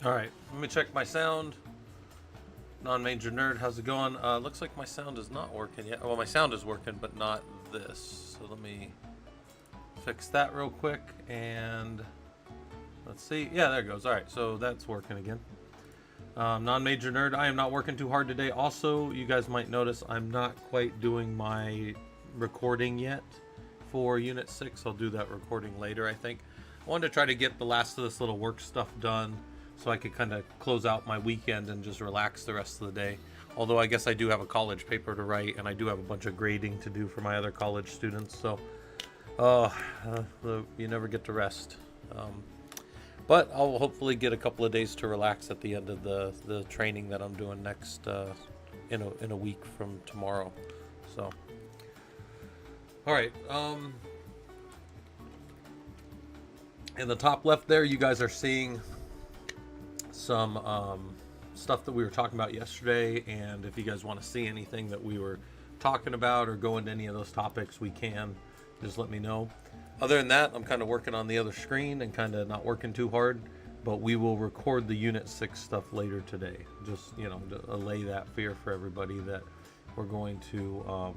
All right, let me check my sound. Non-major nerd, how's it going? Looks like my sound is not working yet. Well, my sound is working, but not this. So let me fix that real quick. And let's see. Yeah, there it goes. All right, so that's working again. Non-major nerd, I am not working too hard today. Also, you guys might notice I'm not quite doing my recording yet for Unit 6. I'll do that recording later, I think. I wanted to try to get the last of this little work stuff done so I could kind of close out my weekend and just relax the rest of the day. Although I guess I do have a college paper to write, and I do have a bunch of grading to do for my other college students. So, you never get to rest. But I'll hopefully get a couple of days to relax at the end of the training that I'm doing next in a week from tomorrow. So, all right. In the top left there, you guys are seeing some stuff that we were talking about yesterday, and if you guys want to see anything that we were talking about or go into any of those topics, we can. Just let me know. Other than that, I'm kind of working on the other screen and kind of not working too hard, but we will record the Unit 6 stuff later today. Just, you know, to allay that fear for everybody that we're going to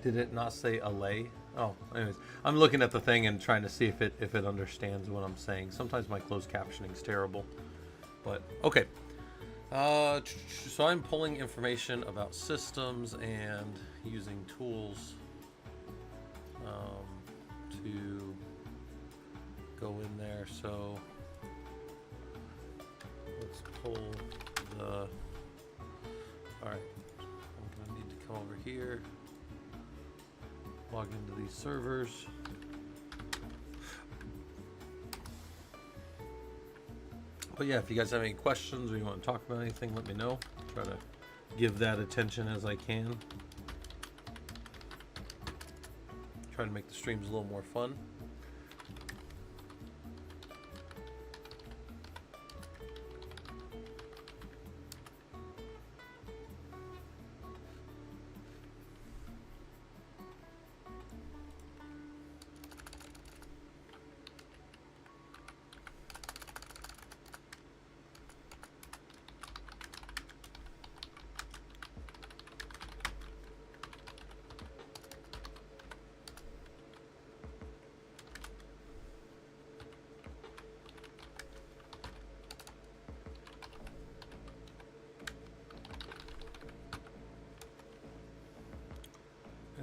did it not say allay? Oh, anyways, I'm looking at the thing and trying to see if it understands what I'm saying. Sometimes my closed captioning is terrible, but okay. So I'm pulling information about systems and using tools to go in there. So let's pull the. All right, I'm gonna need to come over here. Log into these servers. But yeah, if you guys have any questions or you want to talk about anything, let me know. Try to give that attention as I can. Try to make the streams a little more fun.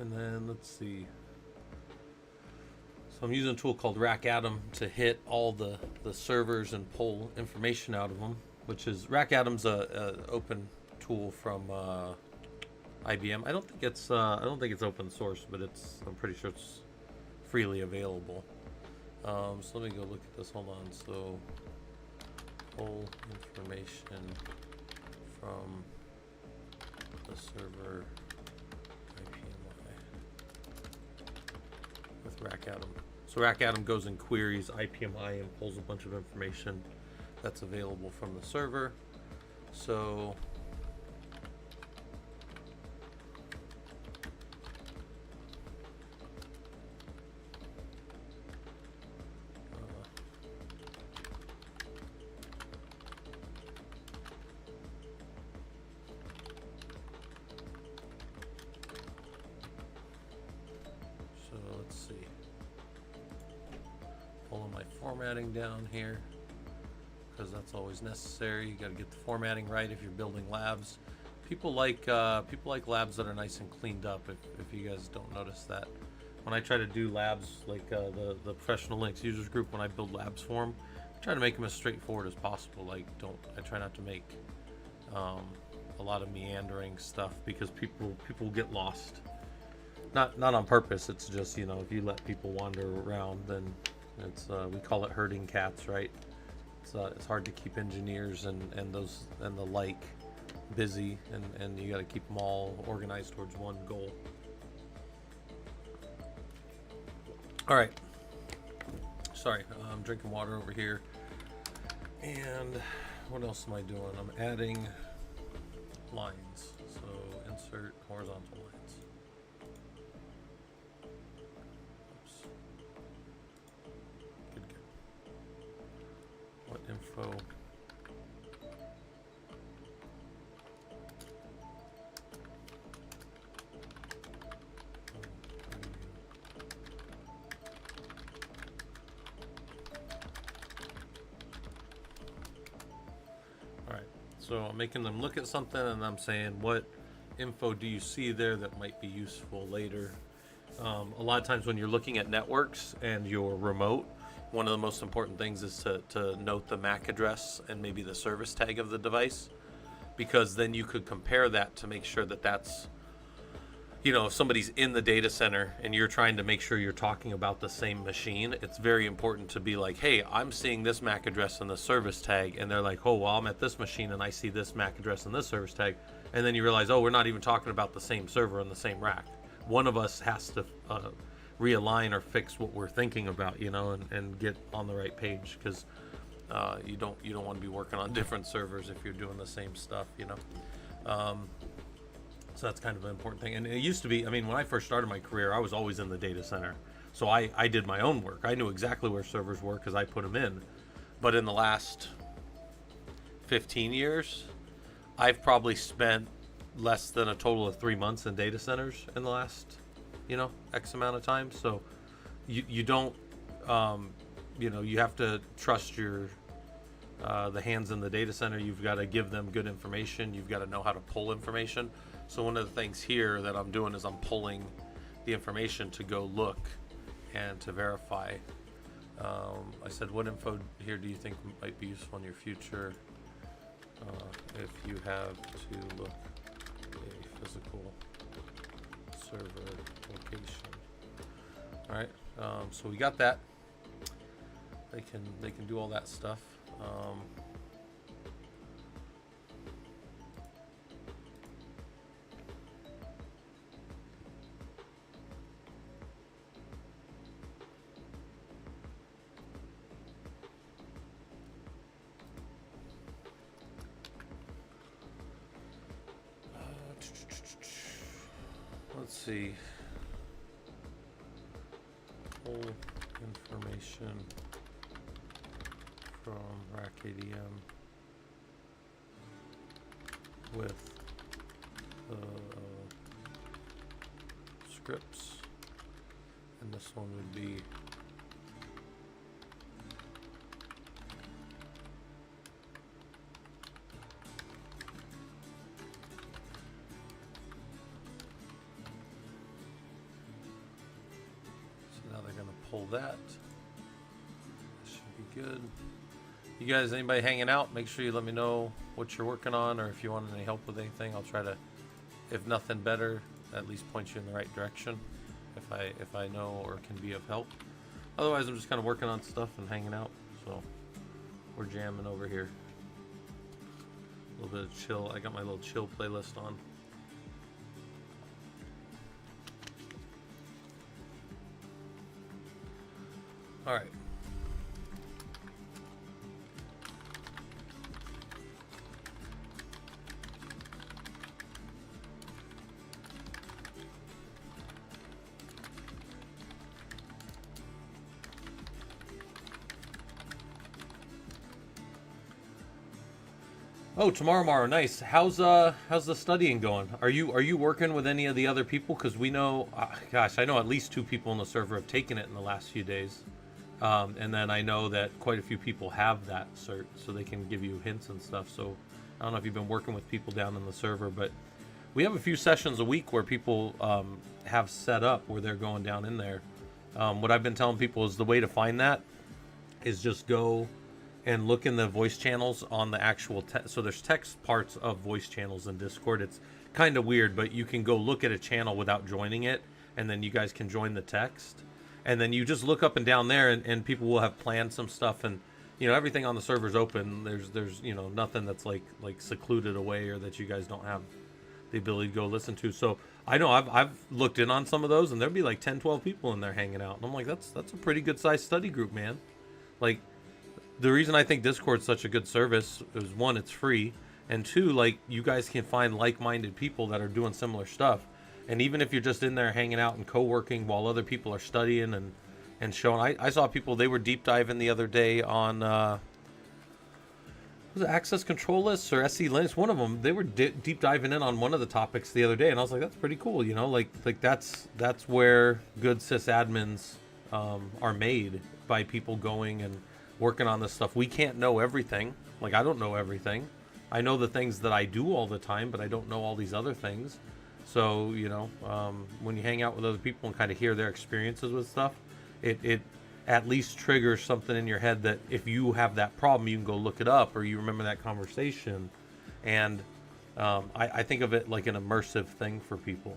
And then let's see. So I'm using a tool called RackAtom to hit all the servers and pull information out of them, which is RackAtom's a open tool from IBM. I don't think it's open source, but I'm pretty sure it's freely available. So let me go look at this. Hold on. So pull information from the server with RackAtom. So RackAtom goes and queries IPMI and pulls a bunch of information that's available from the server. So let's see. Pulling my formatting down here because that's always necessary. You got to get the formatting right if you're building labs. People like labs that are nice and cleaned up. If you guys don't notice that, when I try to do labs like the professional Linux users group, when I build labs for them, I try to make them as straightforward as possible. I try not to make a lot of meandering stuff because people get lost. Not on purpose. It's just, you know, if you let people wander around, then it's we call it herding cats, right? It's hard to keep engineers and the like busy, and you got to keep them all organized towards one goal. All right. Sorry, I'm drinking water over here. And what else am I doing? I'm adding lines. So insert horizontal lines. Oops. info. So I'm making them look at something and I'm saying, what info do you see there that might be useful later? A lot of times when you're looking at networks and you're remote, one of the most important things is to note the MAC address and maybe the service tag of the device, because then you could compare that to make sure that that's, you know, if somebody's in the data center and you're trying to make sure you're talking about the same machine, it's very important to be like, hey, I'm seeing this MAC address and the service tag. And they're like, oh, well, I'm at this machine and I see this MAC address and this service tag. And then you realize, oh, we're not even talking about the same server and the same rack. One of us has to realign or fix what we're thinking about, you know, and get on the right page, because you don't want to be working on different servers if you're doing the same stuff, you know. So that's kind of an important thing. And it used to be, I mean, when I first started my career, I was always in the data center. So I did my own work. I knew exactly where servers were because I put them in. But in the last 15 years, I've probably spent less than a total of 3 months in data centers in the last, you know, X amount of time. So you don't, you know, you have to trust your, the hands in the data center. You've got to give them good information. You've got to know how to pull information. So one of the things here that I'm doing is I'm pulling the information to go look and to verify. I said, what info here do you think might be useful in your future if you have to look a physical server location? All right, so we got that. They can do all that stuff. Let's see. Pull information from rack ADM with the scripts, and this one would be pull that. Should be good. You guys, anybody hanging out, make sure you let me know what you're working on, or if you want any help with anything. I'll try to, if nothing better, at least point you in the right direction if I know or can be of help. Otherwise, I'm just kind of working on stuff and hanging out. So we're jamming over here. A little bit of chill. I got my little chill playlist on. All right. Oh, tomorrow, nice. How's the studying going? Are you working with any of the other people? Because we know, gosh, I know at least 2 people on the server have taken it in the last few days. And then I know that quite a few people have that cert, so they can give you hints and stuff. So I don't know if you've been working with people down in the server, but we have a few sessions a week where people have set up where they're going down in there. What I've been telling people is the way to find that is just go and look in the voice channels on the actual so there's text parts of voice channels in Discord. It's kind of weird, but you can go look at a channel without joining it, and then you guys can join the text. And then you just look up and down there, and people will have planned some stuff, and you know, everything on the server's open. There's you know, nothing that's like secluded away or that you guys don't have the ability to go listen to. So I know I've looked in on some of those, and there'd be like 10-12 people in there hanging out, and I'm like, that's a pretty good sized study group, man. Like, the reason I think Discord's such a good service is, 1, it's free, and 2, like, you guys can find like-minded people that are doing similar stuff. And even if you're just in there hanging out and co-working while other people are studying and showing, I saw people, they were deep diving the other day on was it Access Control Lists or SE Linux? One of them, they were deep diving in on one of the topics the other day, and I was like, that's pretty cool. You know, like that's where good sysadmins are made, by people going and working on this stuff. We can't know everything. Like, I don't know everything. I know the things that I do all the time, but I don't know all these other things. So, you know, when you hang out with other people and kind of hear their experiences with stuff, it at least triggers something in your head that if you have that problem, you can go look it up, or you remember that conversation. And I think of it like an immersive thing for people.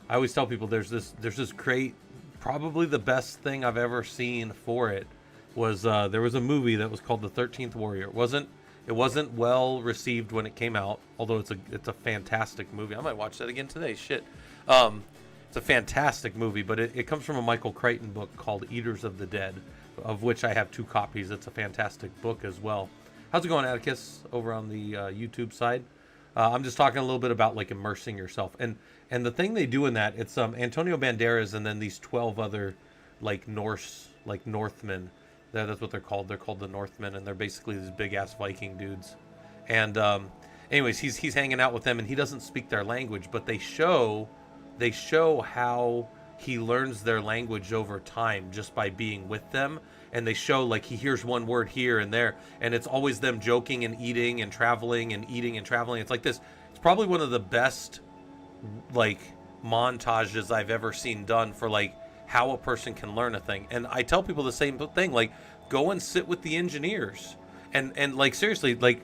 I always tell people there's this great, probably the best thing I've ever seen for it was there was a movie that was called The 13th Warrior. It wasn't well received when it came out, although it's a fantastic movie. I might watch that again today. Shit. It's a fantastic movie, but it comes from a Michael Crichton book called Eaters of the Dead, of which I have 2 copies. It's a fantastic book as well. How's it going, Atticus, over on the YouTube side? I'm just talking a little bit about like immersing yourself. And the thing they do in that, it's Antonio Banderas and then these 12 other like Norse, like Northmen. That's what they're called. They're called the Northmen, and they're basically these big-ass Viking dudes. And anyways, he's hanging out with them, and he doesn't speak their language, but they show how he learns their language over time just by being with them. And they show like he hears one word here and there, and it's always them joking and eating and traveling and eating and traveling. It's like this. It's probably one of the best like montages I've ever seen done for like how a person can learn a thing. And I tell people the same thing, like, go and sit with the engineers. And like, seriously, like,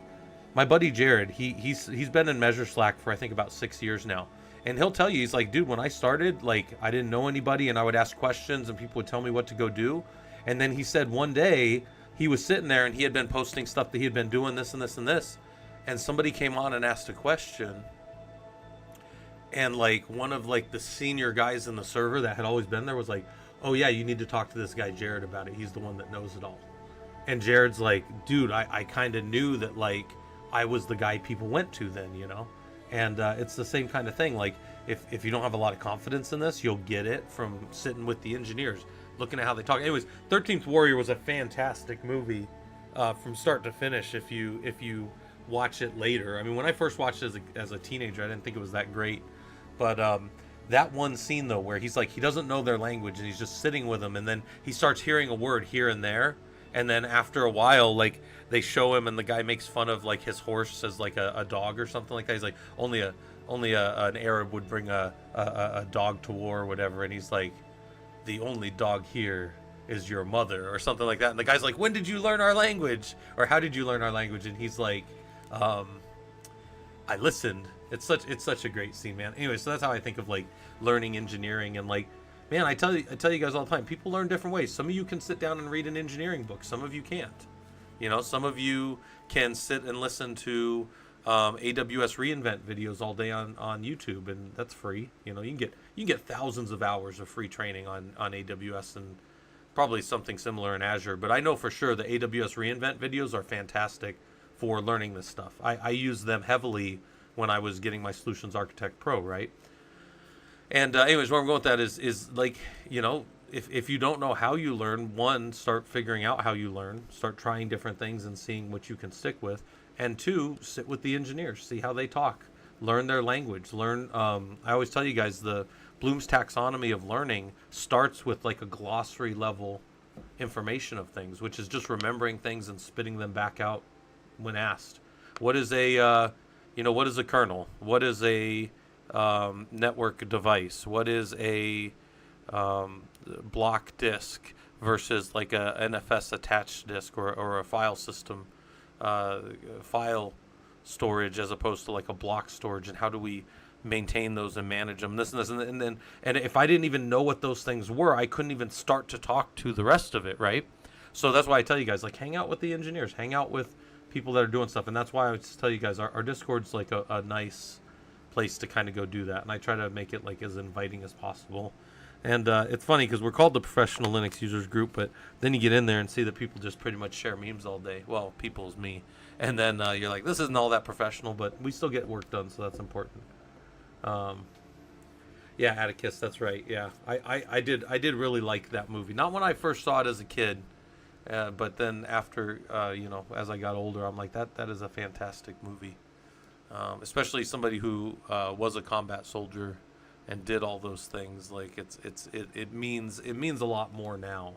my buddy Jared, he's been in Measure Slack for I think about 6 years now. And he'll tell you, he's like, dude, when I started, like, I didn't know anybody, and I would ask questions and people would tell me what to go do. And then he said one day he was sitting there and he had been posting stuff that he had been doing this and this and this. And somebody came on and asked a question. And like one of like the senior guys in the server that had always been there was like, oh yeah, you need to talk to this guy Jared about it. He's the one that knows it all. And Jared's like, dude, I kind of knew that like I was the guy people went to then, you know? And it's the same kind of thing. Like if you don't have a lot of confidence in this, you'll get it from sitting with the engineers, looking at how they talk. Anyways, 13th Warrior was a fantastic movie from start to finish if you watch it later. I mean, when I first watched it as a teenager, I didn't think it was that great. But that one scene, though, where he's like, he doesn't know their language and he's just sitting with them, and then he starts hearing a word here and there. And then after a while, like, they show him and the guy makes fun of like his horse as like a dog or something like that. He's like, only an Arab would bring a dog to war or whatever. And he's like, the only dog here is your mother or something like that. And the guy's like, when did you learn our language? Or how did you learn our language? And he's like, I listened. It's such a great scene, man. Anyway, so that's how I think of like learning engineering. And like, man, I tell you guys all the time, people learn different ways. Some of you can sit down and read an engineering book. Some of you can't. You know, some of you can sit and listen to AWS reInvent videos all day on YouTube, and that's free. You know, you can get thousands of hours of free training on AWS, and probably something similar in Azure. But I know for sure the AWS reInvent videos are fantastic for learning this stuff. I use them heavily when I was getting my Solutions Architect Pro, right? And anyways, where I'm going with that is like, you know, if you don't know how you learn, one, start figuring out how you learn, start trying different things and seeing what you can stick with. And two, sit with the engineers, see how they talk, learn their language, learn, I always tell you guys, the Bloom's taxonomy of learning starts with like a glossary level information of things, which is just remembering things and spitting them back out when asked. What is what is a kernel? What is a network device? What is a block disk versus like a NFS attached disk or a file system, file storage as opposed to like a block storage, and how do we maintain those and manage them? This and this, and if I didn't even know what those things were, I couldn't even start to talk to the rest of it, right? So that's why I tell you guys, like, hang out with the engineers, hang out with people that are doing stuff. And that's why I would tell you guys, our Discord's like a nice place to kind of go do that. And I try to make it like as inviting as possible. And it's funny because we're called the Professional Linux Users Group, but then you get in there and see that people just pretty much share memes all day. Well, people is me. And then you're like, this isn't all that professional, but we still get work done, so that's important. Yeah, Atticus, that's right. Yeah, I did really like that movie. Not when I first saw it as a kid, But then after, as I got older, I'm like, that is a fantastic movie. Especially somebody who was a combat soldier and did all those things. Like it means a lot more now.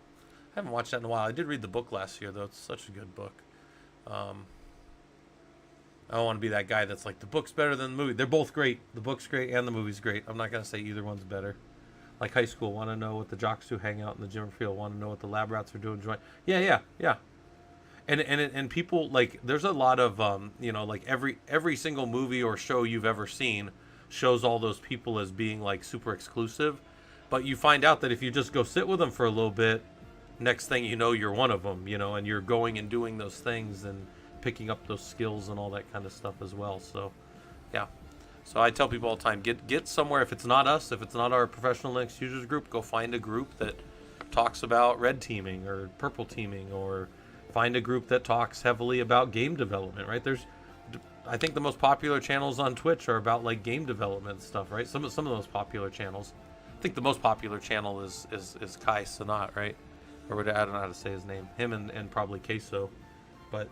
I haven't watched that in a while. I did read the book last year though. It's such a good book. I don't want to be that guy that's like the book's better than the movie. They're both great. The book's great and the movie's great. I'm not gonna say either one's better. Like high school, want to know what the jocks do, hang out in the gym field. Want to know what the lab rats are doing, join. Yeah. And people like there's a lot of like every single movie or show you've ever seen shows all those people as being like super exclusive, but you find out that if you just go sit with them for a little bit, next thing you know you're one of them, and you're going and doing those things and picking up those skills and all that kind of stuff as well. So yeah, so I tell people all the time, get somewhere. If it's not us, if it's not our professional Linux users group, go find a group that talks about red teaming or purple teaming, or find a group that talks heavily about game development, right? I think the most popular channels on Twitch are about like game development stuff, right? Some of the most popular channels. I think the most popular channel is Kai Sanat, right? Or I don't know how to say his name. Him and probably Queso. But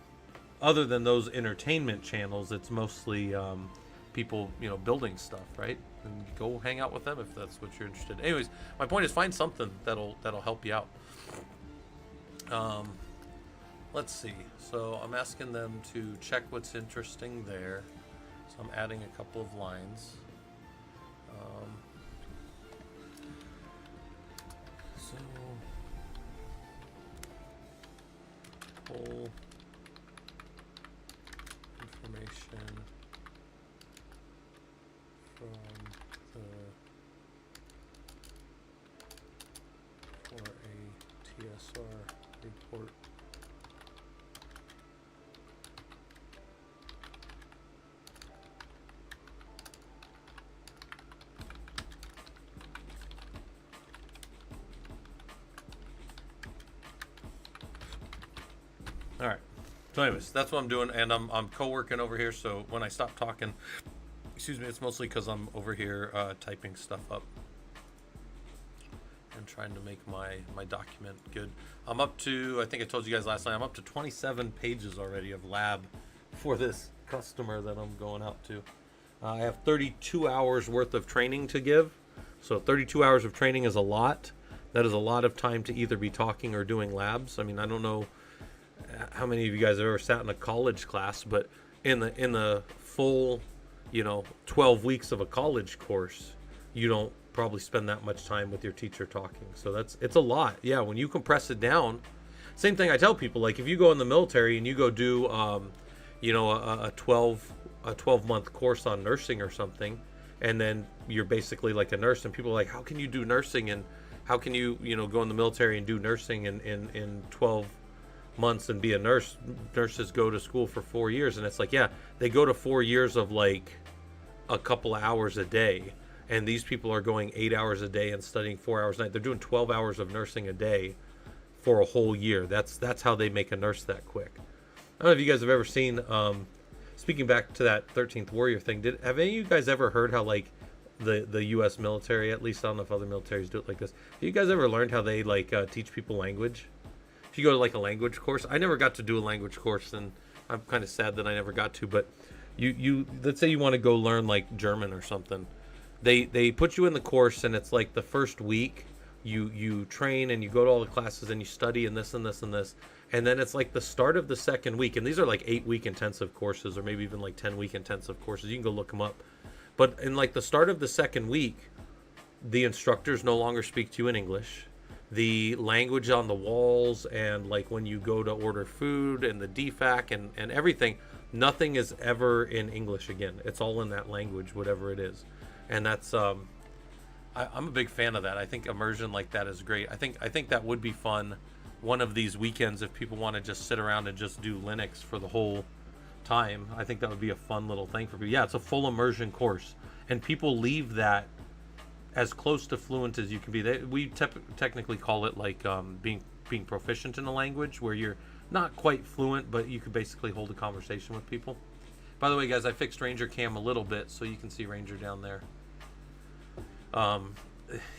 other than those entertainment channels, it's mostly people, building stuff, right? And go hang out with them if that's what you're interested in. Anyways, my point is find something that'll help you out. Let's see. So I'm asking them to check what's interesting there. So I'm adding a couple of lines. So pull information from for a TSR report. All right. So anyways, that's what I'm doing, and I'm co-working over here. So when I stop talking, it's mostly because I'm over here typing stuff up and trying to make my document good. I'm up to, I think I told you guys last night, I'm up to 27 pages already of lab for this customer that I'm going out to. I have 32 hours worth of training to give. So 32 hours of training is a lot. That is a lot of time to either be talking or doing labs. I mean, I don't know how many of you guys have ever sat in a college class, but in the full 12 weeks of a college course, you don't probably spend that much time with your teacher talking. So it's a lot. Yeah, when you compress it down, same thing I tell people, like if you go in the military and you go do a 12-month course on nursing or something, and then you're basically like a nurse, and people are like, how can you do nursing, and how can you go in the military and do nursing in 12 months and be a nurse? Nurses go to school for 4 years, and it's like, yeah, they go to 4 years of like a couple of hours a day, and these people are going 8 hours a day and studying 4 hours a night. They're doing 12 hours of nursing a day for a whole year. That's how they make a nurse that quick. I don't know if you guys have ever seen speaking back to that 13th Warrior thing, have any of you guys ever heard how like the US military, at least I don't know if other militaries do it like this, have you guys ever learned how they like teach people language? If you go to like a language course, I never got to do a language course, and I'm kind of sad that I never got to, but you let's say you want to go learn like German or something. They put you in the course, and it's like the first week you train and you go to all the classes and you study and this and this and this, and then it's like the start of the second week, and these are like 8-week intensive courses, or maybe even like 10-week intensive courses. You can go look them up. But in like the start of the second week, the instructors no longer speak to you in English. The language on the walls, and like when you go to order food, and the DFAC and everything, nothing is ever in English again. It's all in that language, whatever it is. And that's I'm a big fan of that. I think immersion like that is great. I think that would be fun one of these weekends if people want to just sit around and just do Linux for the whole time. I think that would be a fun little thing for people. Yeah, it's a full immersion course, and people leave that as close to fluent as you can be. We technically call it like being proficient in a language, where you're not quite fluent, but you could basically hold a conversation with people. By the way, guys, I fixed Ranger Cam a little bit, so you can see Ranger down there.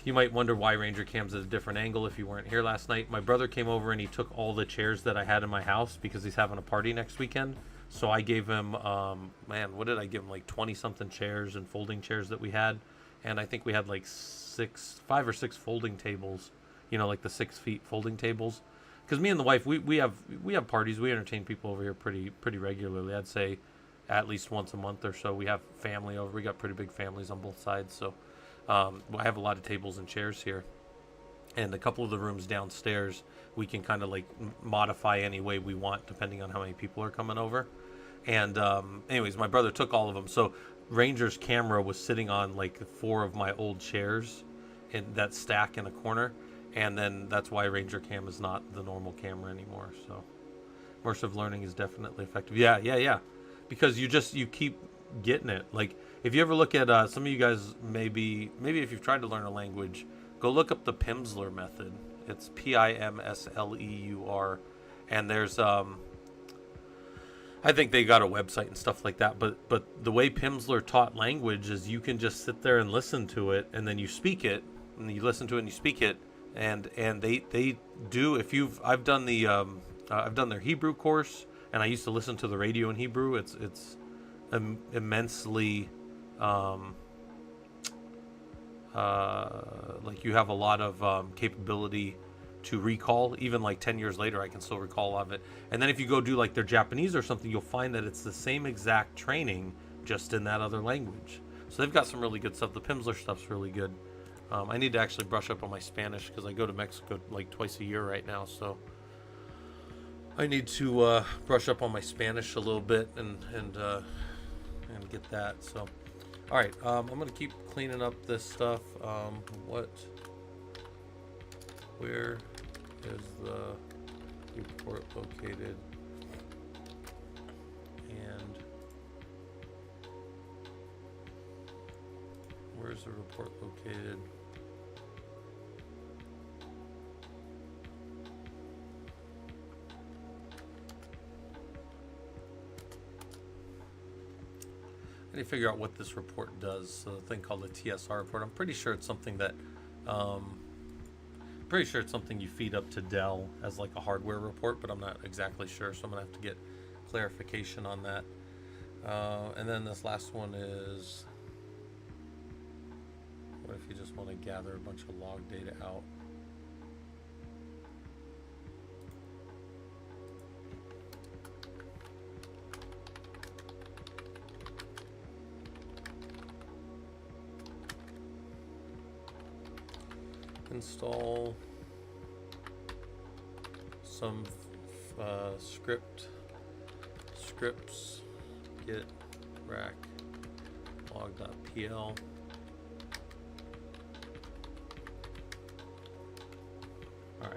you might wonder why Ranger Cam's at a different angle if you weren't here last night. My brother came over and he took all the chairs that I had in my house because he's having a party next weekend. So I gave him, man, what did I give him? Like 20-something chairs and folding chairs that we had. And I think we had like 5 or 6 folding tables, you know, like the 6 feet folding tables. Because me and the wife, we have parties. We entertain people over here pretty regularly. I'd say at least once a month or so. We have family over. We got pretty big families on both sides. So I have a lot of tables and chairs here. And a couple of the rooms downstairs, we can kind of like modify any way we want depending on how many people are coming over. And anyways, my brother took all of them. So Ranger's camera was sitting on like 4 of my old chairs in that stack in a corner. And then that's why Ranger Cam is not the normal camera anymore. So immersive learning is definitely effective. Yeah. Because you keep getting it. Like if you ever look at some of you guys, maybe if you've tried to learn a language, go look up the Pimsleur method. It's Pimsleur, and there's I think they got a website and stuff like that. But the way Pimsleur taught language is you can just sit there and listen to it, and then you speak it, and you listen to it and you speak it. And they do, I've done their Hebrew course, and I used to listen to the radio in Hebrew. It's immensely like you have a lot of capability to recall. Even like 10 years later, I can still recall a lot of it. And then if you go do like their Japanese or something, you'll find that it's the same exact training, just in that other language. So they've got some really good stuff. The Pimsleur stuff's really good. I need to actually brush up on my Spanish because I go to Mexico like twice a year right now. So I need to brush up on my Spanish a little bit and get that. So, all right, I'm gonna keep cleaning up this stuff. Where is the report located? And where's the report located? I need to figure out what this report does. So the thing called the TSR report. I'm pretty sure it's something that, you feed up to Dell as like a hardware report, but I'm not exactly sure. So I'm gonna have to get clarification on that. And then this last one is, what if you just want to gather a bunch of log data out? Install some scripts, git rack log.pl. All right,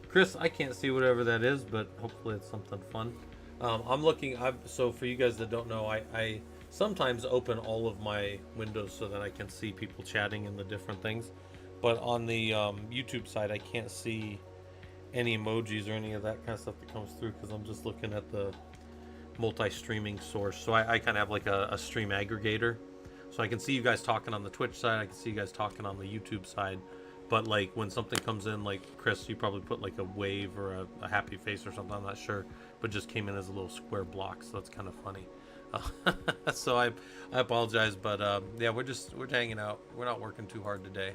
Chris, I can't see whatever that is, but hopefully it's something fun. So for you guys that don't know, I sometimes open all of my windows so that I can see people chatting in the different things. But on the YouTube side, I can't see any emojis or any of that kind of stuff that comes through because I'm just looking at the multi-streaming source. So I kind of have like a stream aggregator. So I can see you guys talking on the Twitch side. I can see you guys talking on the YouTube side. But like when something comes in, like Chris, you probably put like a wave or a happy face or something. I'm not sure. But just came in as a little square block. So that's kind of funny. So I apologize. But yeah, we're hanging out. We're not working too hard today.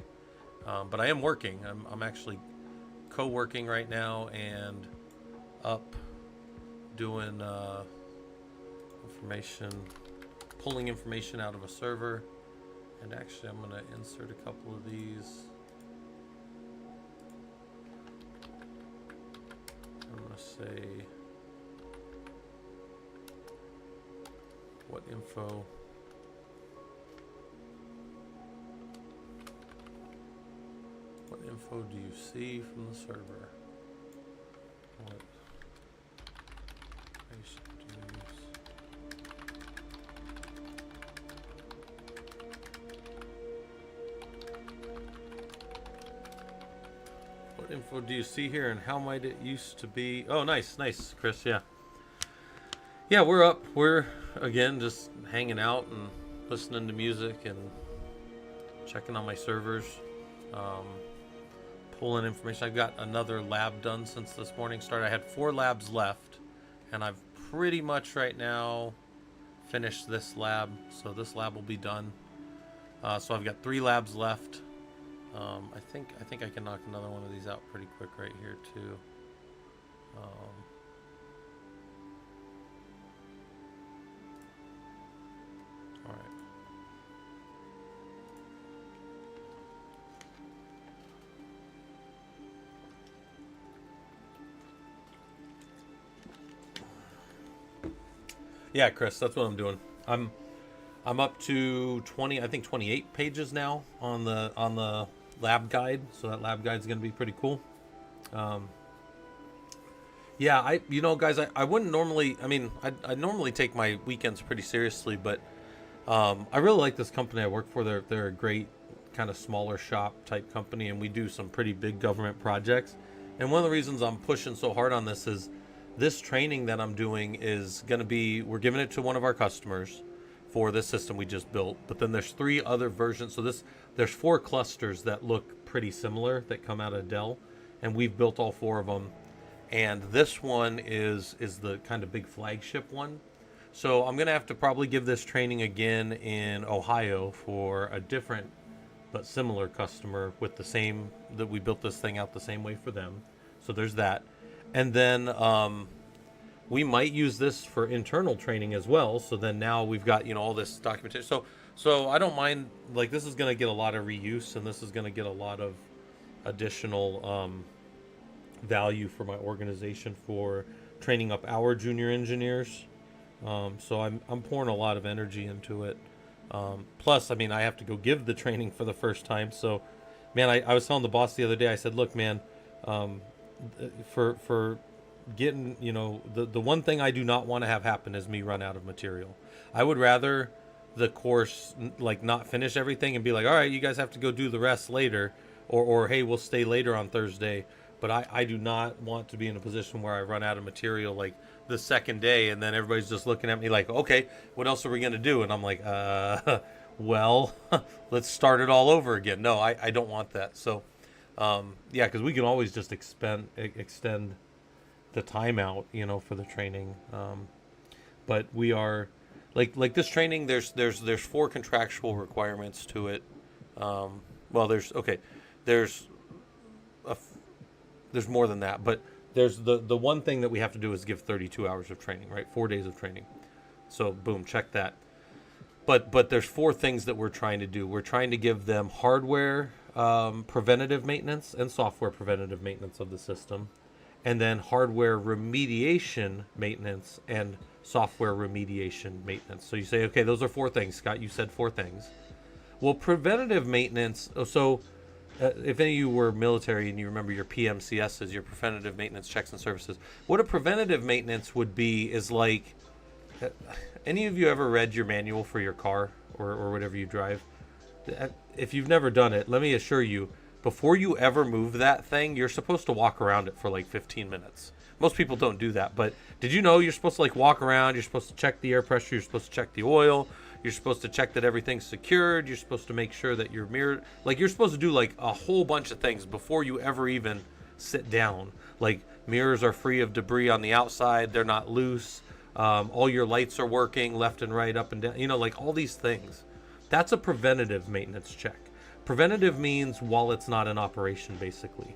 But I am working. I'm actually co-working right now and up doing pulling information out of a server. And actually, I'm going to insert a couple of these. I'm going to say what info. What info do you see from the server? What information do you use? What info do you see here, and how might it used to be? Oh, nice, Chris. Yeah, we're up. We're again just hanging out and listening to music and checking on my servers, um, pulling information. I've got another lab done since this morning started. I had 4 labs left, and I've pretty much right now finished this lab, so this lab will be done. So I've got 3 labs left. I think I can knock another one of these out pretty quick right here too. All right. Yeah, Chris, that's what I'm doing. I'm up to 20, I think 28 pages now on the lab guide. So that lab guide is going to be pretty cool. Yeah, guys, I wouldn't normally. I mean, I normally take my weekends pretty seriously, but I really like this company I work for. They're a great kind of smaller shop type company, and we do some pretty big government projects. And one of the reasons I'm pushing so hard on this is this training that I'm doing is going to be, we're giving it to one of our customers for this system we just built, but then there's 3 other versions. So there's 4 clusters that look pretty similar that come out of Dell, and we've built all 4 of them. And this one is the kind of big flagship one. So I'm going to have to probably give this training again in Ohio for a different but similar customer with the same, that we built this thing out the same way for them. So there's that. And then we might use this for internal training as well. So then now we've got, all this documentation. So I don't mind, like, this is going to get a lot of reuse, and this is going to get a lot of additional value for my organization for training up our junior engineers. So I'm pouring a lot of energy into it. Plus, I mean, I have to go give the training for the first time. So, man, I was telling the boss the other day, I said, look, man, for getting, the one thing I do not want to have happen is me run out of material. I would rather the course, like, not finish everything and be like, all right, you guys have to go do the rest later, or hey, we'll stay later on Thursday. But I do not want to be in a position where I run out of material like the second day, and then everybody's just looking at me like, okay, what else are we going to do? And I'm like, well, let's start it all over again. No, I don't want that. So, yeah, because we can always just extend the time out, for the training. But we are, like this training, there's 4 contractual requirements to it. Well, there's more than that, but there's the one thing that we have to do is give 32 hours of training, right? 4 days of training. So boom, check that. But there's 4 things that we're trying to do. We're trying to give them hardware preventative maintenance and software preventative maintenance of the system, and then hardware remediation maintenance and software remediation maintenance. So you say, okay, those are 4 things, Scott. You said 4 things. Well, preventative maintenance. If any of you were military and you remember your PMCSs, your preventative maintenance checks and services, what a preventative maintenance would be is like, any of you ever read your manual for your car or whatever you drive? If you've never done it, let me assure you, before you ever move that thing, you're supposed to walk around it for like 15 minutes. Most people don't do that, but did you know you're supposed to like walk around, you're supposed to check the air pressure, you're supposed to check the oil, you're supposed to check that everything's secured, you're supposed to make sure that your mirror, like you're supposed to do like a whole bunch of things before you ever even sit down. Like mirrors are free of debris on the outside, they're not loose, all your lights are working left and right, up and down, like all these things. That's a preventative maintenance check. Preventative means while it's not in operation, basically.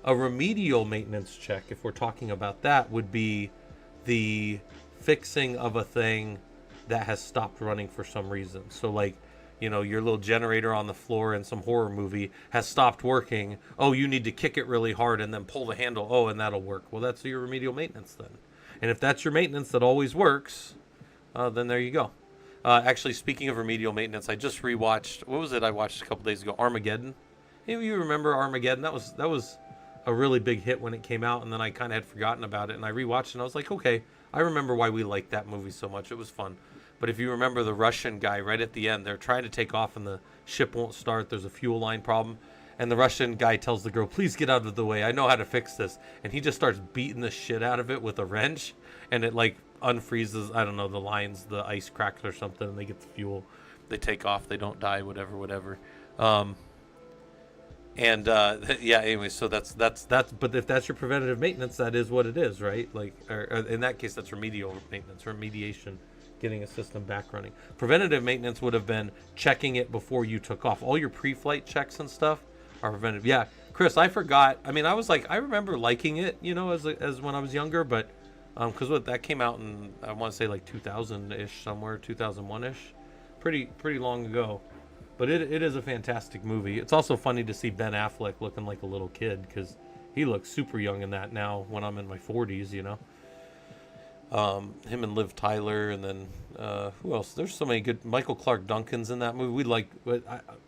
A remedial maintenance check, if we're talking about that, would be the fixing of a thing that has stopped running for some reason. So like, your little generator on the floor in some horror movie has stopped working. Oh, you need to kick it really hard and then pull the handle. Oh, and that'll work. Well, that's your remedial maintenance then. And if that's your maintenance that always works, then there you go. Actually, speaking of remedial maintenance, I just rewatched, what was it I watched a couple days ago? Armageddon. Any of you remember Armageddon? That was a really big hit when it came out, and then I kind of had forgotten about it, and I rewatched it, and I was like, okay, I remember why we liked that movie so much. It was fun. But if you remember the Russian guy right at the end, they're trying to take off, and the ship won't start. There's a fuel line problem, and the Russian guy tells the girl, please get out of the way. I know how to fix this. And he just starts beating the shit out of it with a wrench, and it, like, unfreezes, I don't know, the lines, the ice cracks or something, and they get the fuel. They take off. They don't die, whatever. Um, and yeah, anyway, so that's but if that's your preventative maintenance, that is what it is, right? Like, or in that case, that's remedial maintenance, remediation, getting a system back running. Preventative maintenance would have been checking it before you took off. All your pre-flight checks and stuff are preventative. Yeah, Chris, I forgot. I mean, I was like, I remember liking it, you know, as when I was younger, but because what that came out in, I want to say like 2000-ish, somewhere 2001-ish, pretty long ago. But it is a fantastic movie. It's also funny to see Ben Affleck looking like a little kid, because he looks super young in that now when I'm in my 40s, you know. Him and Liv Tyler, and then who else? There's so many good. Michael Clark Duncan's in that movie.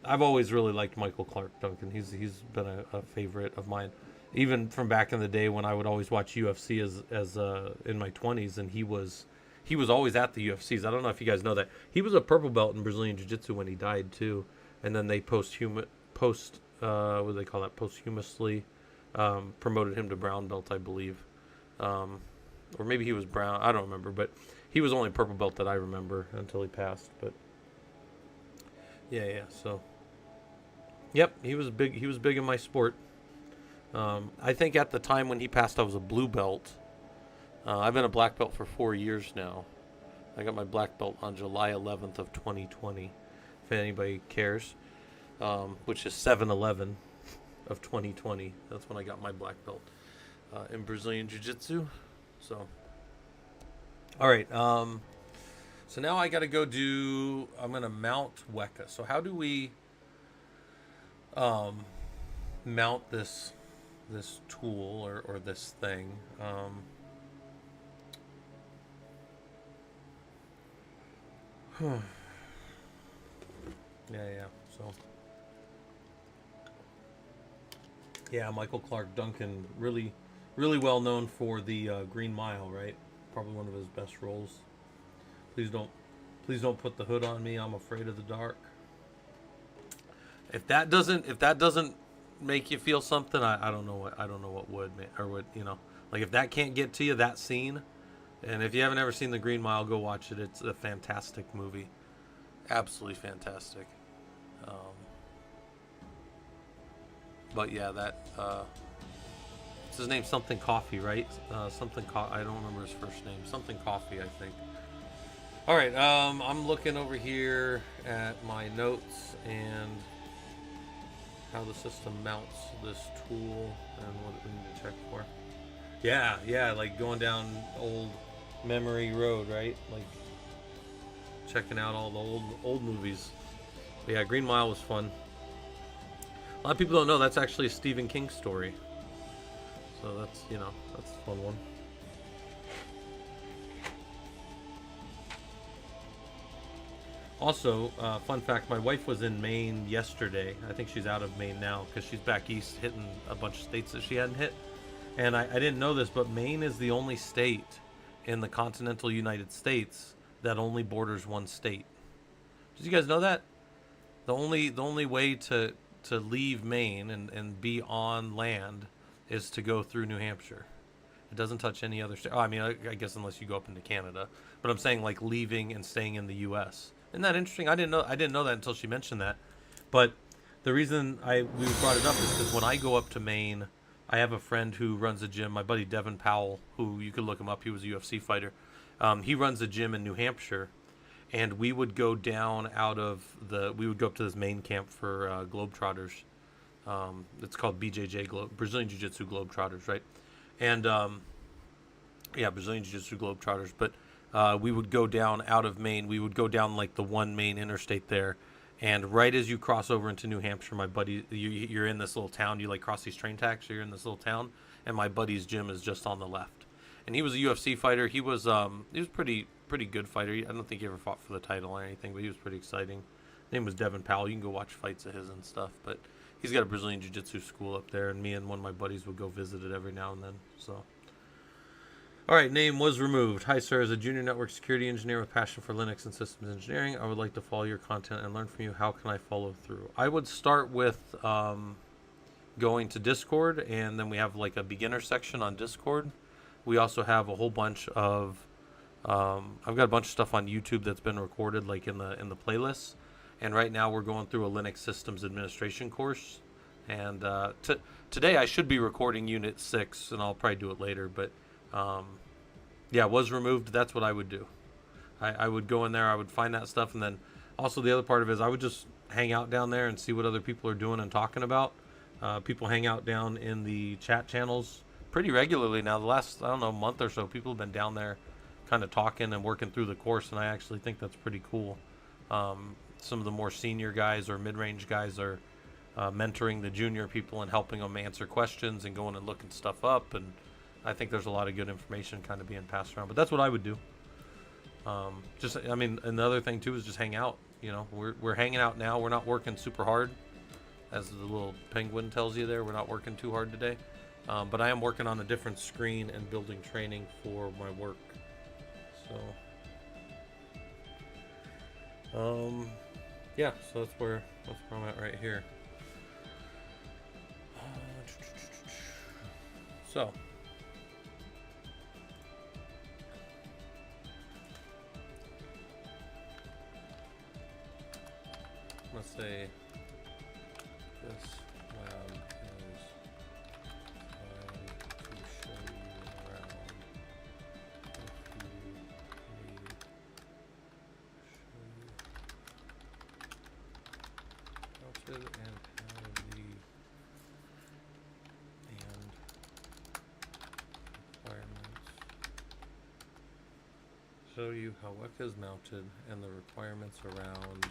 I've always really liked Michael Clark Duncan. He's been a favorite of mine, even from back in the day when I would always watch UFC as in my 20s, and he was always at the UFCs. I don't know if you guys know that he was a purple belt in Brazilian Jiu-Jitsu when he died too, and then they posthumously promoted him to brown belt, I believe. Or maybe he was brown. I don't remember, but he was only purple belt that I remember until he passed. But yeah. So, yep, he was big. He was big in my sport. I think at the time when he passed, I was a blue belt. I've been a black belt for 4 years now. I got my black belt on July 11th of 2020, if anybody cares, which is 7/11 of 2020. That's when I got my black belt in Brazilian Jiu-Jitsu. So, all right. So now I got to go do. I'm going to mount Weka. So how do we mount this tool or this thing? Yeah. So, yeah, Michael Clark Duncan, really well known for the Green Mile, right? Probably one of his best roles. Please don't put the hood on me. I'm afraid of the dark. If that doesn't make you feel something, I don't know what would, or what, you know, like if that can't get to you, that scene. And if you haven't ever seen The Green Mile, go watch it. It's a fantastic movie, absolutely fantastic. But yeah, that. What's his name? Something Coffee, right? I don't remember his first name. Something Coffee, I think. All right. I'm looking over here at my notes and how the system mounts this tool and what we need to check for. Yeah. Like going down old memory road, right? Like checking out all the old movies. But yeah, Green Mile was fun. A lot of people don't know that's actually a Stephen King story. So that's a fun one. Also, fun fact, my wife was in Maine yesterday. I think she's out of Maine now because she's back east hitting a bunch of states that she hadn't hit. And I didn't know this, but Maine is the only state in the continental United States that only borders one state. Did you guys know that? The only way to leave Maine and be on land is to go through New Hampshire. It doesn't touch any other state. Oh, I mean, I guess unless you go up into Canada. But I'm saying like leaving and staying in the U.S. Isn't that interesting? I didn't know that until she mentioned that. But the reason we brought it up is because when I go up to Maine, I have a friend who runs a gym. My buddy Devin Powell, who you could look him up. He was a UFC fighter. He runs a gym in New Hampshire, and we would go down we would go up to this main camp for Globetrotters. It's called BJJ, Brazilian Jiu-Jitsu Globetrotters, right? And Brazilian Jiu-Jitsu Globetrotters. But we would go down out of Maine. We would go down like the one main interstate there, and right as you cross over into New Hampshire, my buddy, you're in this little town. You like cross these train tracks. So you're in this little town, and my buddy's gym is just on the left. And he was a UFC fighter. He was pretty good fighter. I don't think he ever fought for the title or anything, but he was pretty exciting. His name was Devin Powell. You can go watch fights of his and stuff, but he's got a Brazilian Jiu-Jitsu school up there, and me and one of my buddies would go visit it every now and then. So, all right, name was removed. Hi, sir. As a junior network security engineer with passion for Linux and systems engineering, I would like to follow your content and learn from you. How can I follow through? I would start with going to Discord, and then we have like a beginner section on Discord. We also have a whole bunch of I've got a bunch of stuff on YouTube that's been recorded, like in the playlists. and right now we're going through a Linux systems administration course. And today I should be recording Unit 6, and I'll probably do it later. But yeah, it was removed. That's what I would do. I would go in there, I would find that stuff, and then also the other part of it is I would just hang out down there and see what other people are doing and talking about. People hang out down in the chat channels pretty regularly now. The last, I don't know, month or so, people have been down there kind of talking and working through the course, and I actually think that's pretty cool. Some of the more senior guys or mid-range guys are mentoring the junior people and helping them answer questions and going and looking stuff up, and I think there's a lot of good information kind of being passed around. But that's what I would do. Just, I mean, another thing too is just hang out. You know, we're hanging out now. We're not working super hard, as the little penguin tells you there. We're not working too hard today, but I am working on a different screen and building training for my work. So, yeah. So that's where I'm at right here. So. Let's say this lab is trying to show you around if you need show you mounted and how the and requirements show you how WECA is mounted and the requirements around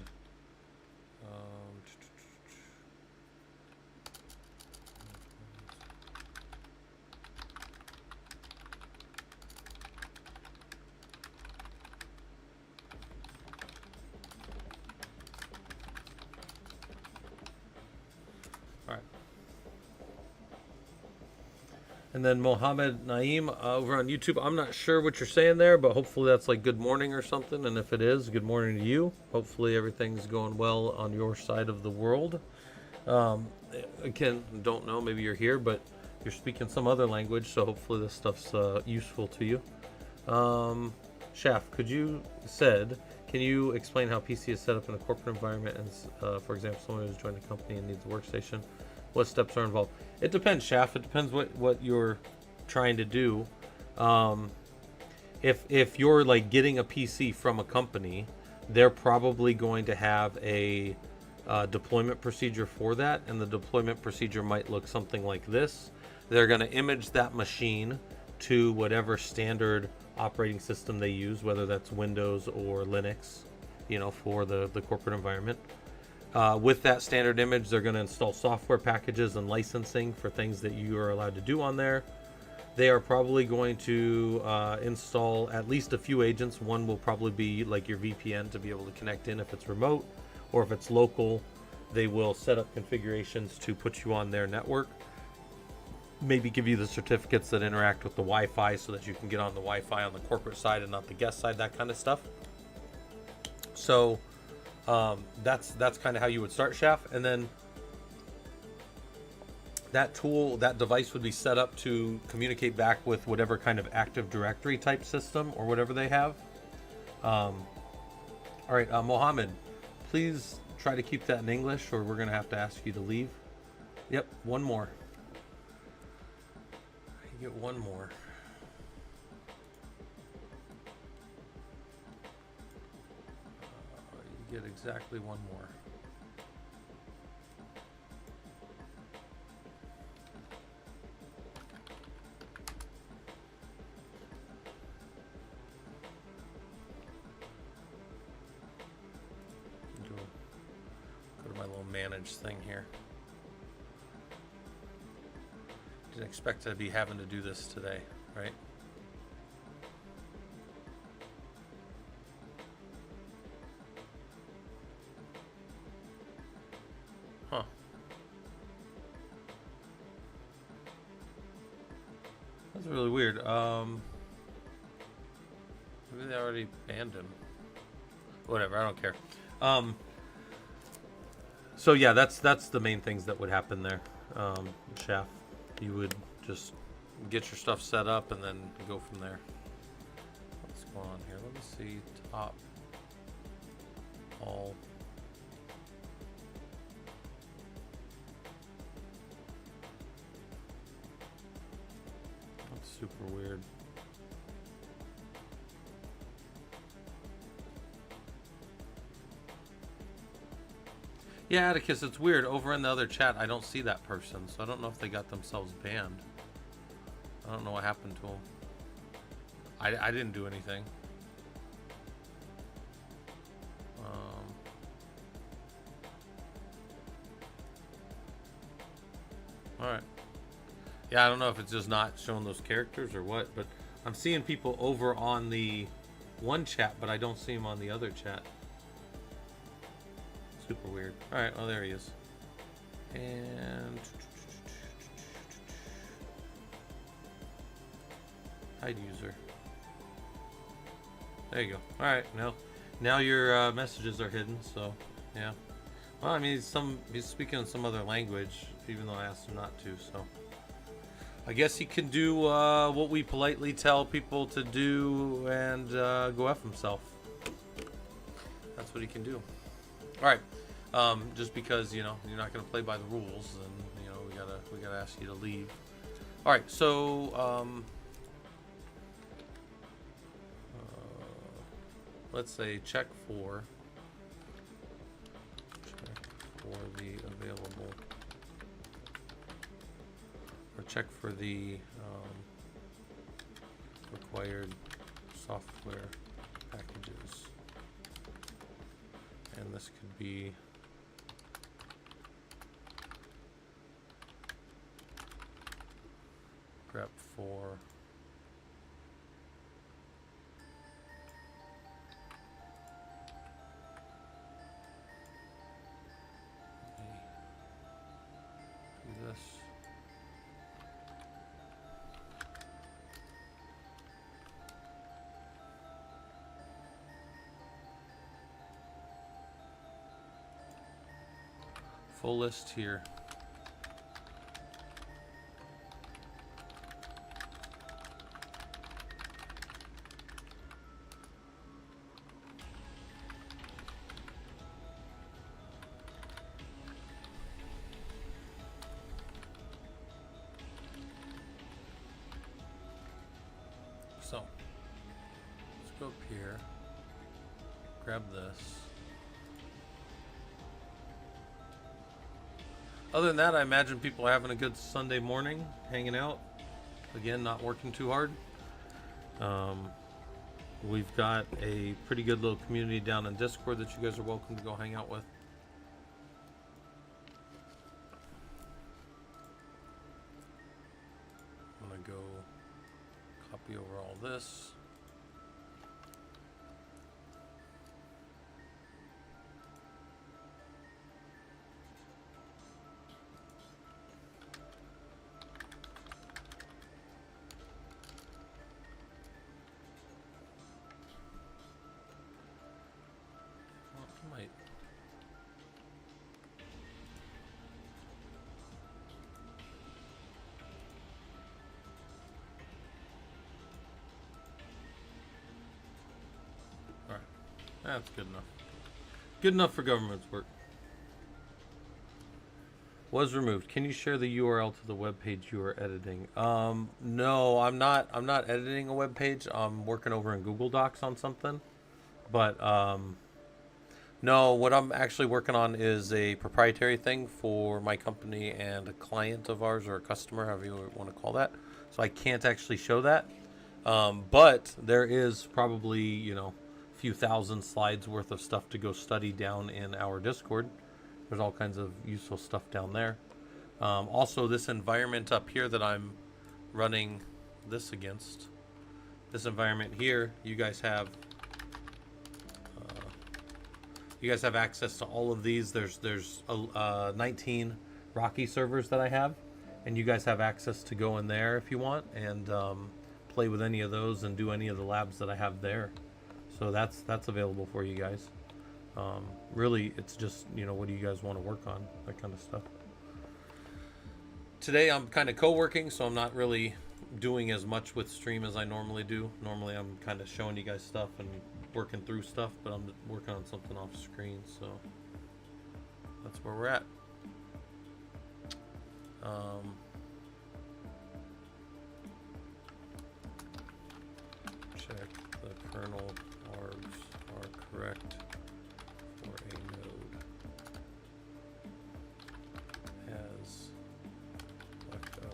all right. And then Mohammed Naeem over on YouTube. I'm not sure what you're saying there, but hopefully that's like good morning or something. And if it is, good morning to you. Hopefully everything's going well on your side of the world. Again, don't know, maybe you're here, but you're speaking some other language, so hopefully this stuff's useful to you. Shaf, can you explain how PC is set up in a corporate environment and, for example, someone who's joined the company and needs a workstation? What steps are involved? It depends, Shaf. It depends what you're trying to do. If you're like getting a PC from a company, they're probably going to have a deployment procedure for that, and the deployment procedure might look something like this. They're going to image that machine to whatever standard operating system they use, whether that's Windows or Linux, you know, for the corporate environment. With that standard image, they're going to install software packages and licensing for things that you are allowed to do on there. They are probably going to install at least a few agents. One will probably be like your VPN to be able to connect in if it's remote, or if it's local, they will set up configurations to put you on their network. Maybe give you the certificates that interact with the Wi-Fi so that you can get on the Wi-Fi on the corporate side and not the guest side, that kind of stuff. So that's kind of how you would start, Shaf. And then that device would be set up to communicate back with whatever kind of Active Directory type system or whatever they have. All right, Mohammed, please try to keep that in English, or we're going to have to ask you to leave. Yep, one more. You get one more. You get exactly one more. Go to my little manage thing here. Didn't expect to be having to do this today, right? Huh. That's really weird. Maybe they already banned him. Whatever, I don't care. So yeah, that's the main things that would happen there, Shaf. You would just get your stuff set up and then go from there. What's going on here? Let me see. Top. All. super weird. Yeah, Atticus, it's weird. Over in the other chat, I don't see that person, so I don't know if they got themselves banned. I don't know what happened to them. I didn't do anything. Alright. Yeah, I don't know if it's just not showing those characters or what, but I'm seeing people over on the one chat, but I don't see them on the other chat. Super weird. Alright, well, there he is. And hide user. There you go. Alright, now your messages are hidden, so yeah. Well, I mean, he's speaking in some other language, even though I asked him not to, so I guess he can do what we politely tell people to do and go F himself. That's what he can do. Alright. Just because, you know, you're not going to play by the rules, and, you know, we gotta ask you to leave. Alright, so let's say check for the available, or check for the required software packages, and this could be grep for this. Full list here. So, let's go up here, grab this. Other than that, I imagine people are having a good Sunday morning, hanging out. Again, not working too hard. We've got a pretty good little community down in Discord that you guys are welcome to go hang out with. I'm gonna go copy over all this. Well, I might. All right, that's good enough. Good enough for government's work. Was removed. Can you share the URL to the web page you are editing? No, I'm not editing a web page. I'm working over in Google Docs on something. But no, what I'm actually working on is a proprietary thing for my company and a client of ours, or a customer, however you want to call that. So I can't actually show that. But there is probably, you know, a few thousand slides worth of stuff to go study down in our Discord. There's all kinds of useful stuff down there. Also, this environment up here that I'm running this against, this environment here, you guys have access to all of these. There's 19 Rocky servers that I have, and you guys have access to go in there if you want and play with any of those and do any of the labs that I have there. So that's available for you guys. Really, it's just, you know, what do you guys want to work on, that kind of stuff. Today I'm kind of co-working, so I'm not really doing as much with stream as I normally do. Normally I'm kind of showing you guys stuff and working through stuff, but I'm working on something off screen, so that's where we're at. check the kernel args are correct for a node as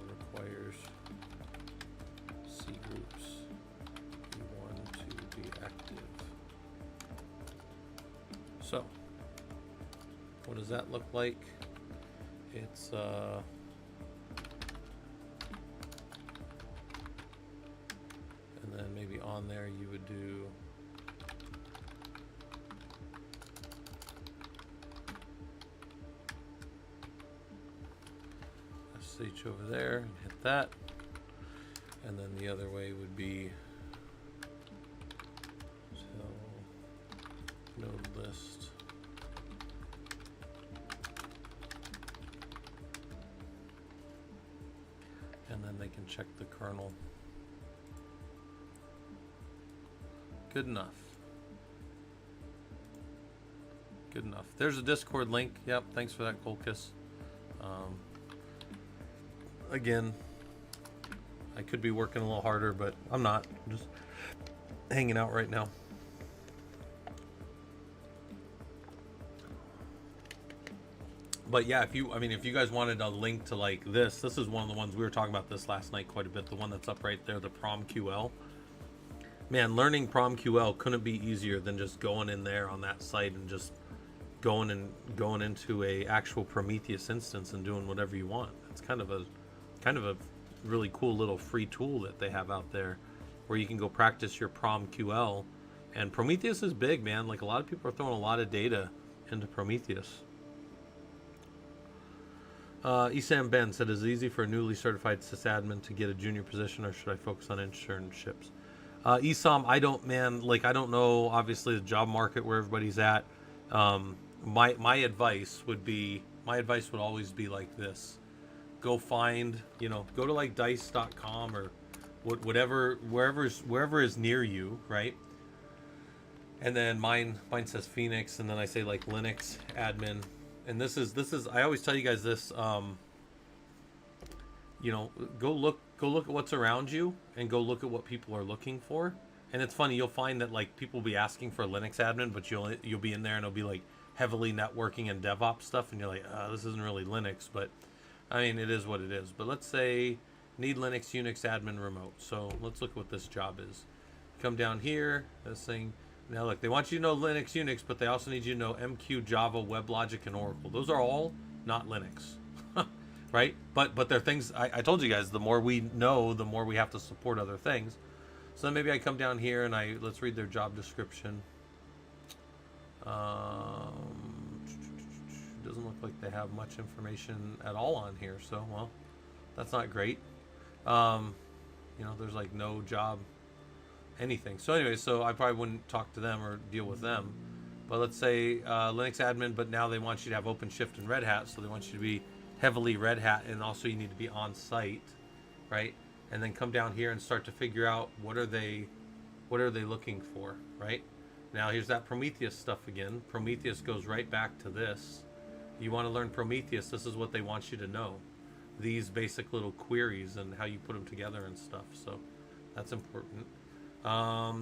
requires C groups E1 to be active. So, what does that look like? It's and then maybe on there you would do SH over there and hit that, and then the other way would be node list and then they can check the kernel. Good enough. Good enough. There's a Discord link. Yep, thanks for that, Colchis. Again, I could be working a little harder, but I'm not. I'm just hanging out right now. But yeah, if you guys wanted a link to like this is one of the ones we were talking about this last night quite a bit. The one that's up right there, the PromQL. Man, learning PromQL couldn't be easier than just going in there on that site and just going into a actual Prometheus instance and doing whatever you want. It's kind of a really cool little free tool that they have out there where you can go practice your PromQL. And Prometheus is big, man. Like, a lot of people are throwing a lot of data into Prometheus. Esam Ben said, is it easy for a newly certified sysadmin to get a junior position, or should I focus on internships? Esam, I don't know, obviously, the job market where everybody's at. My advice would always be like this. Go find, go to like dice.com or wherever is near you, right? And then mine says Phoenix, and then I say like Linux admin. And this is I always tell you guys this, go look at what's around you and go look at what people are looking for. And it's funny, you'll find that like people will be asking for a Linux admin, but you'll be in there and it'll be like heavily networking and DevOps stuff, and you're like, this isn't really Linux, but I mean, it is what it is. But let's say need Linux Unix admin remote. So let's look at what this job is. Come down here, this thing. Now look, they want you to know Linux, Unix, but they also need you to know MQ, Java, WebLogic, and Oracle. Those are all not Linux, right? But they're things, I told you guys, the more we know, the more we have to support other things. So then maybe I come down here and let's read their job description. Doesn't look like they have much information at all on here, so, well, that's not great. There's like no job anything. So anyway, so I probably wouldn't talk to them or deal with them. But let's say Linux admin, but now they want you to have OpenShift and Red Hat, so they want you to be heavily Red Hat, and also you need to be on site, right? And then come down here and start to figure out what are they looking for, right? Now here's that Prometheus stuff again. Prometheus goes right back to this. You want to learn Prometheus, this is what they want you to know. These basic little queries and how you put them together and stuff. So that's important.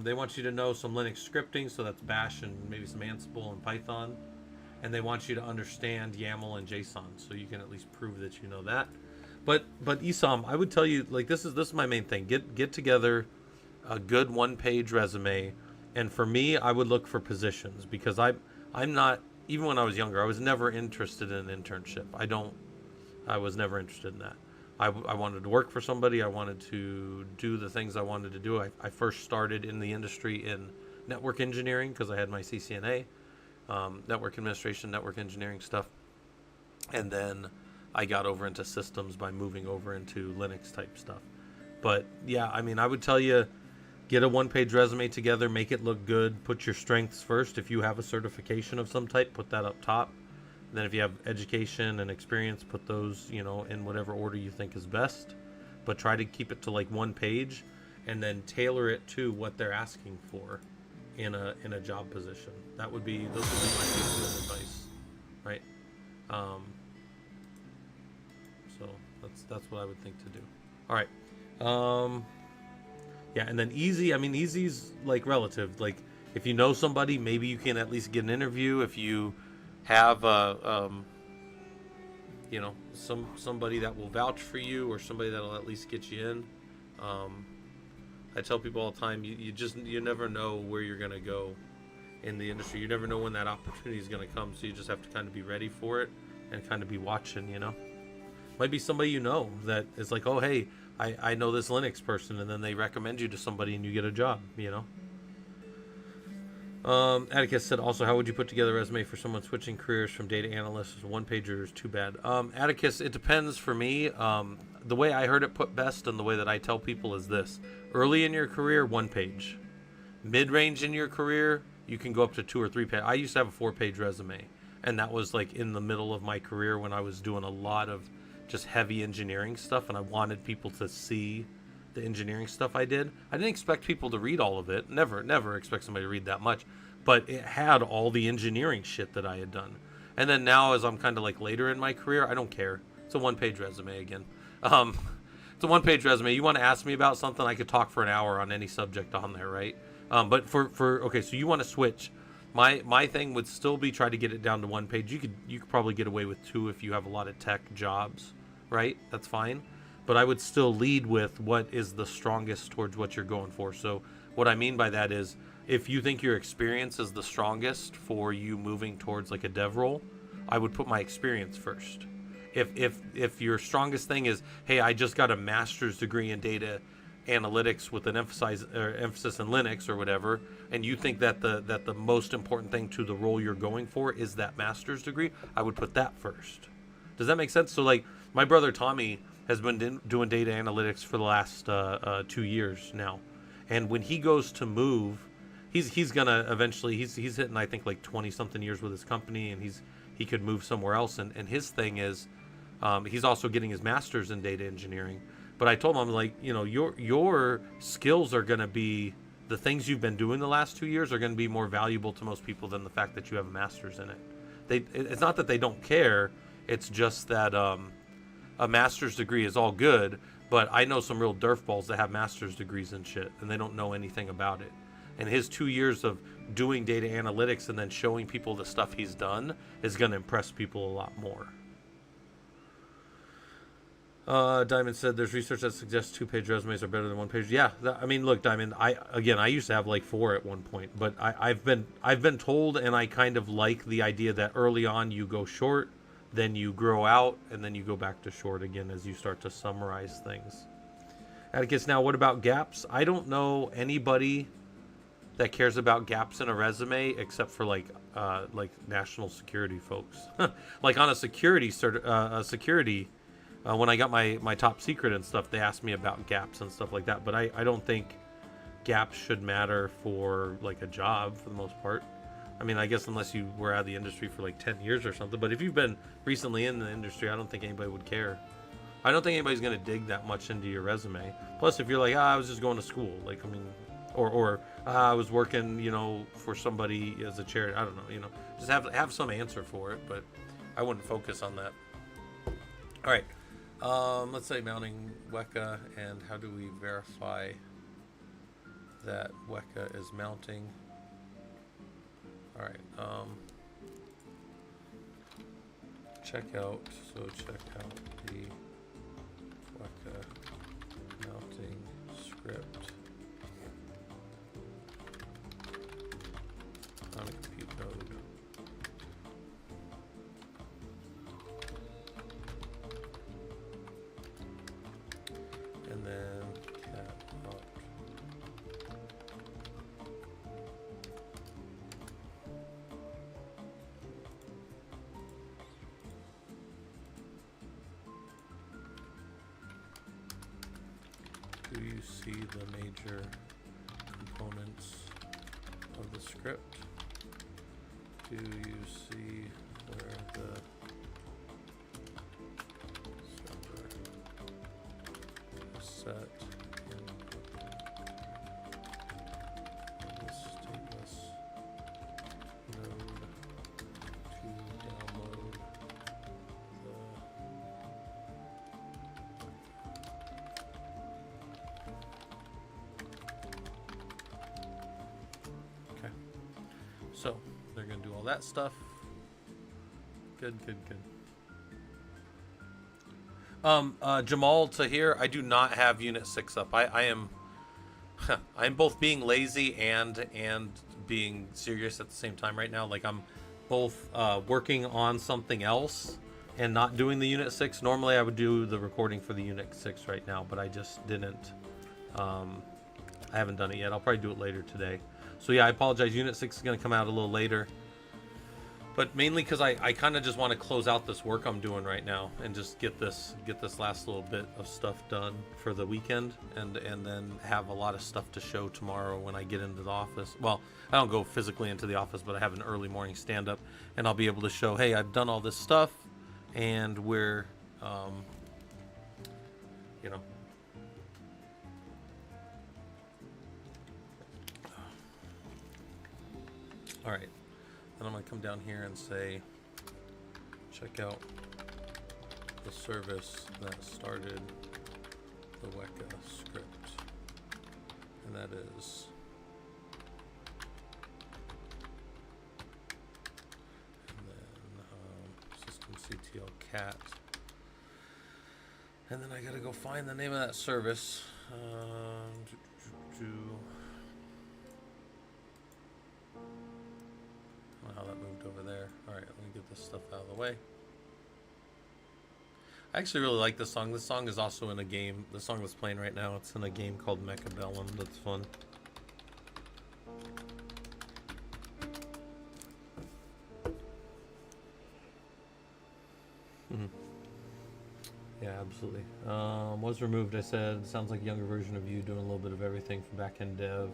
They want you to know some Linux scripting, so that's Bash and maybe some Ansible and Python. And they want you to understand YAML and JSON, so you can at least prove that you know that. But Esam, I would tell you, like, this is my main thing. Get together a good one-page resume, and for me, I would look for positions, because I'm not, even when I was younger, I was never interested in an internship. I was never interested in that. I wanted to work for somebody. I wanted to do the things I wanted to do. I first started in the industry in network engineering because I had my CCNA, network administration, network engineering stuff. And then I got over into systems by moving over into Linux type stuff. But yeah, I mean, I would tell you, get a one-page resume together, make it look good, put your strengths first. If you have a certification of some type, put that up top. And then if you have education and experience, put those, in whatever order you think is best. But try to keep it to like one page, and then tailor it to what they're asking for in a job position. Those would be my pieces of advice, right? So that's what I would think to do. All right. Yeah, and then easy, I mean, easy's like relative. Like, if you know somebody, maybe you can at least get an interview. If you have you know, somebody that will vouch for you, or somebody that'll at least get you in. I tell people all the time, you never know where you're gonna go in the industry. You never know when that opportunity is gonna come, so you just have to kind of be ready for it and kind of be watching. You know, might be somebody you know that is like, oh hey, I know this Linux person, and then they recommend you to somebody and you get a job. You know. Atticus said, also, how would you put together a resume for someone switching careers from data analyst to one pager is too bad? Atticus, it depends for me. The way I heard it put best and the way that I tell people is this. Early in your career, 1 page. Mid-range in your career, you can go up to 2 or 3 page. I used to have a 4-page resume, and that was like in the middle of my career when I was doing a lot of just heavy engineering stuff, and I wanted people to see the engineering stuff I did. I didn't expect people to read all of it. Never expect somebody to read that much. But it had all the engineering shit that I had done. And then now, as I'm kind of like later in my career, I don't care. It's a 1-page resume again. It's a 1-page resume. You want to ask me about something, I could talk for an hour on any subject on there, right? But okay, so you want to switch. My thing would still be try to get it down to 1 page. You could probably get away with 2 if you have a lot of tech jobs, right? That's fine. But I would still lead with what is the strongest towards what you're going for. So what I mean by that is, if you think your experience is the strongest for you moving towards like a dev role, I would put my experience first. If your strongest thing is, hey, I just got a master's degree in data analytics with an emphasis in Linux or whatever, and you think that the most important thing to the role you're going for is that master's degree, I would put that first. Does that make sense? So like my brother Tommy has been doing data analytics for the last 2 years now, and when he goes to move, he's gonna eventually he's hitting I think like 20 something years with his company, and he could move somewhere else, and his thing is he's also getting his master's in data engineering. But I told him, I'm like, you know, your skills are gonna be, the things you've been doing the last 2 years are gonna be more valuable to most people than the fact that you have a master's in it. It's not that they don't care, it's just that a master's degree is all good, but I know some real dirtballs that have master's degrees and shit, and they don't know anything about it. And his 2 years of doing data analytics and then showing people the stuff he's done is going to impress people a lot more. Diamond said, there's research that suggests 2-page resumes are better than 1 page. Yeah, I mean, look, Diamond, I used to have like 4 at one point, but I've been told, and I kind of like the idea that early on you go short, then you grow out, and then you go back to short again as you start to summarize things. Atticus, now what about gaps? I don't know anybody that cares about gaps in a resume except for like national security folks. Like on a security when I got my top secret and stuff, they asked me about gaps and stuff like that. But I don't think gaps should matter for like a job for the most part. I mean, I guess unless you were out of the industry for like 10 years or something. But if you've been recently in the industry, I don't think anybody would care. I don't think anybody's going to dig that much into your resume. Plus, if you're like, I was just going to school. Like, I mean, or I was working, you know, for somebody as a charity. I don't know, you know. Just have some answer for it, but I wouldn't focus on that. All right. Let's say mounting Weka, and how do we verify that Weka is mounting? All right. Check out the Weka mounting script on a compute node. And then cat out. Do you see the major components of the script? Do you see where the server is set in this stateless node to download the they're going to do all that stuff. Good, good, good. Jamal Tahir, I do not have Unit 6 up. I am I'm both being lazy and being serious at the same time right now. Like, I'm both working on something else and not doing the Unit 6. Normally I would do the recording for the Unit 6 right now, but I just didn't. I haven't done it yet. I'll probably do it later today. So yeah, I apologize. Unit 6 is going to come out a little later. But mainly because I kind of just want to close out this work I'm doing right now and just get this last little bit of stuff done for the weekend, and then have a lot of stuff to show tomorrow when I get into the office. Well, I don't go physically into the office, but I have an early morning stand-up, and I'll be able to show, hey, I've done all this stuff, and we're, you know. All right. Then I'm going to come down here and say, check out the service that started the Weka script. And that is systemctl cat. And then I got to go find the name of that service. I don't know how that moved over there. Alright, let me get this stuff out of the way. I actually really like this song. This song is also in a game. The song that's playing right now, it's in a game called Mechabellum. That's fun. Yeah, absolutely. Was removed, I said. Sounds like a younger version of you doing a little bit of everything from back-end dev.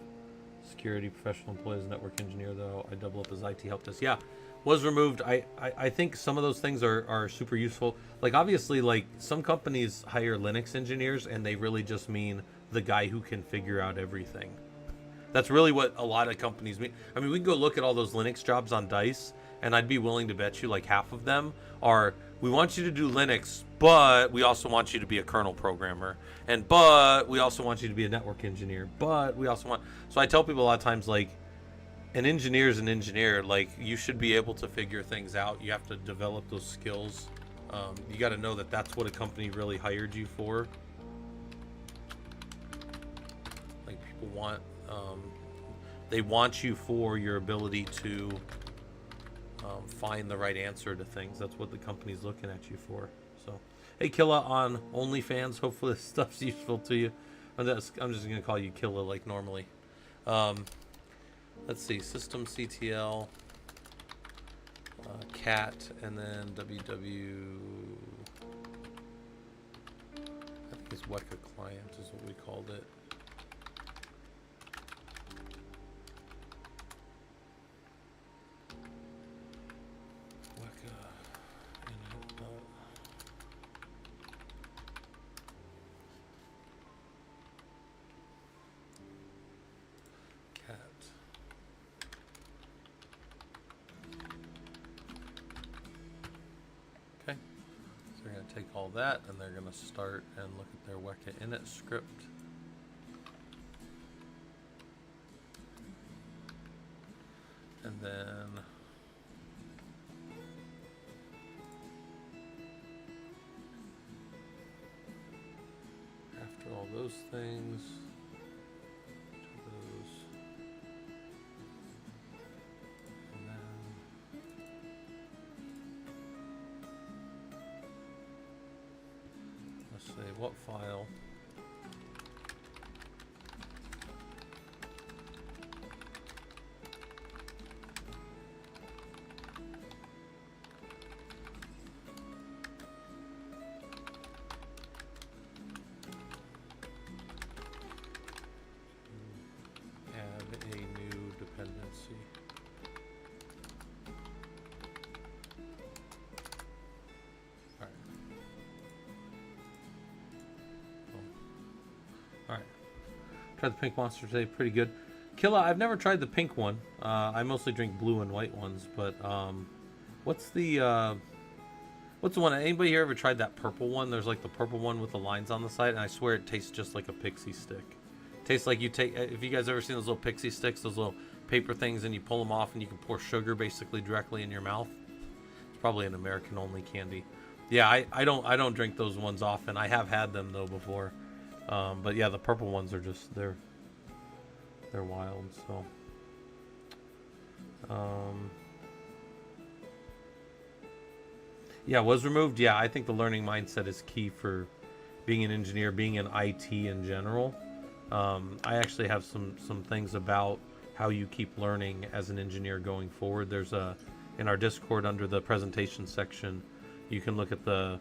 Security, professional employees, network engineer, though. I double up as IT help desk. Yeah, was removed. I think some of those things are super useful. Like, obviously, like, some companies hire Linux engineers, and they really just mean the guy who can figure out everything. That's really what a lot of companies mean. I mean, we can go look at all those Linux jobs on DICE, and I'd be willing to bet you like half of them are, we want you to do Linux, but we also want you to be a kernel programmer. But we also want you to be a network engineer. But we also want... So I tell people a lot of times, like, an engineer is an engineer. Like, you should be able to figure things out. You have to develop those skills. You got to know that that's what a company really hired you for. Like, people want... they want you for your ability to find the right answer to things. That's what the company's looking at you for. So, hey, Killa on OnlyFans. Hopefully this stuff's useful to you. I'm just going to call you Killa like normally. Let's see. Systemctl cat, and then ww. I think it's Weka client is what we called it. Take all that, and they're going to start and look at their Weka init script. And then after all those things, what file? Add a new dependency. Tried the pink monster today, pretty good. Killa, I've never tried the pink one. I mostly drink blue and white ones, but what's the one? Anybody here ever tried that purple one? There's like the purple one with the lines on the side, and I swear it tastes just like a pixie stick. Tastes like you take, if you guys ever seen those little pixie sticks, those little paper things and you pull them off and you can pour sugar basically directly in your mouth. It's probably an American only candy. Yeah, I don't drink those ones often. I have had them though before. But yeah, the purple ones are just they're wild. So yeah, was removed. Yeah, I think the learning mindset is key for being an engineer, being in IT in general. I actually have some things about how you keep learning as an engineer going forward. There's in our Discord under the presentation section, you can look at the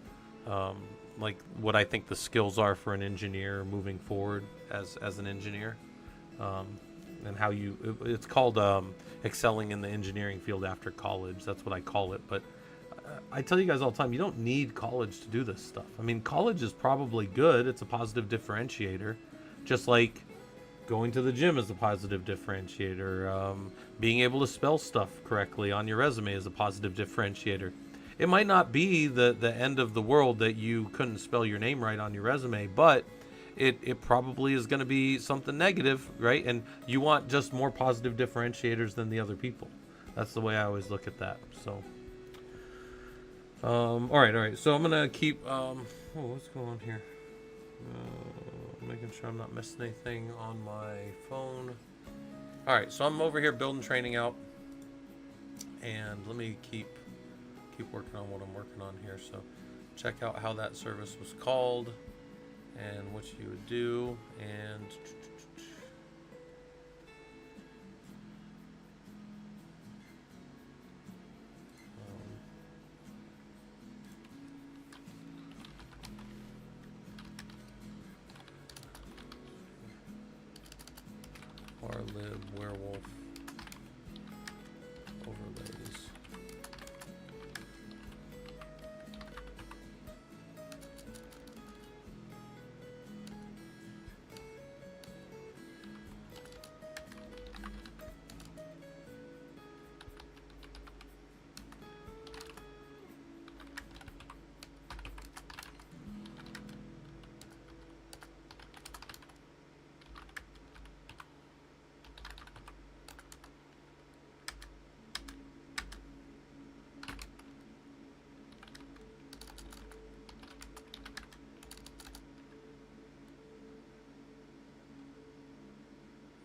like what I think the skills are for an engineer moving forward as an engineer, and how it's called excelling in the engineering field after college. That's what I call it. But I tell you guys all the time, you don't need college to do this stuff. I mean, college is probably good. It's a positive differentiator, just like going to the gym is a positive differentiator. Being able to spell stuff correctly on your resume is a positive differentiator. It might not be the end of the world that you couldn't spell your name right on your resume, but it probably is going to be something negative, right? And you want just more positive differentiators than the other people. That's the way I always look at that. So, all right. So I'm going to keep, what's going on here? Making sure I'm not missing anything on my phone. All right, so I'm over here building training out, and let me keep working on what I'm working on here. So check out how that service was called and what you would do, and lib werewolf overlays.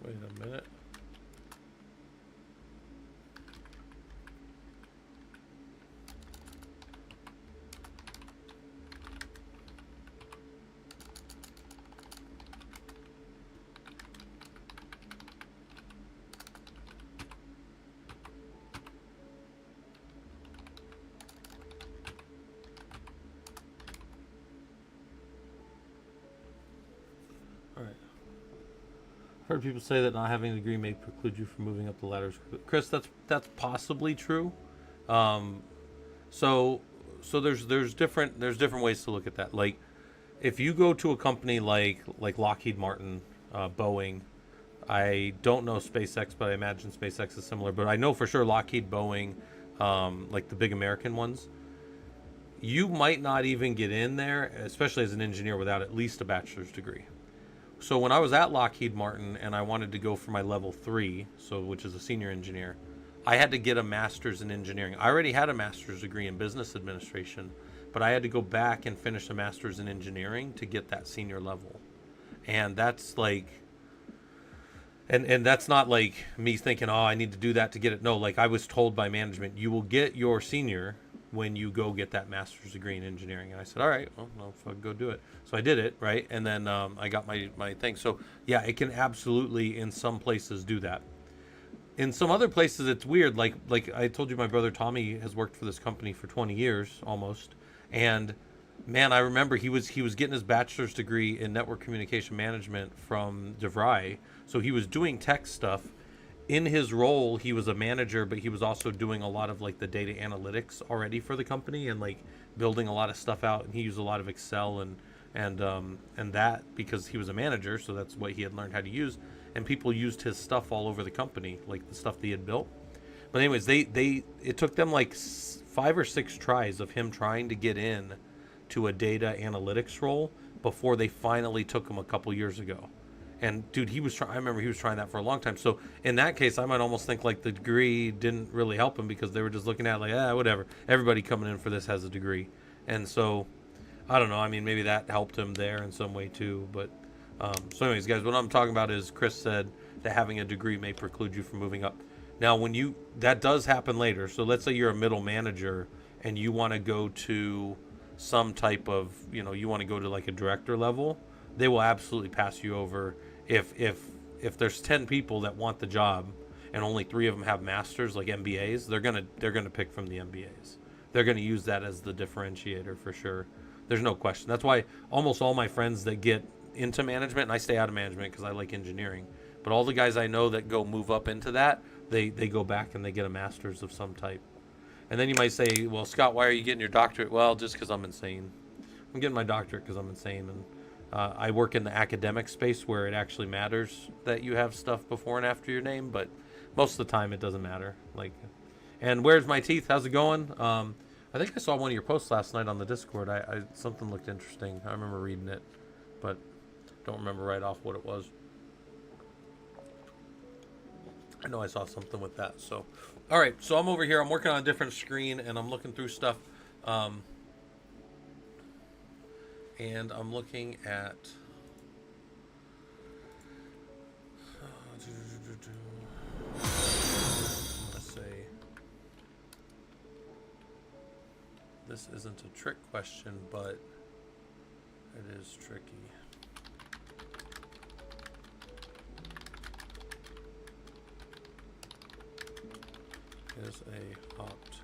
Wait a minute. Heard people say that not having a degree may preclude you from moving up the ladders. Chris, that's possibly true. So there's different ways to look at that. Like, if you go to a company like Lockheed Martin, Boeing, I don't know SpaceX, but I imagine SpaceX is similar. But I know for sure Lockheed, Boeing, like the big American ones, you might not even get in there, especially as an engineer, without at least a bachelor's degree. So when I was at Lockheed Martin and I wanted to go for my level 3, which is a senior engineer, I had to get a master's in engineering. I already had a master's degree in business administration, but I had to go back and finish a master's in engineering to get that senior level. And that's like, and that's not like me thinking, oh, I need to do that to get it. No, like I was told by management, you will get your senior when you go get that master's degree in engineering. And I said, all right, well, I'll go do it. So I did it, right? And then I got my thing. So yeah, it can absolutely in some places do that. In some other places, it's weird. Like I told you, my brother Tommy has worked for this company for 20 years almost. And man, I remember he was getting his bachelor's degree in network communication management from DeVry. So he was doing tech stuff. In his role, he was a manager, but he was also doing a lot of like the data analytics already for the company and like building a lot of stuff out. And he used a lot of Excel and that because he was a manager, so that's what he had learned how to use. And people used his stuff all over the company, like the stuff that he had built. But anyways, it took them like 5 or 6 tries of him trying to get in to a data analytics role before they finally took him a couple years ago. And dude, I remember he was trying that for a long time. So in that case, I might almost think like the degree didn't really help him because they were just looking at it like, whatever. Everybody coming in for this has a degree. And so I don't know. I mean, maybe that helped him there in some way too. But so anyways, guys, what I'm talking about is Chris said that having a degree may preclude you from moving up. Now, that does happen later. So let's say you're a middle manager and you want to go to some type of, you want to go to like a director level, they will absolutely pass you over. If there's 10 people that want the job and only 3 of them have masters, like MBAs, they're gonna pick from the MBAs. They're gonna use that as the differentiator for sure. There's no question. That's why almost all my friends that get into management, and I stay out of management because I like engineering, but all the guys I know that go move up into that, they go back and they get a master's of some type. And then you might say, well, Scott, why are you getting your doctorate? Well, just because I'm insane. I'm getting my doctorate because I'm insane. And I work in the academic space where it actually matters that you have stuff before and after your name, but most of the time it doesn't matter. And where's my teeth? How's it going? I think I saw one of your posts last night on the Discord. Something looked interesting. I remember reading it, but don't remember right off what it was. I know I saw something with that. So, all right. So I'm over here. I'm working on a different screen, and I'm looking through stuff. And I'm looking at. I'm gonna say this isn't a trick question, but it is tricky. Is a opt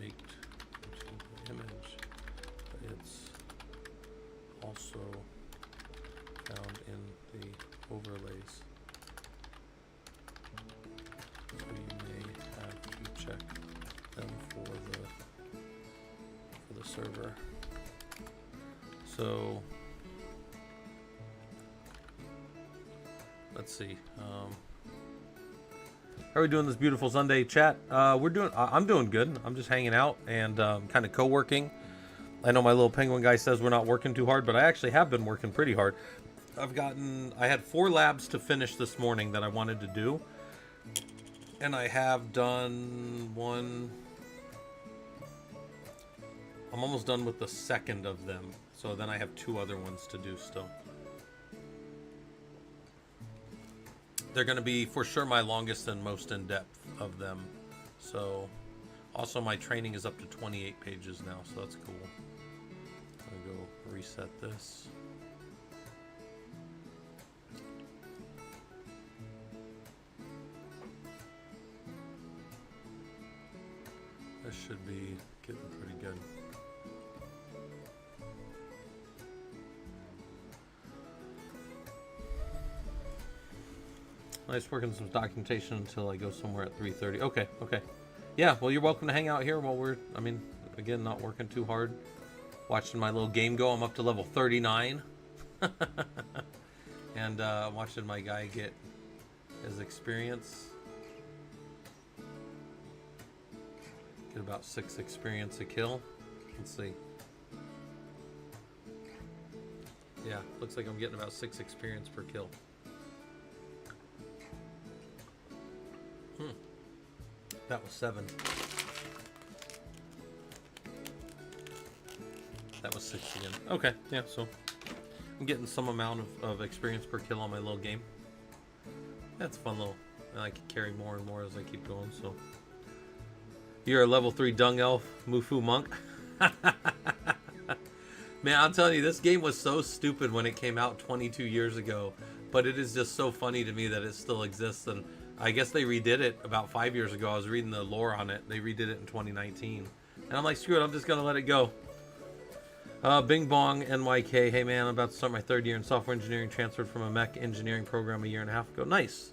baked into the image, but it's also found in the overlays. So you may have to check them for the server. So let's see. How are we doing this beautiful Sunday, chat? I'm doing good. I'm just hanging out and kind of co-working. I know my little penguin guy says we're not working too hard, but I actually have been working pretty hard. I had 4 labs to finish this morning that I wanted to do, and I have done one. I'm almost done with the second of them, so then I have 2 other ones to do still. They're going to be, for sure, my longest and most in-depth of them. So, also my training is up to 28 pages now, so that's cool. I'm going to go reset this. This should be getting pretty good. Nice working some documentation until I go somewhere at 3:30. Okay. Yeah, well, you're welcome to hang out here while again, not working too hard. Watching my little game go. I'm up to level 39. And watching my guy get his experience. Get about 6 experience a kill. Let's see. Yeah, looks like I'm getting about 6 experience per kill. That was 7. That was 6 again. Okay, yeah, so I'm getting some amount of experience per kill on my little game. That's fun little, and I can carry more and more as I keep going, so. You're a level 3 dung elf, Mufu monk. Man, I'm telling you, this game was so stupid when it came out 22 years ago, but it is just so funny to me that it still exists, and I guess they redid it about 5 years ago. I was reading the lore on it. They redid it in 2019. And I'm like, screw it, I'm just going to let it go. Bing Bong NYK. Hey, man, I'm about to start my 3rd year in software engineering. Transferred from a mech engineering program a year and a half ago. Nice.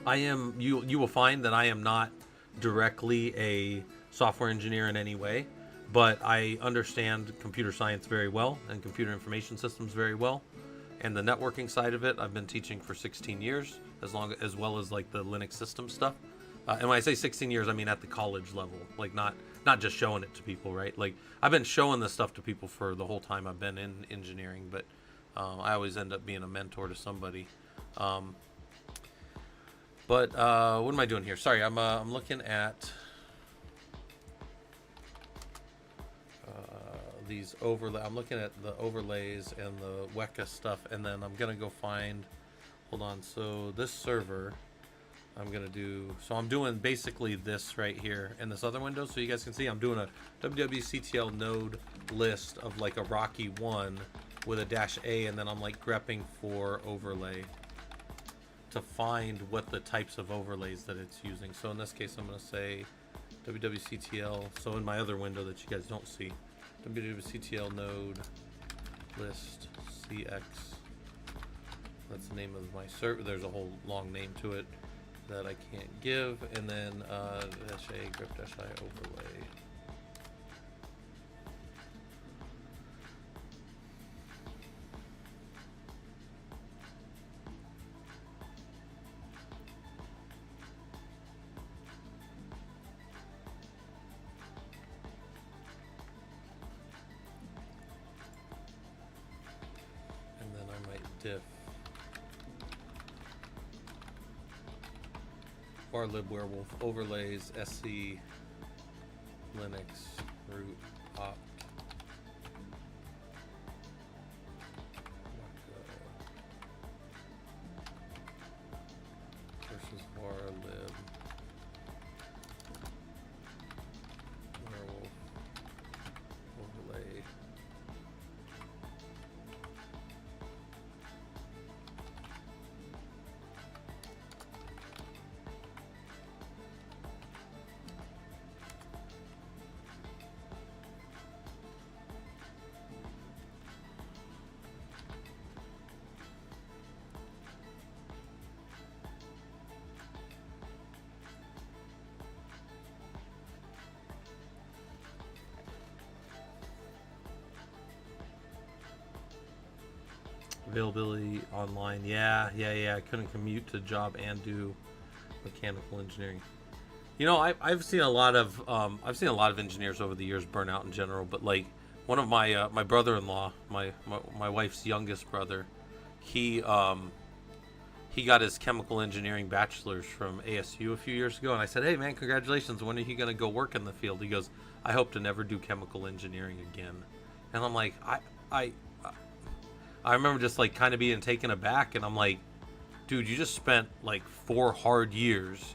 I am, you will find that I am not directly a software engineer in any way, but I understand computer science very well and computer information systems very well. And the networking side of it, I've been teaching for 16 years. As well as like the Linux system stuff. And when I say 16 years, I mean at the college level, like not just showing it to people, right? Like I've been showing this stuff to people for the whole time I've been in engineering, but I always end up being a mentor to somebody. But what am I doing here? Sorry, I'm looking at these overlay. I'm looking at the overlays and the Weka stuff, and then I'm gonna go find. Hold on. So this server, I'm gonna do. So I'm doing basically this right here in this other window, so you guys can see I'm doing a www.ctl node list of like a Rocky 1 with a -a, and then I'm like grepping for overlay to find what the types of overlays that it's using. So in this case, I'm gonna say www.ctl. So in my other window that you guys don't see, www.ctl node list cx. That's the name of my server. There's a whole long name to it that I can't give, and then -a grep-i overlay. And then I might diff lib werewolf overlays sc linux root opt versus lib werewolf overlay. Availability online, yeah. I couldn't commute to job and do mechanical engineering. You know, I've seen a lot of engineers over the years burn out in general. But like one of my my brother-in-law, my wife's youngest brother, he got his chemical engineering bachelor's from ASU a few years ago, and I said, hey man, congratulations. When are you gonna go work in the field? He goes, I hope to never do chemical engineering again. And I'm like, I remember just like kind of being taken aback, and I'm like, dude, you just spent like 4 hard years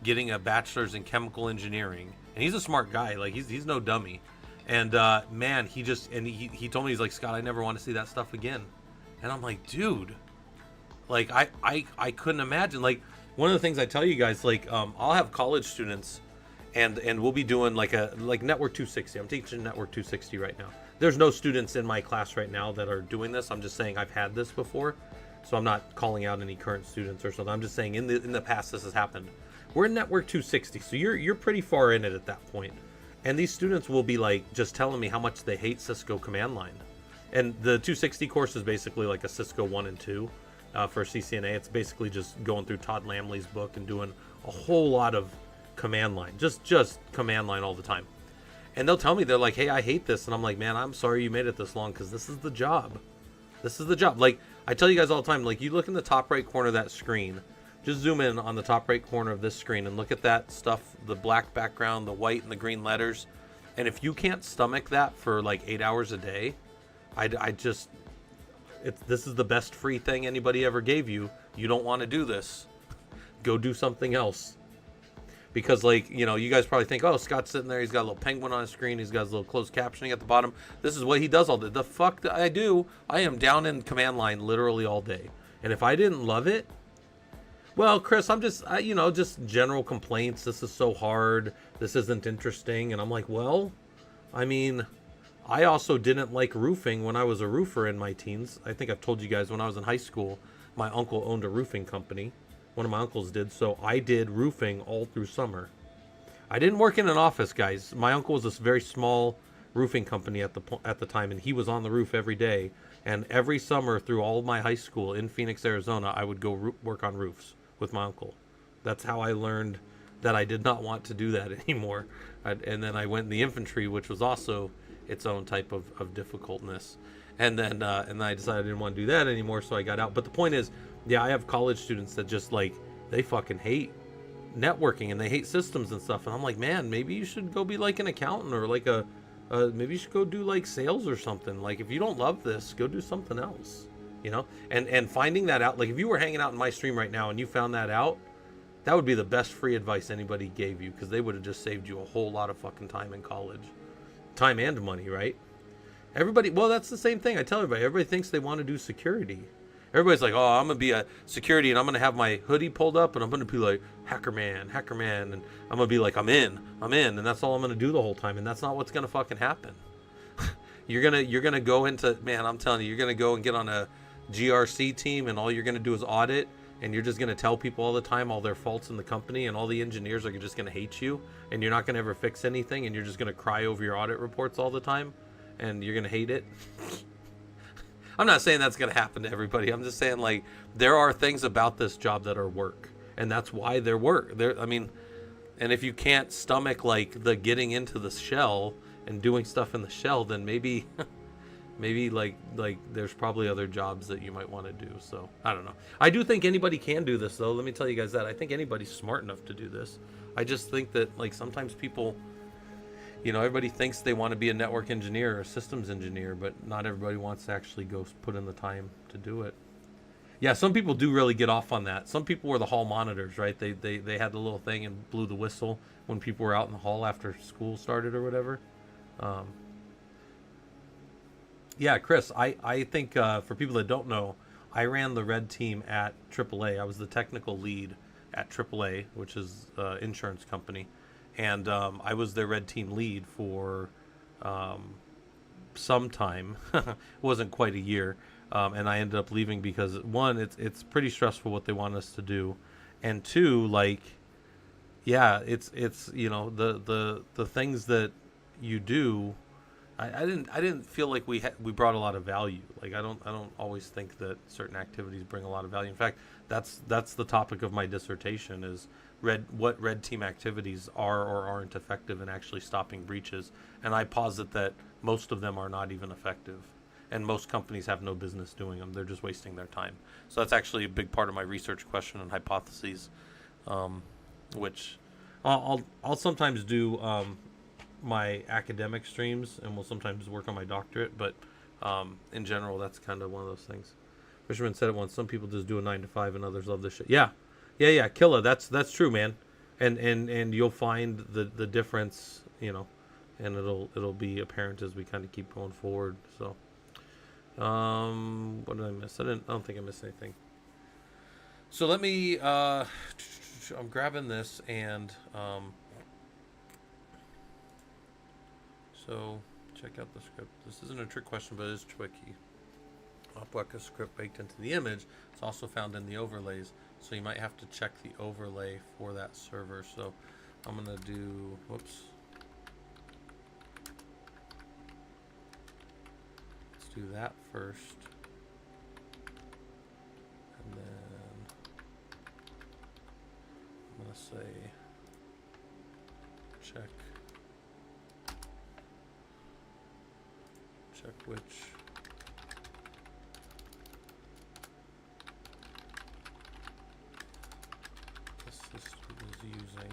getting a bachelor's in chemical engineering, and he's a smart guy, like he's no dummy. And man, he told me, he's like, Scott, I never want to see that stuff again. And I'm like, dude, like I couldn't imagine. Like one of the things I tell you guys, like I'll have college students, and we'll be doing like Network 260. I'm teaching Network 260 right now. There's no students in my class right now that are doing this. I'm just saying I've had this before, so I'm not calling out any current students or something. I'm just saying in the past this has happened. We're in Network 260, so you're pretty far in it at that point. And these students will be like just telling me how much they hate Cisco command line. And the 260 course is basically like a Cisco 1 and 2 for CCNA. It's basically just going through Todd Lamley's book and doing a whole lot of command line, just command line all the time. And they'll tell me, they're like, hey, I hate this. And I'm like, man, I'm sorry you made it this long, because this is the job. This is the job. Like, I tell you guys all the time, like, you look in the top right corner of that screen, just zoom in on the top right corner of this screen and look at that stuff, the black background, the white and the green letters. And if you can't stomach that for like 8 hours a day, this is the best free thing anybody ever gave you. You don't want to do this. Go do something else. Because, like, you know, you guys probably think, oh, Scott's sitting there, he's got a little penguin on his screen, he's got his little closed captioning at the bottom. This is what he does all day. The fuck that I do, I am down in command line literally all day. And if I didn't love it, well, Chris, I'm just, just general complaints. This is so hard. This isn't interesting. And I'm like, well, I mean, I also didn't like roofing when I was a roofer in my teens. I think I've told you guys, when I was in high school, my uncle owned a roofing company. One of my uncles did, so I did roofing all through summer. I didn't work in an office, guys. My uncle was this very small roofing company at the time, and he was on the roof every day. And every summer through all of my high school in Phoenix, Arizona, I would go work on roofs with my uncle. That's how I learned that I did not want to do that anymore. And then I went in the infantry, which was also its own type of difficultness. And then I decided I didn't want to do that anymore, so I got out. But the point is, yeah, I have college students that just like, they fucking hate networking and they hate systems and stuff. And I'm like, man, maybe you should go be like an accountant or like maybe you should go do like sales or something. Like, if you don't love this, go do something else, you know? And finding that out, like if you were hanging out in my stream right now and you found that out, that would be the best free advice anybody gave you, because they would have just saved you a whole lot of fucking time in college. Time and money, right? Everybody, well, that's the same thing. I tell everybody thinks they want to do security. Everybody's like, oh, I'm going to be a security and I'm going to have my hoodie pulled up and I'm going to be like, hacker man. And I'm going to be like, I'm in. And that's all I'm going to do the whole time. And that's not what's going to fucking happen. You're going to go into, man, I'm telling you, you're going to go and get on a GRC team and all you're going to do is audit. And you're just going to tell people all the time all their faults in the company, and all the engineers are just going to hate you, and you're not going to ever fix anything, and you're just going to cry over your audit reports all the time, and you're going to hate it. I'm not saying that's going to happen to everybody. I'm just saying, like, there are things about this job that are work, and that's why they're work. I mean, and if you can't stomach, like, the getting into the shell and doing stuff in the shell, then maybe... Maybe like there's probably other jobs that you might want to do. So I don't know. I do think anybody can do this, though. Let me tell you guys that. I think anybody's smart enough to do this. I just think that, like, sometimes people, you know, everybody thinks they want to be a network engineer or a systems engineer, but not everybody wants to actually go put in the time to do it. Yeah, some people do really get off on that. Some people were the hall monitors, right? They had the little thing and blew the whistle when people were out in the hall after school started or whatever. Yeah, Chris, I think for people that don't know, I ran the red team at AAA. I was the technical lead at AAA, which is an insurance company. And I was their red team lead for some time. It wasn't quite a year. And I ended up leaving because, one, it's pretty stressful what they want us to do. And two, like, yeah, it's you know, the things that you do, I didn't feel like we brought a lot of value. Like, I don't always think that certain activities bring a lot of value. In fact, that's the topic of my dissertation, is what red team activities are or aren't effective in actually stopping breaches. And I posit that most of them are not even effective, and most companies have no business doing them. They're just wasting their time. So that's actually a big part of my research question and hypotheses, which I'll sometimes do. My academic streams, and we'll sometimes work on my doctorate, but in general, that's kind of one of those things. Fisherman said it once: some people just do a 9 to 5 and others love this shit. Yeah, Killa, that's true, man. And you'll find the difference, you know, and it'll be apparent as we kind of keep going forward. So what did I miss? I don't think I missed anything. So let me I'm grabbing this, and so check out the script. This isn't a trick question, but it is tricky. Upwork script baked into the image. It's also found in the overlays, so you might have to check the overlay for that server. So I'm gonna do, whoops. Let's do that first. And then I'm gonna say check which the system is using.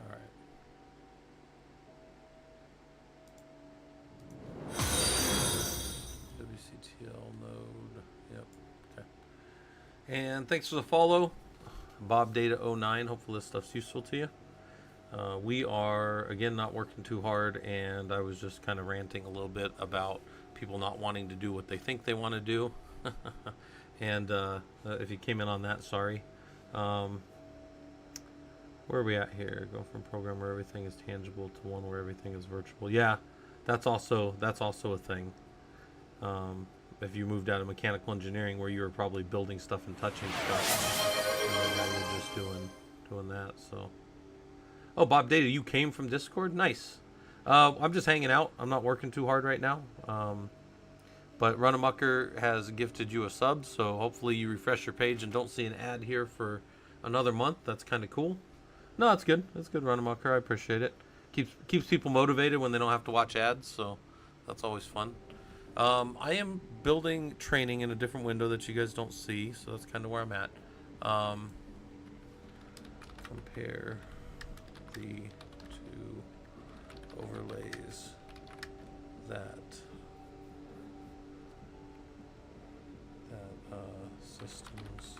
All right. WCTL node. Yep. Okay. And thanks for the follow, BobData09. Hopefully this stuff's useful to you. We are, again, not working too hard, and I was just kind of ranting a little bit about people not wanting to do what they think they want to do. And if you came in on that, sorry. Where are we at here? Go from program where everything is tangible to one where everything is virtual. Yeah, that's also a thing. If you moved out of mechanical engineering, where you were probably building stuff and touching stuff, and now you're just doing that. So, oh, Bob Data, you came from Discord? Nice. I'm just hanging out. I'm not working too hard right now. But Runamucker has gifted you a sub, so hopefully you refresh your page and don't see an ad here for another month. That's kind of cool. No, it's good. It's good, Runamucker. I appreciate it. Keeps people motivated when they don't have to watch ads, so that's always fun. I am building training in a different window that you guys don't see, so that's kind of where I'm at. Compare the two overlays that systems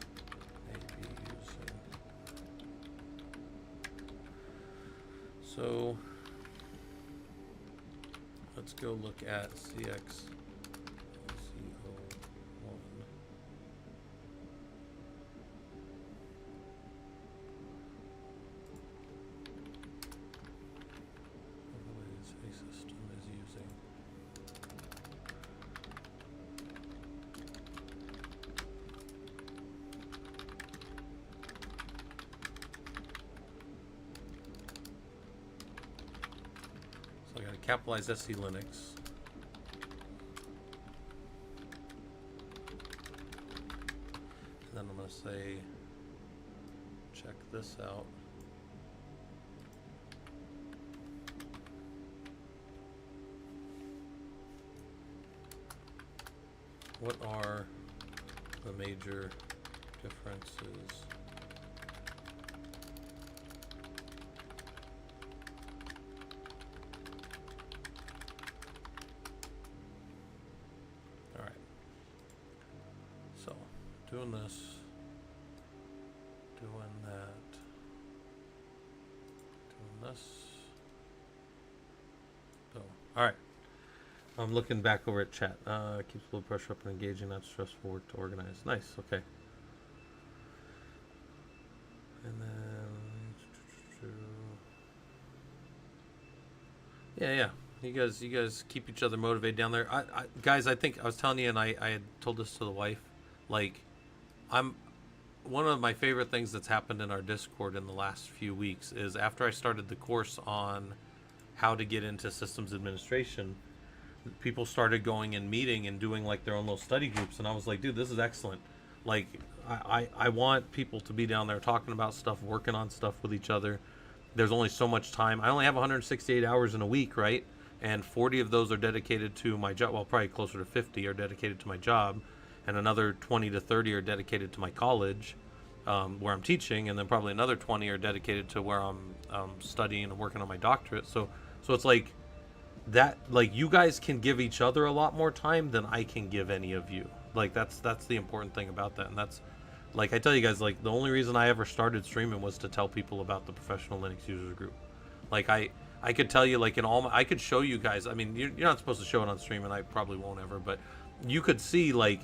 may be using. So let's go look at CX. Capitalize SC Linux. And then I'm going to say, check this out. What are the major differences doing this, doing that, doing this. Boom. All right. I'm looking back over at chat. Keeps blood pressure up and engaging, not stressful work to organize. Nice. Okay. And then, yeah. You guys keep each other motivated down there. Guys, I think I was telling you, and I had told this to the wife, like. One of my favorite things that's happened in our Discord in the last few weeks is after I started the course on how to get into systems administration, people started going and meeting and doing like their own little study groups, and I was like, dude, this is excellent. Like, I want people to be down there talking about stuff, working on stuff with each other. There's only so much time. I only have 168 hours in a week, right? And 40 of those are dedicated to my job. Well, probably closer to 50 are dedicated to my job. And another 20 to 30 are dedicated to my college, where I'm teaching, and then probably another 20 are dedicated to where I'm studying and working on my doctorate. So it's like that. Like, you guys can give each other a lot more time than I can give any of you. Like, that's the important thing about that. And that's, like, I tell you guys, like, the only reason I ever started streaming was to tell people about the Professional Linux Users Group. Like, I could tell you, like, I could show you guys. I mean, you're not supposed to show it on stream, and I probably won't ever, but you could see, like,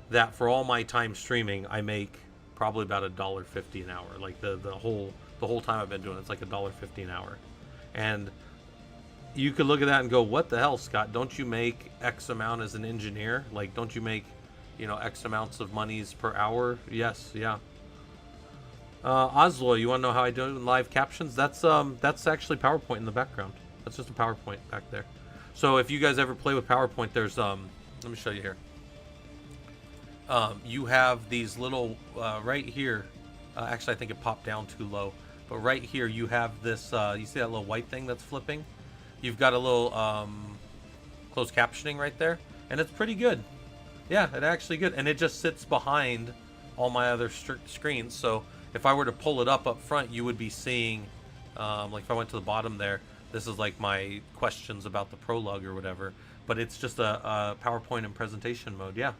that for all my time streaming, I make probably about $1.50 an hour. Like the whole time I've been doing it, it's like $1.50 an hour. And you could look at that and go, what the hell, Scott? Don't you make X amount as an engineer? Like, don't you make, X amounts of monies per hour? Yes, yeah. Oslo, you want to know how I do it in live captions? That's actually PowerPoint in the background. That's just a PowerPoint back there. So if you guys ever play with PowerPoint, there's let me show you here. You have these little, right here, actually I think it popped down too low, but right here you have this, you see that little white thing that's flipping? You've got a little closed captioning right there, and it's pretty good. Yeah, it's actually good, and it just sits behind all my other screens, so if I were to pull it up front, you would be seeing, like if I went to the bottom there, this is like my questions about the prologue or whatever, but it's just a PowerPoint and presentation mode, yeah.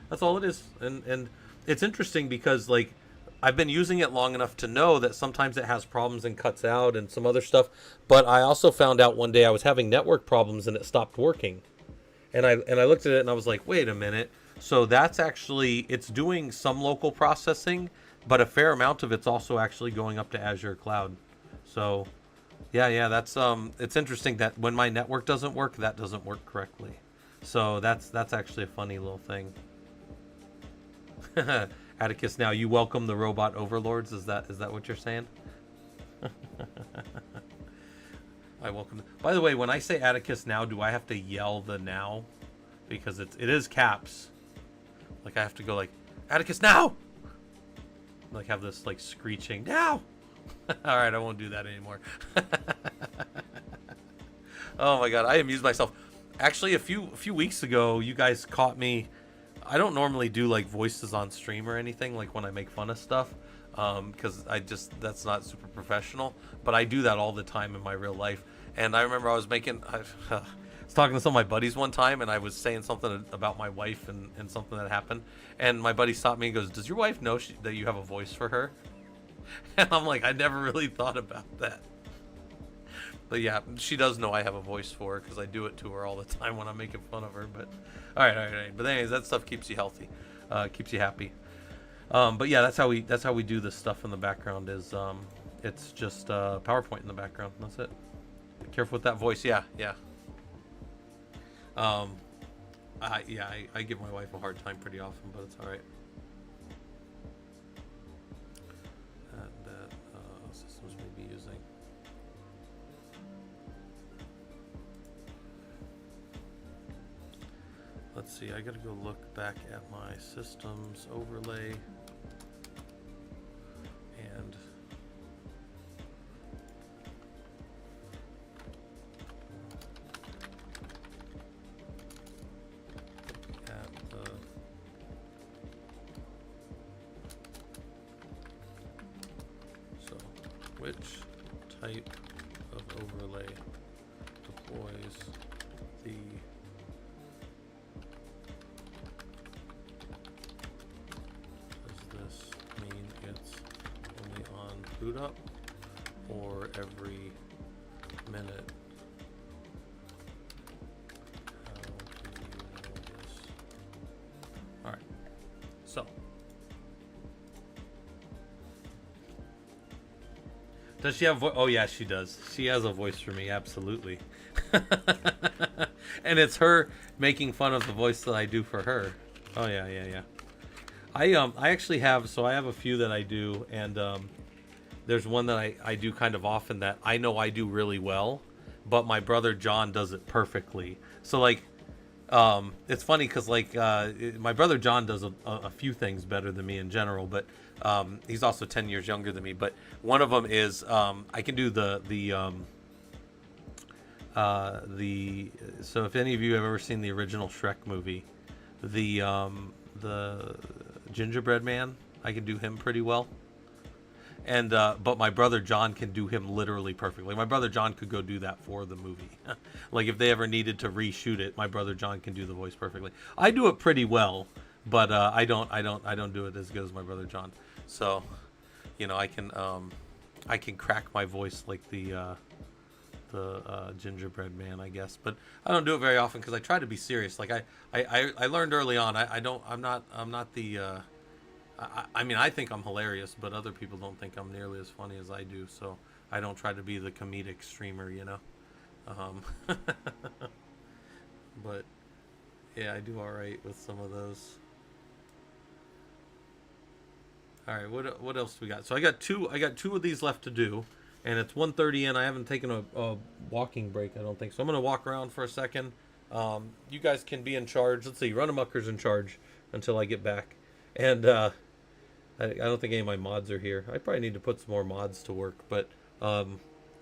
That's all it is. And it's interesting because, like, I've been using it long enough to know that sometimes it has problems and cuts out and some other stuff. But I also found out one day I was having network problems and it stopped working. And I looked at it and I was like, wait a minute. So that's actually, it's doing some local processing, but a fair amount of it's also actually going up to Azure Cloud. So, yeah, that's it's interesting that when my network doesn't work, that doesn't work correctly. So that's actually a funny little thing. Atticus, now you welcome the robot overlords. Is that what you're saying? I welcome. By the way, when I say Atticus now, do I have to yell the now? Because it is caps. Like I have to go like Atticus now. Like have this like screeching now. All right, I won't do that anymore. Oh my god, I amused myself. Actually, a few weeks ago, you guys caught me. I don't normally do like voices on stream or anything like when I make fun of stuff, because that's not super professional. But I do that all the time in my real life. And I remember I was talking to some of my buddies one time, and I was saying something about my wife and something that happened. And my buddy stopped me and goes, "Does your wife know that you have a voice for her?" And I'm like, I never really thought about that. But yeah, she does know I have a voice for her because I do it to her all the time when I'm making fun of her. But all right. But anyways, that stuff keeps you healthy, keeps you happy. But yeah, that's how we do this stuff in the background. Is it's just PowerPoint in the background. That's it. Be careful with that voice. Yeah. I give my wife a hard time pretty often, but it's all right. That systems may be using. Let's see. I gotta go look back at my systems overlay and. Which type of overlay deploys the does this mean it's only on boot up or every minute? How do you know this? All right, so does she have oh yeah, she does. She has a voice for me, absolutely. And it's her making fun of the voice that I do for her. Oh yeah. I actually have, so I have a few that I do, and there's one that I do kind of often that I know I do really well, but my brother John does it perfectly. So like it's funny because like my brother John does a few things better than me in general, but he's also 10 years younger than me. But one of them is I can do the so if any of you have ever seen the original Shrek movie, the gingerbread man, I can do him pretty well. And but my brother John can do him literally perfectly. My brother John could go do that for the movie. Like if they ever needed to reshoot it, my brother John can do the voice perfectly. I do it pretty well, but I don't do it as good as my brother John. So, you know, I can crack my voice like the gingerbread man, I guess. But I don't do it very often because I try to be serious. Like I learned early on. I'm not the I mean, I think I'm hilarious, but other people don't think I'm nearly as funny as I do, so I don't try to be the comedic streamer, you know. But yeah, I do all right with some of those. All right, what else do we got? So I got two of these left to do, and it's 1:30 and I haven't taken a walking break, I don't think. So I'm gonna walk around for a second. You guys can be in charge. Let's see, Runamucker's in charge until I get back, and I don't think any of my mods are here. I probably need to put some more mods to work, but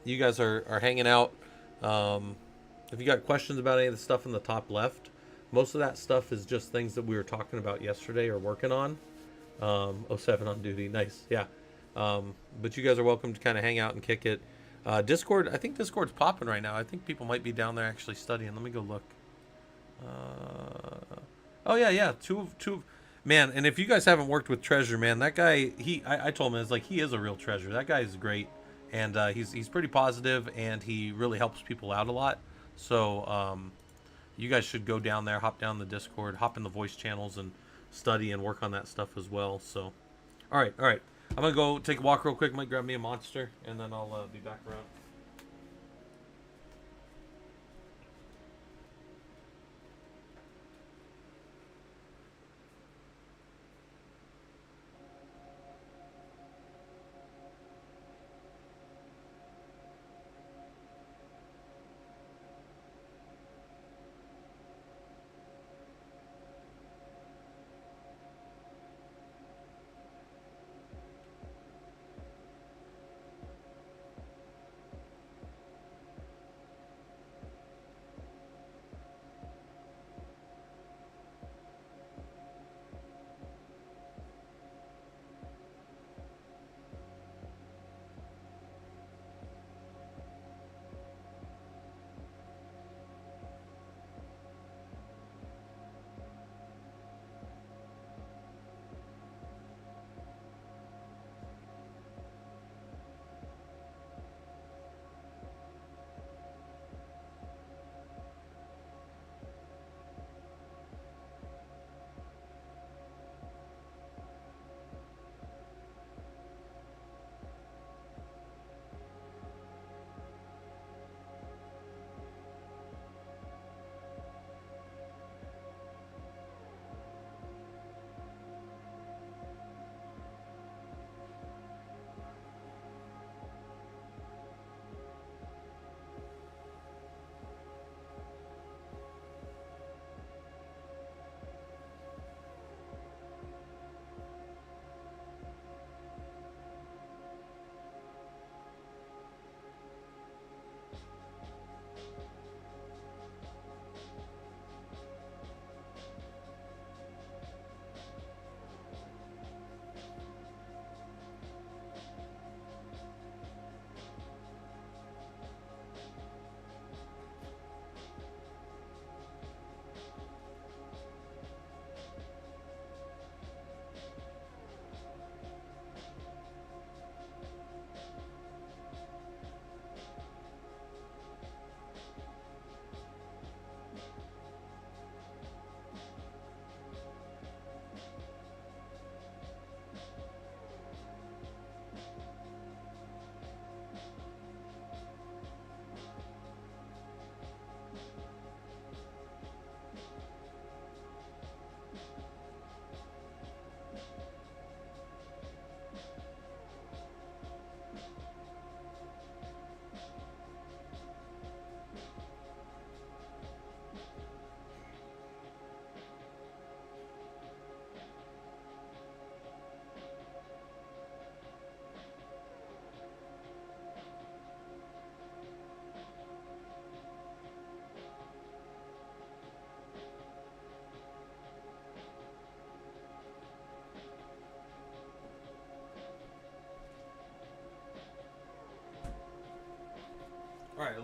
you guys are hanging out. If you got questions about any of the stuff in the top left, most of that stuff is just things that we were talking about yesterday or working on. 07 on duty, nice, yeah. But you guys are welcome to kind of hang out and kick it. Discord, I think Discord's popping right now. I think people might be down there actually studying. Let me go look. Oh yeah, two. Man, and if you guys haven't worked with Treasure, man, that guy, I told him, it's like, he is a real treasure. That guy is great, and he's pretty positive, and he really helps people out a lot. So you guys should go down there, hop down the Discord, hop in the voice channels, and study and work on that stuff as well. So, all right. I'm going to go take a walk real quick, might grab me a monster, and then I'll be back around.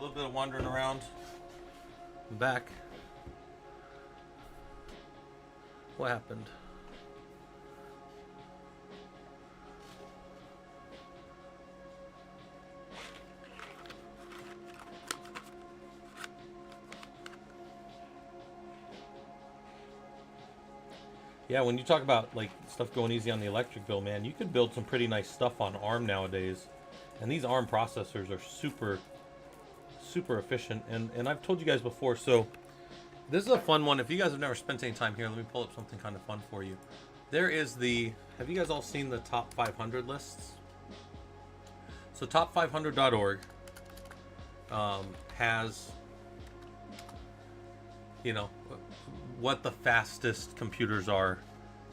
little bit of wandering around. I'm back. What happened? Yeah, when you talk about like stuff going easy on the electric bill, man, you could build some pretty nice stuff on ARM nowadays. And these ARM processors are super efficient. And I've told you guys before, so this is a fun one. If you guys have never spent any time here, let me pull up something kind of fun for you. There is have you guys all seen the top 500 lists? So top500.org has, you know, what the fastest computers are,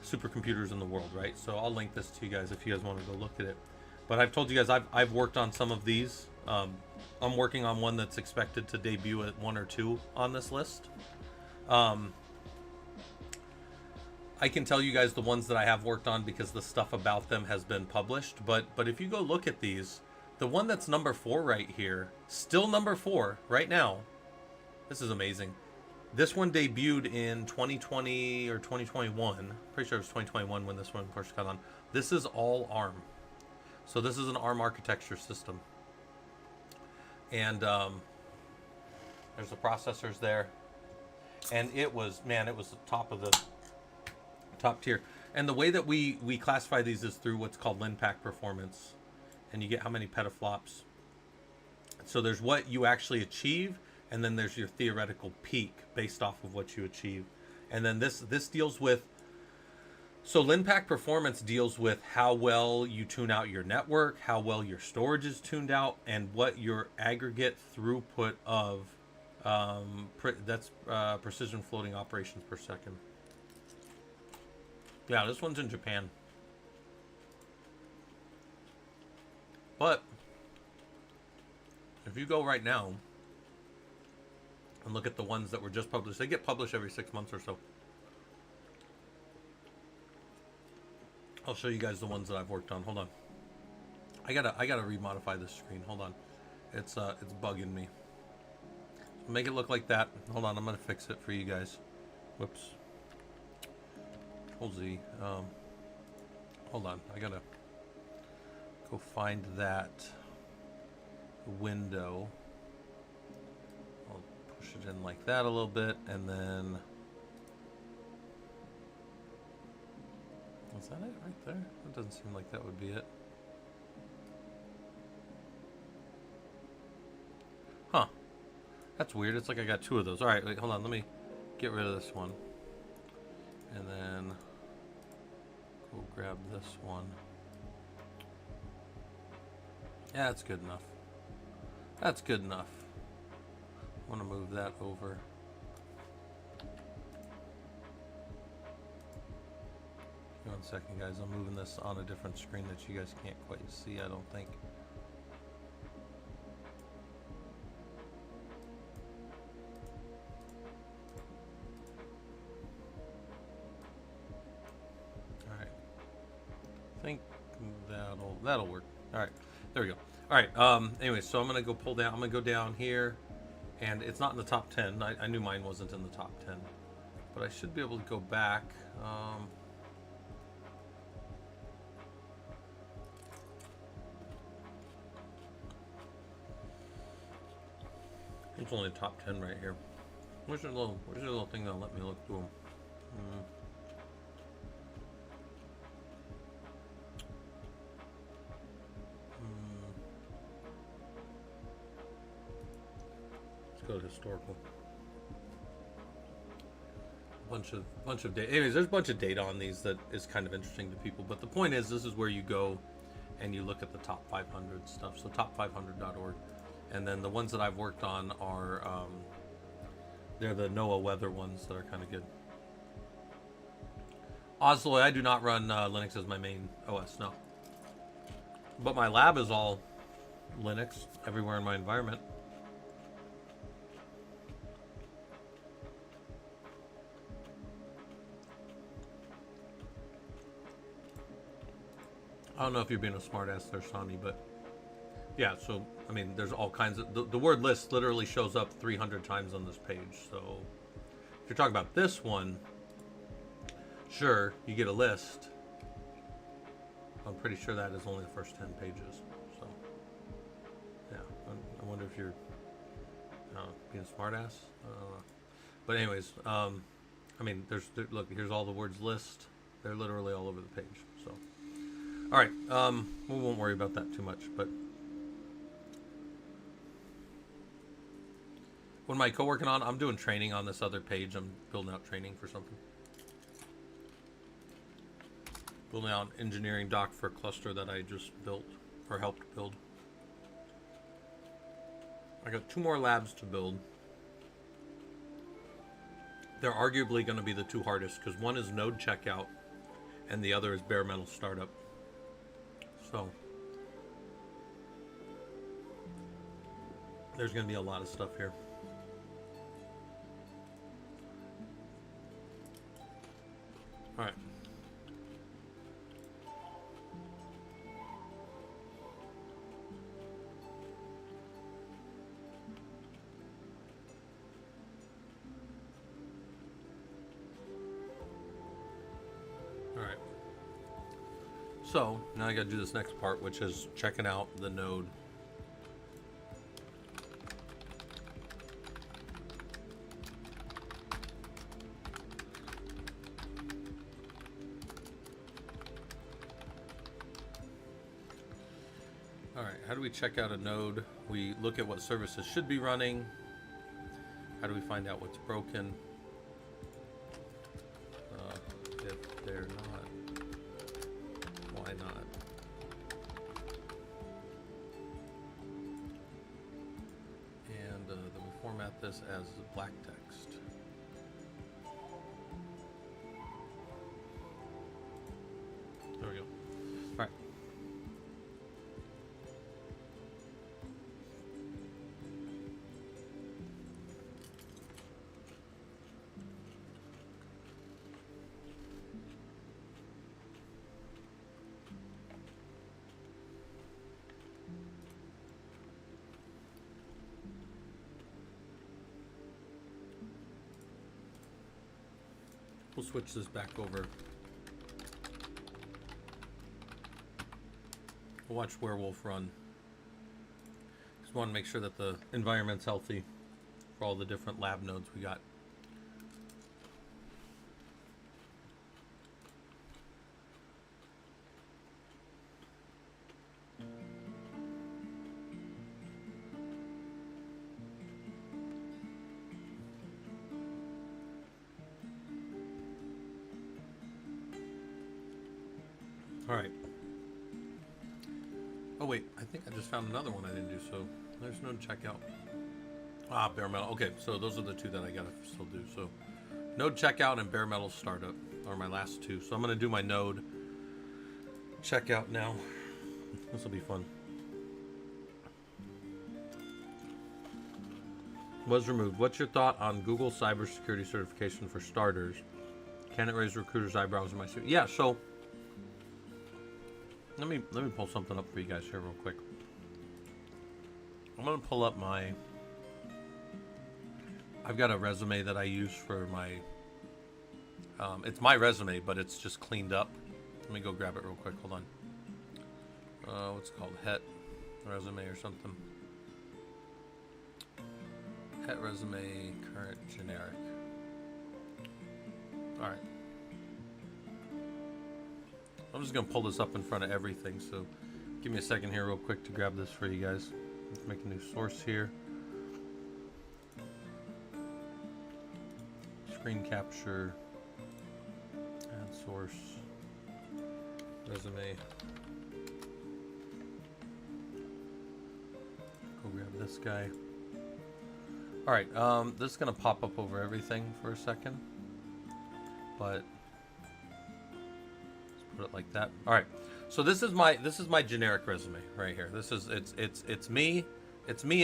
supercomputers in the world, right? So I'll link this to you guys if you guys want to go look at it. But I've told you guys I've worked on some of these. I'm working on one that's expected to debut at 1 or 2 on this list. I can tell you guys the ones that I have worked on because the stuff about them has been published. But if you go look at these, the one that's number 4 right here, still number 4 right now. This is amazing. This one debuted in 2020 or 2021. Pretty sure it was 2021 when this one first got on. This is all ARM. So this is an ARM architecture system. And there's the processors there. And it was, man, it was the top of the top tier. And the way that we classify these is through what's called LinPack performance. And you get how many petaflops. So there's what you actually achieve, and then there's your theoretical peak based off of what you achieve. And then this deals with, so LinPack performance deals with how well you tune out your network, how well your storage is tuned out, and what your aggregate throughput of, precision floating operations per second. Yeah, this one's in Japan. But if you go right now and look at the ones that were just published, they get published every 6 months or so. I'll show you guys the ones that I've worked on. Hold on. I gotta remodify this screen. Hold on. It's bugging me. Make it look like that. Hold on, I'm gonna fix it for you guys. Whoops. Control Z. Hold on. I gotta go find that window. I'll push it in like that a little bit, and then is that it right there? It doesn't seem like that would be it. Huh. That's weird. It's like I got 2 of those. All right, wait, hold on. Let me get rid of this one. And then go grab this one. Yeah, that's good enough. That's good enough. I want to move that over. Give me 1 second, guys. I'm moving this on a different screen that you guys can't quite see, I don't think. Alright. I think that'll work. Alright. There we go. Alright, anyway, so I'm gonna go pull down, I'm gonna go down here, and it's not in the top 10. I knew mine wasn't in the top 10. But I should be able to go back. It's only top 10 right here. Where's your little thing that'll let me look through them? Let's go to historical. Bunch of data. Anyways, there's a bunch of data on these that is kind of interesting to people. But the point is, this is where you go and you look at the top 500 stuff. So top500.org. And then the ones that I've worked on are, they're the NOAA weather ones that are kind of good. Oslo, I do not run Linux as my main OS, no. But my lab is all Linux everywhere in my environment. I don't know if you're being a smartass there, Sonny, but Yeah, so, I mean, there's all kinds of... The word list literally shows up 300 times on this page. So, if you're talking about this one, sure, you get a list. I'm pretty sure that is only the first 10 pages. So, yeah, I wonder if you're being a smartass. But anyways, I mean, look, here's all the words list. They're literally all over the page. So, all right, we won't worry about that too much. But what am I co-working on? I'm doing training on this other page. I'm building out training for something. Building out an engineering doc for a cluster that I just built or helped build. I got 2 more labs to build. They're arguably going to be the 2 hardest because one is node checkout and the other is bare metal startup. So there's going to be a lot of stuff here. All right. Alright. So, now I gotta do this next part, which is checking out the node. Alright, how do we check out a node? We look at what services should be running. How do we find out what's broken? If they're not, why not? And then we format this as black text. There we go. All right. We'll switch this back over. We'll watch Werewolf run. Just want to make sure that the environment's healthy for all the different lab nodes we got. All right. Oh wait, I think I just found another one I didn't do. So there's node checkout. Ah, bare metal. Okay, so those are the 2 that I gotta still do. So node checkout and bare metal startup are my last 2. So I'm gonna do my node checkout now. This will be fun. Was removed. What's your thought on Google cybersecurity certification for starters? Can it raise recruiters' eyebrows in my suit? Yeah. So. Let me pull something up for you guys here real quick. I'm gonna pull up my. I've got a resume that I use for my. It's my resume, but it's just cleaned up. Let me go grab it real quick. Hold on. What's it called? Het resume or something. Het resume current generic. All right. I'm just going to pull this up in front of everything, so give me a second here real quick to grab this for you guys. Let's make a new source here. Screen capture, add source, resume. Go grab this guy. All right, this is going to pop up over everything for a second, but put it like that. All right, so this is my generic resume right here. This is it's me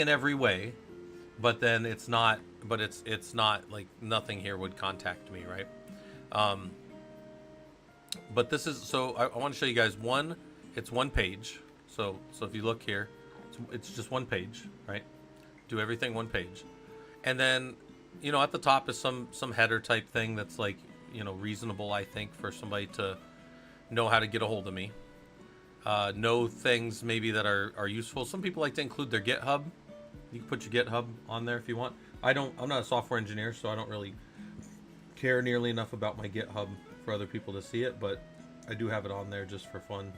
in every way, but then it's not like nothing here would contact me, right? But this is, so I want to show you guys it's one page. So if you look here, It's just one page, right? Do everything one page. And then, at the top is some header type thing that's like, reasonable, I think, for somebody to know how to get a hold of me. Know things maybe that are useful. Some people like to include their GitHub. You can put your GitHub on there if you want. I'm not a software engineer, so I don't really care nearly enough about my GitHub for other people to see it, but I do have it on there just for fun.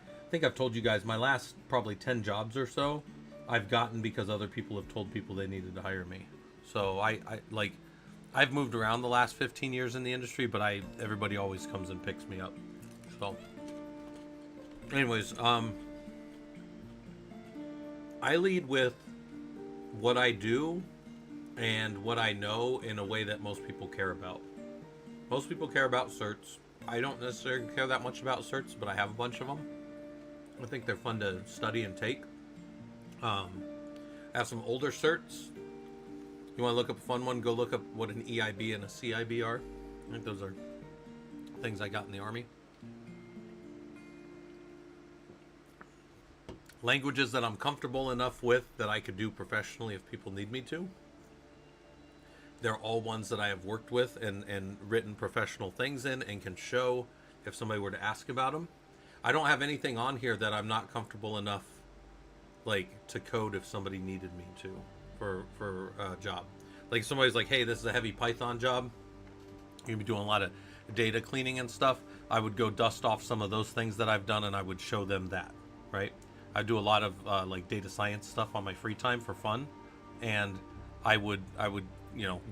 I think I've told you guys my last probably 10 jobs or so I've gotten because other people have told people they needed to hire me. So I've moved around the last 15 years in the industry, but everybody always comes and picks me up. So anyways, I lead with what I do and what I know in a way that most people care about. Most people care about certs. I don't necessarily care that much about certs, but I have a bunch of them. I think they're fun to study and take. I have some older certs. You want to look up a fun one, go look up what an EIB and a CIB are. I think those are things I got in the Army. Languages that I'm comfortable enough with that I could do professionally if people need me to. They're all ones that I have worked with and written professional things in and can show if somebody were to ask about them. I don't have anything on here that I'm not comfortable enough to code if somebody needed me to for a job. Like somebody's like, hey, this is a heavy Python job. You're gonna be doing a lot of data cleaning and stuff. I would go dust off some of those things that I've done and I would show them that, right? I do a lot of data science stuff on my free time for fun, and I would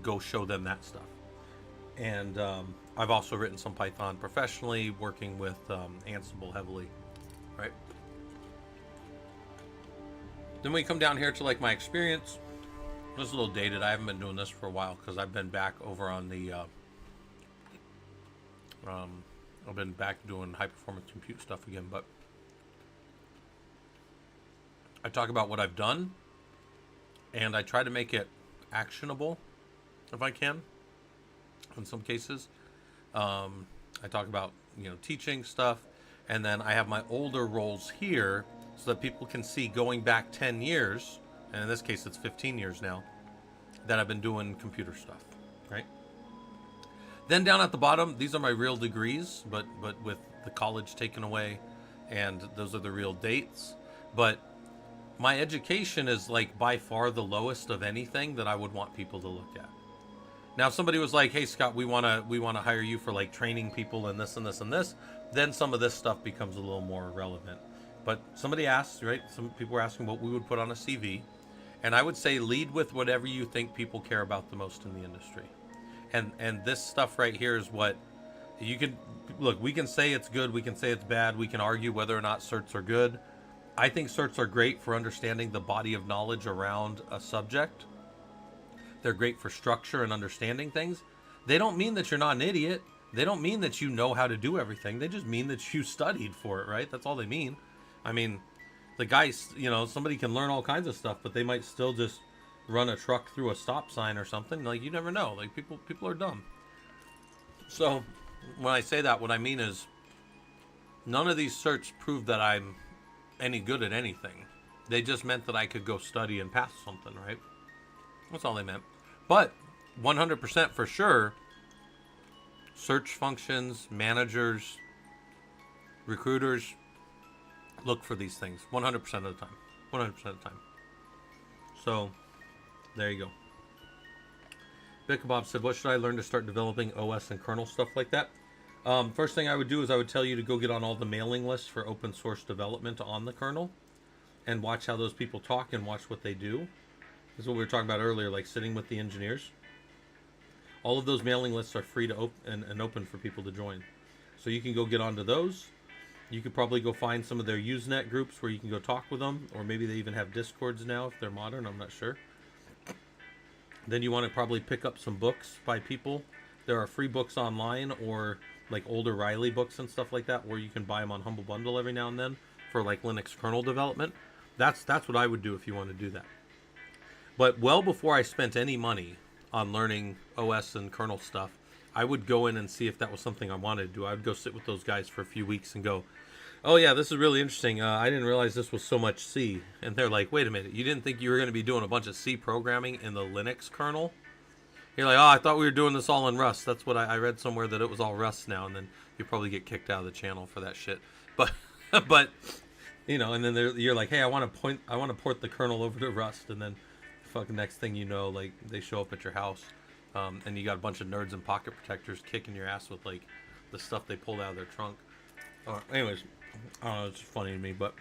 go show them that stuff. And I've also written some Python professionally, working with Ansible heavily, right? Then we come down here to my experience. This is a little dated. I haven't been doing this for a while because I've been back over on the I've been back doing high performance compute stuff again, but I talk about what I've done and I try to make it actionable if I can in some cases. I talk about teaching stuff, and then I have my older roles here so that people can see going back 10 years, and in this case it's 15 years now, that I've been doing computer stuff, right? Then down at the bottom, these are my real degrees, but with the college taken away, and those are the real dates. But my education is by far the lowest of anything that I would want people to look at. Now, if somebody was like, hey, Scott, we want to hire you for training people and this and this and this, then some of this stuff becomes a little more relevant. But somebody asked, right? Some people were asking what we would put on a CV. And I would say lead with whatever you think people care about the most in the industry. And this stuff right here is what you can look. We can say it's good. We can say it's bad. We can argue whether or not certs are good. I think certs are great for understanding the body of knowledge around a subject. They're great for structure and understanding things. They don't mean that you're not an idiot. They don't mean that you know how to do everything. They just mean that you studied for it, right? That's all they mean. I mean, the guys, somebody can learn all kinds of stuff, but they might still just run a truck through a stop sign or something. You never know. People are dumb. So when I say that, what I mean is none of these certs prove that I'm any good at anything. They just meant that I could go study and pass something, right? That's all they meant. But 100% for sure, search functions, managers, recruiters look for these things 100% of the time. 100% of the time. So there you go. Bickabob said, what should I learn to start developing OS and kernel stuff like that? First thing I would do is I would tell you to go get on all the mailing lists for open source development on the kernel and watch how those people talk and watch what they do. This is what we were talking about earlier, sitting with the engineers. All of those mailing lists are free to open and open for people to join. So you can go get onto those. You could probably go find some of their Usenet groups where you can go talk with them, or maybe they even have Discords now if they're modern, I'm not sure. Then you want to probably pick up some books by people. There are free books online, or older Riley books and stuff like that, where you can buy them on Humble Bundle every now and then for Linux kernel development. That's what I would do if you want to do that. But well before I spent any money on learning OS and kernel stuff, I would go in and see if that was something I wanted to do. I would go sit with those guys for a few weeks and go, Oh yeah, this is really interesting. I didn't realize this was so much C. And they're like, wait a minute, you didn't think you were going to be doing a bunch of C programming in the Linux kernel? You're like, oh, I thought we were doing this all in Rust. That's what I read somewhere, that it was all Rust now, and then you probably get kicked out of the channel for that shit. But, but, and then you're like, hey, I want to port the kernel over to Rust, and then, fucking next thing you know, like they show up at your house, and you got a bunch of nerds and pocket protectors kicking your ass with like the stuff they pulled out of their trunk. Anyways, it's funny to me, but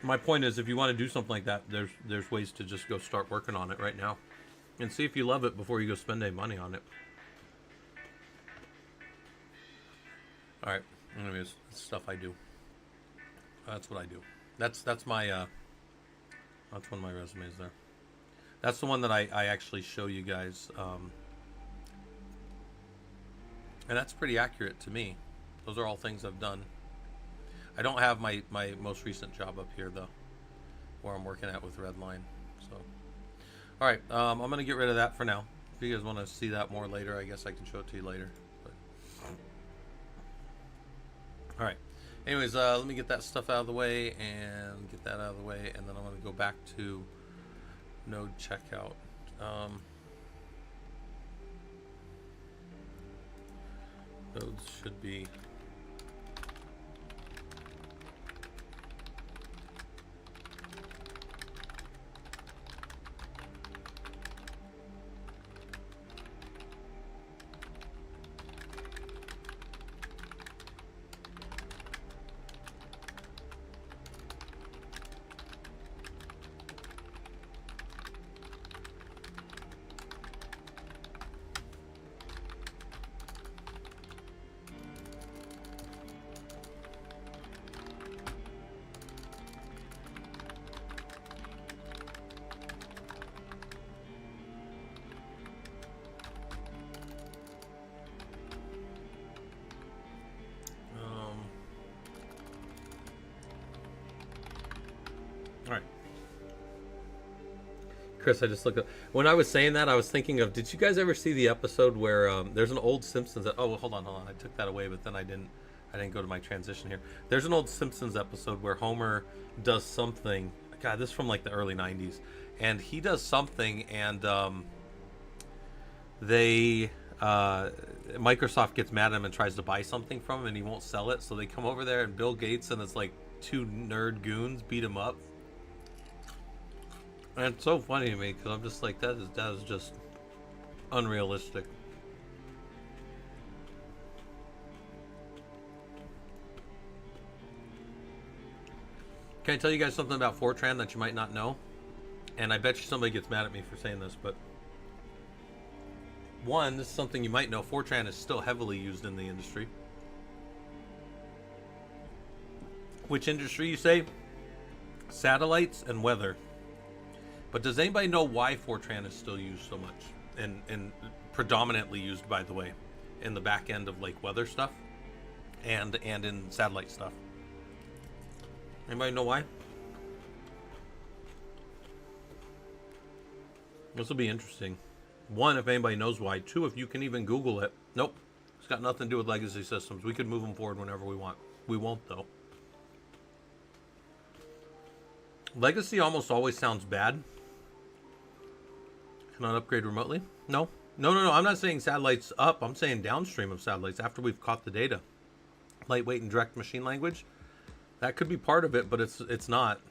my point is, if you want to do something like that, there's ways to just go start working on it right now, and see if you love it before you go spend any money on it. All right. Anyways, that's stuff I do. That's what I do. That's my that's one of my resumes there. That's the one that I actually show you guys, and that's pretty accurate to me. Those are all things I've done. I don't have my most recent job up here though, where I'm working at with Redline. So, all right, I'm gonna get rid of that for now. If you guys want to see that more later, I guess I can show it to you later. But, all right. Anyways, let me get that stuff out of the way and get that out of the way, and then I'm gonna go back to node checkout. Nodes should be Chris, I just looked up. When I was saying that, I was thinking of, did you guys ever see the episode where there's an old Simpsons? Oh, hold on. I took that away, but then I didn't go to my transition here. There's an old Simpsons episode where Homer does something. God, this is from like the early 90s. And he does something, and Microsoft gets mad at him and tries to buy something from him, and he won't sell it. So they come over there, and Bill Gates and it's like two nerd goons beat him up. And it's so funny to me because I'm just like, that is just unrealistic. Can I tell you guys something about Fortran that you might not know? And I bet you somebody gets mad at me for saying this, but one, this is something you might know. Fortran is still heavily used in the industry. Which industry, you say? Satellites and weather. But does anybody know why Fortran is still used so much? And predominantly used, by the way, in the back end of like weather stuff and in satellite stuff. Anybody know why? This will be interesting. One, if anybody knows why. Two, if you can even Google it. Nope. It's got nothing to do with legacy systems. We could move them forward whenever we want. We won't, though. Legacy almost always sounds bad. Cannot upgrade remotely? No. No. I'm not saying satellites up. I'm saying downstream of satellites after we've caught the data. Lightweight and direct machine language. That could be part of it, but it's not.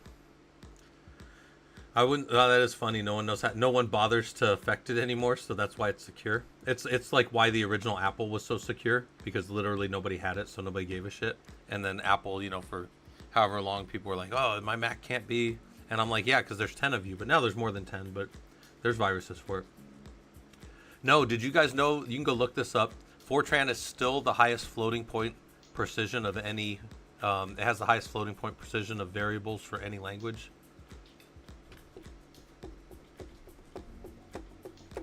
I wouldn't. Oh, that is funny. No one knows how. No one bothers to affect it anymore, so that's why it's secure. It's like why the original Apple was so secure, because literally nobody had it, so nobody gave a shit. And then Apple, for however long, people were like, "Oh, my Mac can't be," and I'm like, "Yeah, because there's 10 of you." But now there's more than 10. But there's viruses for it. No, did you guys know? You can go look this up. Fortran is still the highest floating point precision of any. It has the highest floating point precision of variables for any language.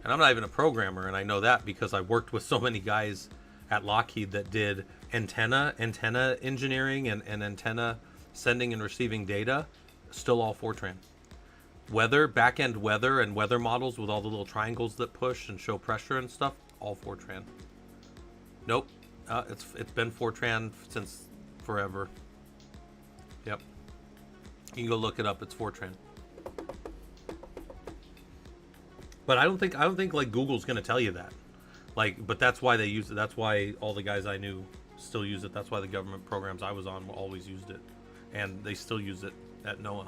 And I'm not even a programmer, and I know that because I worked with so many guys at Lockheed that did antenna engineering and antenna sending and receiving data. Still all Fortran. Weather, back-end weather and weather models with all the little triangles that push and show pressure and stuff, all Fortran. Nope. It's been Fortran forever. Yep. You can go look it up. It's Fortran. But I don't think like Google's gonna tell you that. Like, but that's why they use it. That's why all the guys I knew still use it. That's why the government programs I was on always used it, and they still use it at NOAA.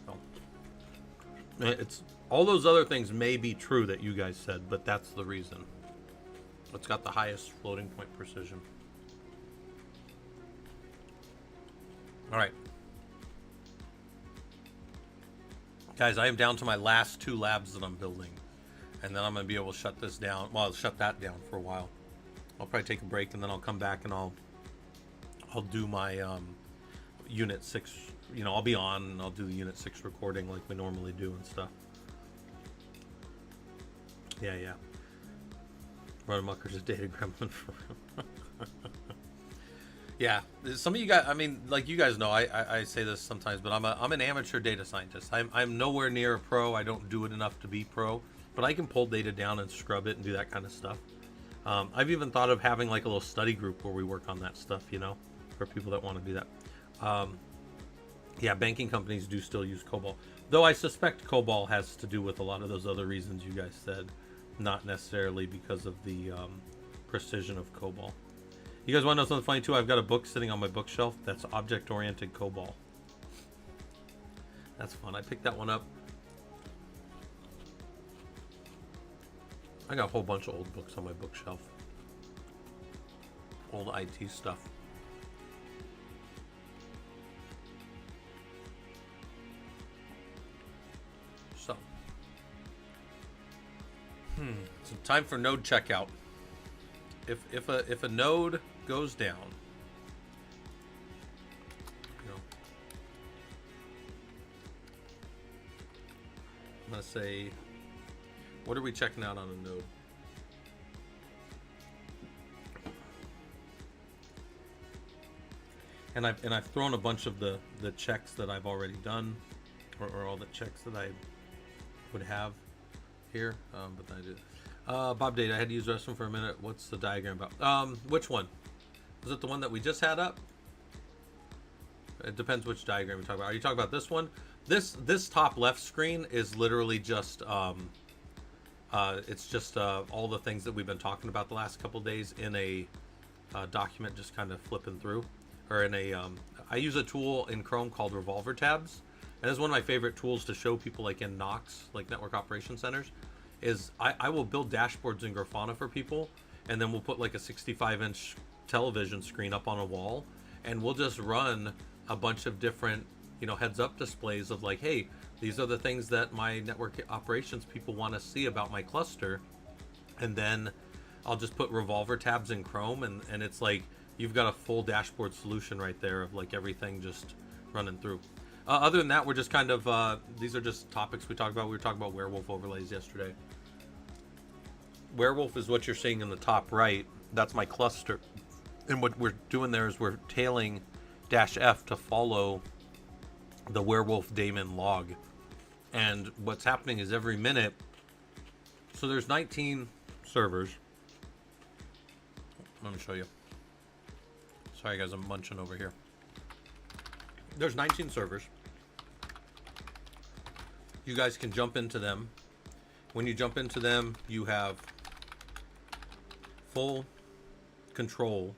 So it's all those other things may be true that you guys said, but that's the reason. It's got the highest floating point precision. All right. Guys, I am down to my last 2 labs that I'm building. And then I'm going to be able to shut this down. Well, I'll shut that down for a while. I'll probably take a break and then I'll come back and I'll do my Unit 6. You know, I'll be on and I'll do the Unit 6 recording like we normally do and stuff. Yeah. Runmucker's a data gremlin for real. Yeah, some of you guys, I mean, like you guys know, I say this sometimes, but I'm an amateur data scientist. I'm nowhere near a pro. I don't do it enough to be pro, but I can pull data down and scrub it and do that kind of stuff. I've even thought of having like a little study group where we work on that stuff, you know, for people that want to do that. Yeah, banking companies do still use COBOL, though I suspect COBOL has to do with a lot of those other reasons you guys said, not necessarily because of the precision of COBOL. You guys want to know something funny too? I've got a book sitting on my bookshelf that's object-oriented COBOL. That's fun. I picked that one up. I got a whole bunch of old books on my bookshelf. Old IT stuff. So. So time for node checkout. If a node goes down, you know, I'm gonna say, what are we checking out on a node? And I've thrown a bunch of the checks that I've already done, or all the checks that I would have here, but I did. Bob Data, I had to use the restroom for a minute. What's the diagram about? Which one? Was it the one that we just had up? It depends which diagram you're talking about. Are you talking about this one? This top left screen is literally just it's just all the things that we've been talking about the last couple days in a document, just kind of flipping through, or in a I use a tool in Chrome called Revolver Tabs, and it's one of my favorite tools to show people, like in NOCs, like Network Operation Centers. Is I will build dashboards in Grafana for people, and then we'll put like a 65-inch television screen up on a wall, and we'll just run a bunch of different, you know, heads-up displays of like, hey, these are the things that my network operations people want to see about my cluster, and then I'll just put Revolver Tabs in Chrome, and it's like you've got a full dashboard solution right there of like everything just running through. Other than that, we're just kind of, these are just topics we talked about. We were talking about werewolf overlays yesterday. Werewolf is what you're seeing in the top right. That's my cluster. And what we're doing there is we're tailing -F to follow the werewolf daemon log. And what's happening is every minute, so there's 19 servers. Let me show you. Sorry guys, I'm munching over here. There's 19 servers. You guys can jump into them. When you jump into them, you have full control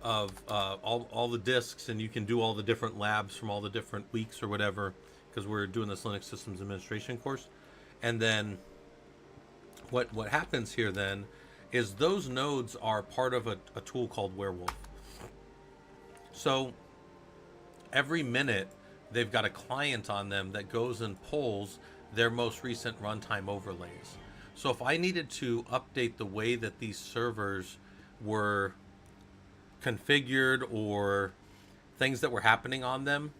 of all the disks, and you can do all the different labs from all the different weeks or whatever, because we're doing this Linux Systems Administration course. And then what happens here then is those nodes are part of a tool called Werewolf. So every minute they've got a client on them that goes and pulls their most recent runtime overlays. So if I needed to update the way that these servers were configured or things that were happening on them,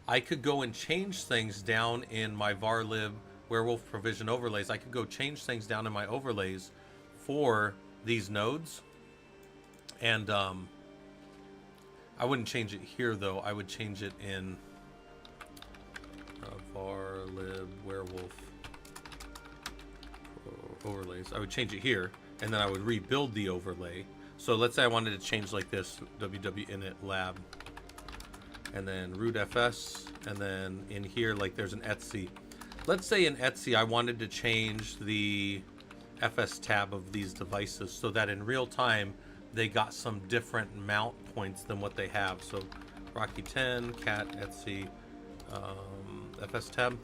I could go and change things down in my varlib werewolf provision overlays. I could go change things down in my overlays for these nodes. And I wouldn't change it here though. I would change it in varlib werewolf overlays. I would change it here, and then I would rebuild the overlay. So let's say I wanted to change like this, www.init lab, and then root fs, and then in here, like there's an etc. Let's say in etc I wanted to change the fs tab of these devices so that in real time they got some different mount points than what they have. So Rocky 10, cat, etc, fs tab.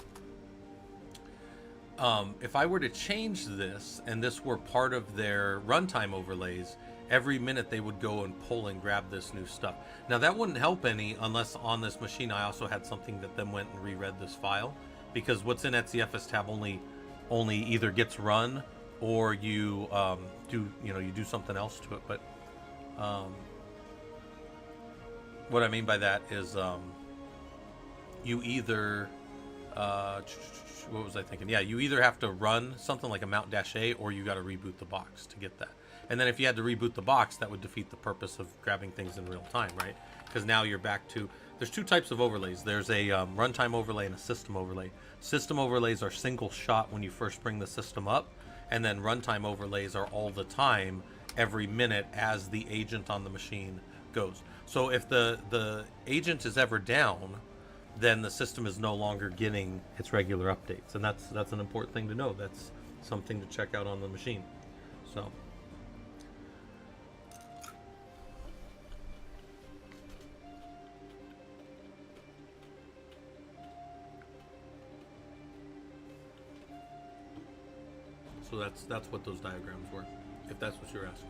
If I were to change this and this were part of their runtime overlays, every minute they would go and pull and grab this new stuff. Now that wouldn't help any unless on this machine I also had something that then went and reread this file, because what's in etcfs tab only either gets run or you you do something else to it. But what I mean by that is you either what was I thinking? Yeah, you either have to run something like a mount-a or you got to reboot the box to get that. And then if you had to reboot the box, that would defeat the purpose of grabbing things in real time, right? Because now you're back to, there's two types of overlays. There's a runtime overlay and a system overlay. System overlays are single shot when you first bring the system up, and then runtime overlays are all the time, every minute as the agent on the machine goes. So if the agent is ever down, then the system is no longer getting its regular updates, and that's an important thing to know. That's something to check out on the machine. So that's what those diagrams were, if that's what you're asking.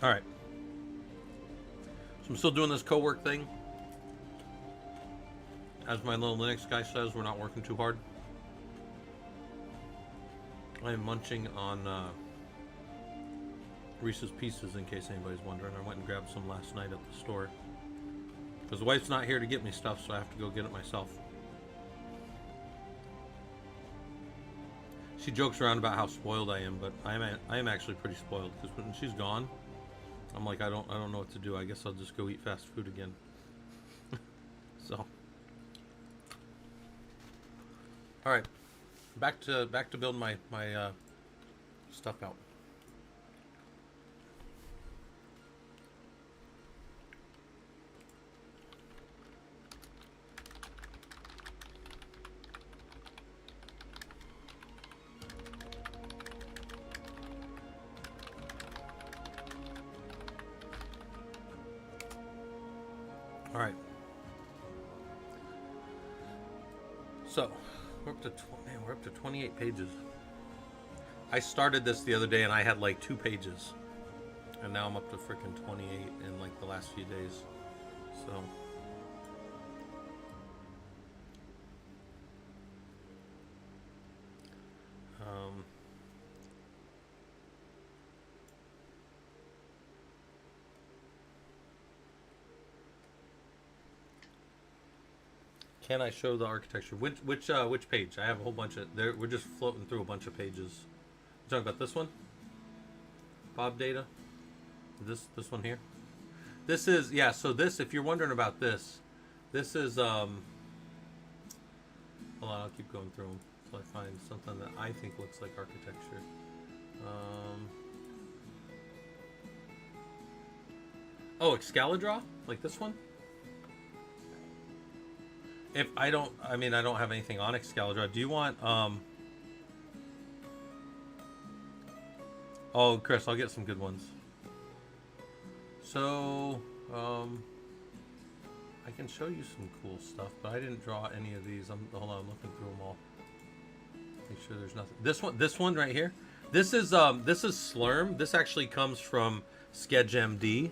All right. So I'm still doing this co-work thing. As my little Linux guy says, we're not working too hard. I am munching on Reese's Pieces, in case anybody's wondering. I went and grabbed some last night at the store, because the wife's not here to get me stuff, so I have to go get it myself. She jokes around about how spoiled I am, but I am actually pretty spoiled, because when she's gone, I'm like, I don't know what to do. I guess I'll just go eat fast food again. So, all right, back to building my stuff out. All right. So we're up to 28 pages. I started this the other day and I had like 2 pages, and now I'm up to freaking 28 in like the last few days. So can I show the architecture? Which page? I have a whole bunch of there. We're just floating through a bunch of pages. You talking about this one? Bob Data? This one here? This is, yeah, so this, if you're wondering about this is hold on, I'll keep going through them until I find something that I think looks like architecture. Oh, Excalidraw? Like this one? If I don't have anything on Excalidraw. Do you want, oh, Chris, I'll get some good ones. So, I can show you some cool stuff, but I didn't draw any of these. Hold on, I'm looking through them all. Make sure there's nothing. This one right here. This is Slurm. This actually comes from SketchMD.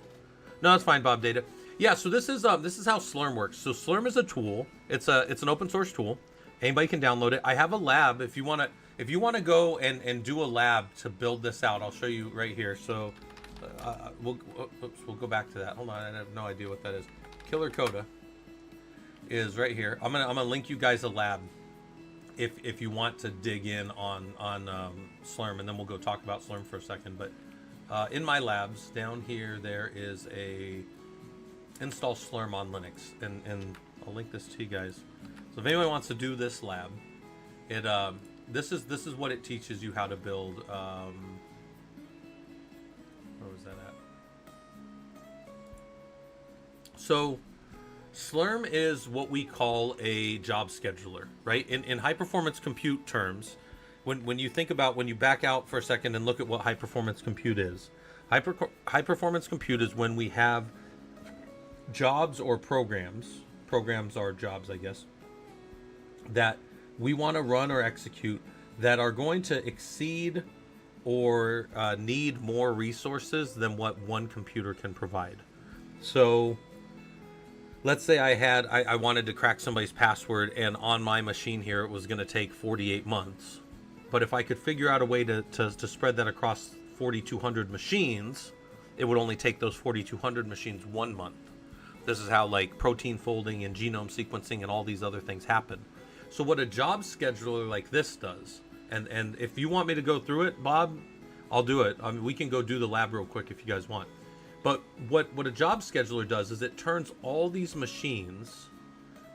No, it's fine, Bob Data. Yeah, so this is how Slurm works. So Slurm is a tool. It's an open source tool. Anybody can download it. I have a lab. If you wanna go and do a lab to build this out, I'll show you right here. So we'll go back to that. Hold on, I have no idea what that is. Killer Coda is right here. I'm gonna link you guys a lab if you want to dig in on Slurm, and then we'll go talk about Slurm for a second. But in my labs down here, there is a install Slurm on Linux, and I'll link this to you guys. So if anyone wants to do this lab, this is what it teaches you how to build. Where was that at? So Slurm is what we call a job scheduler, right? In high performance compute terms, when you think about, when you back out for a second and look at what high performance compute is, high performance compute is when we have jobs or programs are jobs, I guess, that we want to run or execute that are going to exceed or need more resources than what one computer can provide. So let's say I wanted to crack somebody's password, and on my machine here it was going to take 48 months. But if I could figure out a way to spread that across 4,200 machines, it would only take those 4,200 machines 1 month. This is how like protein folding and genome sequencing and all these other things happen. So what a job scheduler like this does, and if you want me to go through it, Bob, I'll do it. I mean, we can go do the lab real quick if you guys want. But what a job scheduler does is it turns all these machines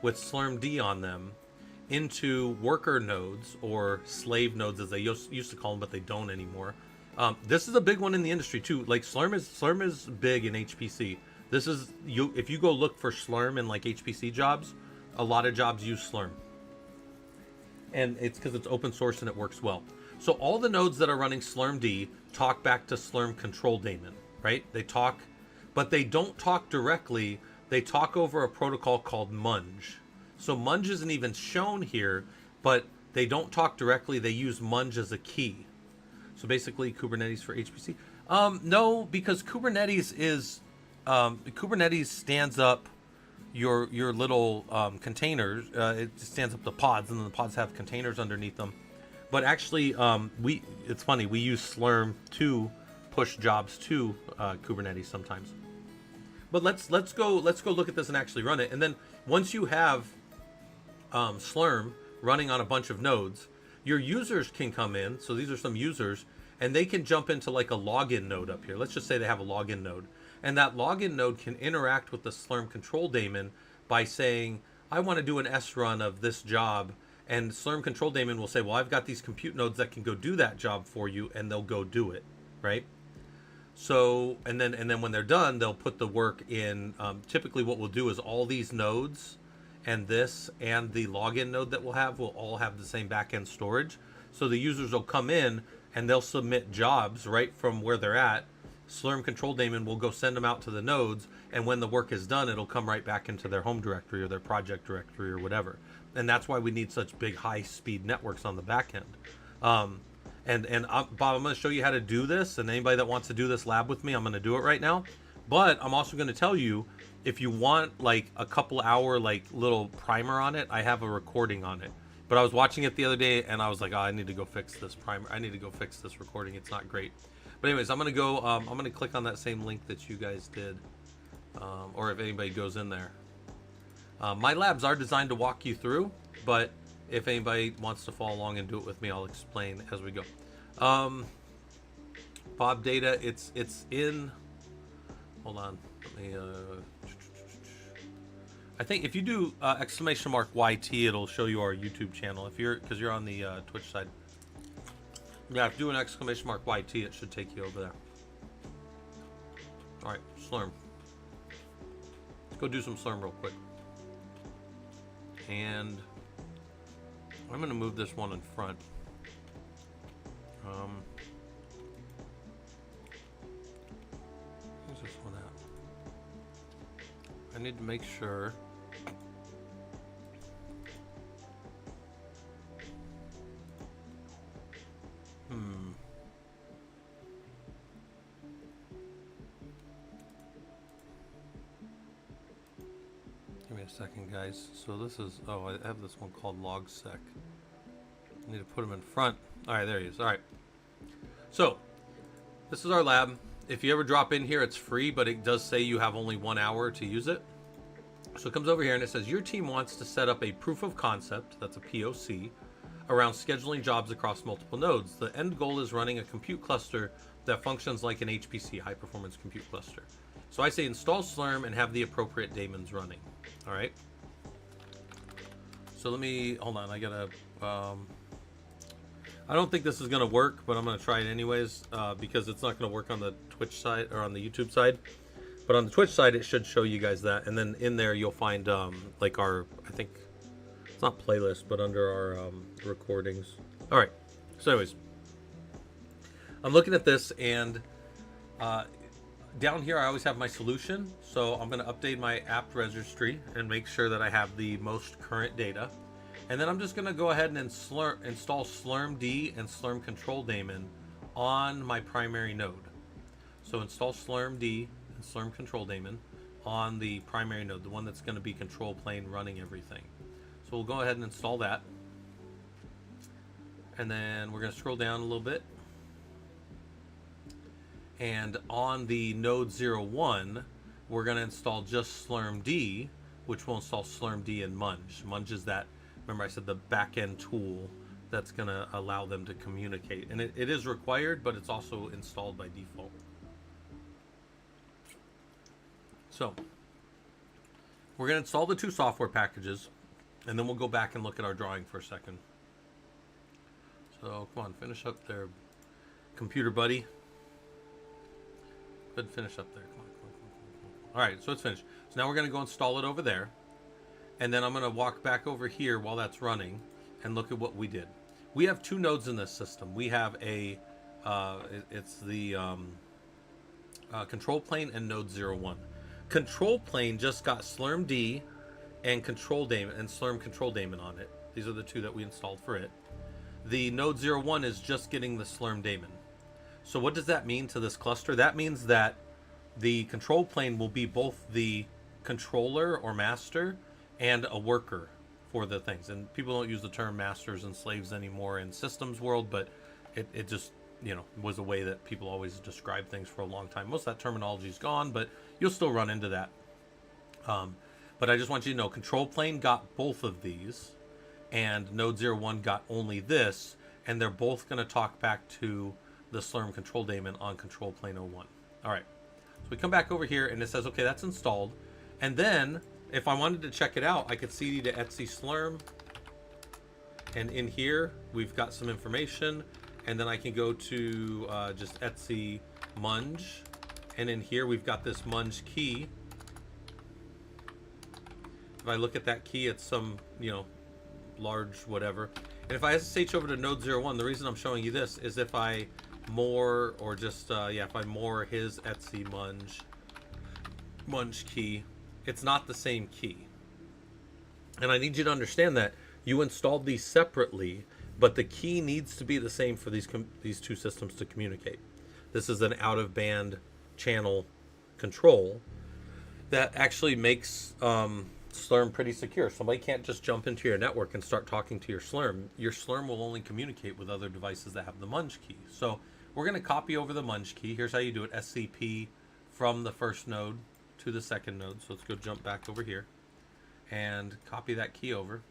with slurmd on them into worker nodes, or slave nodes as they used to call them, but they don't anymore. This is a big one in the industry too. Like Slurm is big in HPC. This is, if you go look for Slurm in like HPC jobs, a lot of jobs use Slurm. And it's because it's open source and it works well. So all the nodes that are running slurmd talk back to Slurm control daemon, right? They talk, but they don't talk directly. They talk over a protocol called Munge. So Munge isn't even shown here, but they don't talk directly. They use Munge as a key. So basically Kubernetes for HPC. No, because Kubernetes is, Kubernetes stands up your little containers. It stands up the pods, and then the pods have containers underneath them. But actually, it's funny, we use Slurm to push jobs to Kubernetes sometimes. But let's go look at this and actually run it. And then once you have Slurm running on a bunch of nodes, your users can come in. So these are some users, and they can jump into like a login node up here. Let's just say they have a login node. And that login node can interact with the Slurm control daemon by saying, I want to do an S run of this job. And Slurm control daemon will say, well, I've got these compute nodes that can go do that job for you, and they'll go do it, right? So, and then when they're done, they'll put the work in. Typically what we'll do is all these nodes and this and the login node that we'll have will all have the same backend storage. So the users will come in and they'll submit jobs right from where they're at. Slurm control daemon will go send them out to the nodes, and when the work is done, it'll come right back into their home directory or their project directory or whatever. And that's why we need such big high-speed networks on the back end. Bob, I'm going to show you how to do this, and anybody that wants to do this lab with me, I'm going to do it right now. But I'm also going to tell you, if you want like a couple hour like little primer on it, I have a recording on it. But I was watching it the other day, and I was like, oh, I need to go fix this primer. I need to go fix this recording. It's not great. But anyways, I'm going to go, I'm going to click on that same link that you guys did, or if anybody goes in there. My labs are designed to walk you through, but if anybody wants to follow along and do it with me, I'll explain as we go. Bob data, it's in, hold on, let me, I think if you do !YT, it'll show you our YouTube channel. If you're, because you're on the Twitch side. Yeah, if you do an !YT, it should take you over there. All right, Slurm. Let's go do some Slurm real quick. And I'm going to move this one in front. Where's this one at? I need to make sure. Give me a second, guys. So this is, oh, I have this one called logsec. I need to put them in front. All right, there he is. All right. So this is our lab. If you ever drop in here, it's free, but it does say you have only 1 hour to use it. So it comes over here and it says your team wants to set up a proof of concept, that's a POC, around scheduling jobs across multiple nodes. The end goal is running a compute cluster that functions like an HPC, high performance compute cluster. So I say install Slurm and have the appropriate daemons running. All right. So let me, hold on, I gotta I don't think this is going to work, but I'm going to try it anyways because it's not going to work on the Twitch side or on the YouTube side. But on the Twitch side, it should show you guys that. And then in there, you'll find like our, I think, it's not playlist, but under our recordings. All right. So anyways, I'm looking at this, and down here, I always have my solution. So I'm going to update my apt registry and make sure that I have the most current data. And then I'm just going to go ahead and install Slurm and Slurm control daemon on my primary node. So install Slurm and Slurm control daemon on the primary node, the one that's going to be control plane running everything. So we'll go ahead and install that. And then we're going to scroll down a little bit. And on the node 01, we're going to install just Slurm, which will install Slurm and Munge. Munge is that, remember I said, the back-end tool that's going to allow them to communicate. And it is required, but it's also installed by default. So we're going to install the 2 software packages, and then we'll go back and look at our drawing for a second. So come on, finish up there, computer buddy. Good, finish up there. Come on. All right, so it's finished. So now we're going to go install it over there. And then I'm going to walk back over here while that's running and look at what we did. We have 2 nodes in this system. We have a, it's the control plane and node 01. Control plane just got Slurm and control daemon and Slurm control daemon on it. These are the 2 that we installed for it. The node 01 is just getting the Slurm daemon. So what does that mean to this cluster? That means that the control plane will be both the controller or master and a worker for the things. And people don't use the term masters and slaves anymore in systems world, but it just, you know, was a way that people always describe things for a long time. Most of that terminology is gone, but you'll still run into that. But I just want you to know, control plane got both of these, and node 01 got only this, and they're both going to talk back to the Slurm control daemon on control plane 01. All right, so we come back over here, and it says, okay, that's installed. And then, if I wanted to check it out, I could cd to etc Slurm, and in here, we've got some information, and then I can go to just etc Munge, and in here, we've got this Munge key. If I look at that key, it's some, you know, large whatever. And if I SSH over to node 01, the reason I'm showing you this is if I more, or just, if I more his etc Munge key, it's not the same key. And I need you to understand that you installed these separately, but the key needs to be the same for these 2 systems to communicate. This is an out-of-band channel control that actually makes Slurm pretty secure. Somebody can't just jump into your network and start talking to your Slurm. Your Slurm will only communicate with other devices that have the Munge key. So we're going to copy over the Munge key. Here's how you do it. SCP from the first node to the second node. So let's go jump back over here and copy that key over.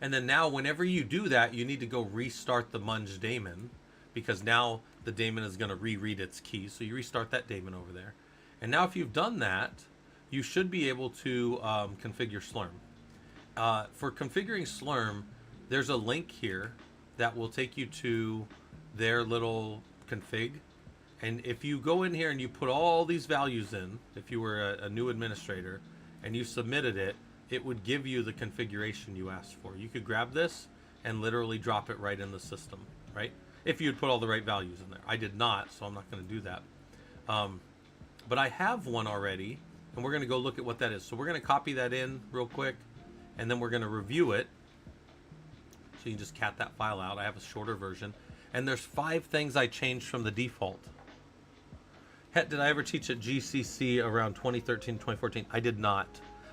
And then now whenever you do that, you need to go restart the Munge daemon, because now the daemon is going to reread its key. So you restart that daemon over there. And now if you've done that, you should be able to configure Slurm. For configuring Slurm, there's a link here that will take you to their little config. And if you go in here and you put all these values in, if you were a new administrator, and you submitted it, it would give you the configuration you asked for. You could grab this and literally drop it right in the system, right? If you had put all the right values in there. I did not, so I'm not going to do that. But I have one already, and we're going to go look at what that is. So we're going to copy that in real quick, and then we're going to review it. So you can just cat that file out. I have a shorter version. And there's 5 things I changed from the default. Heck, did I ever teach at GCC around 2013, 2014? I did not.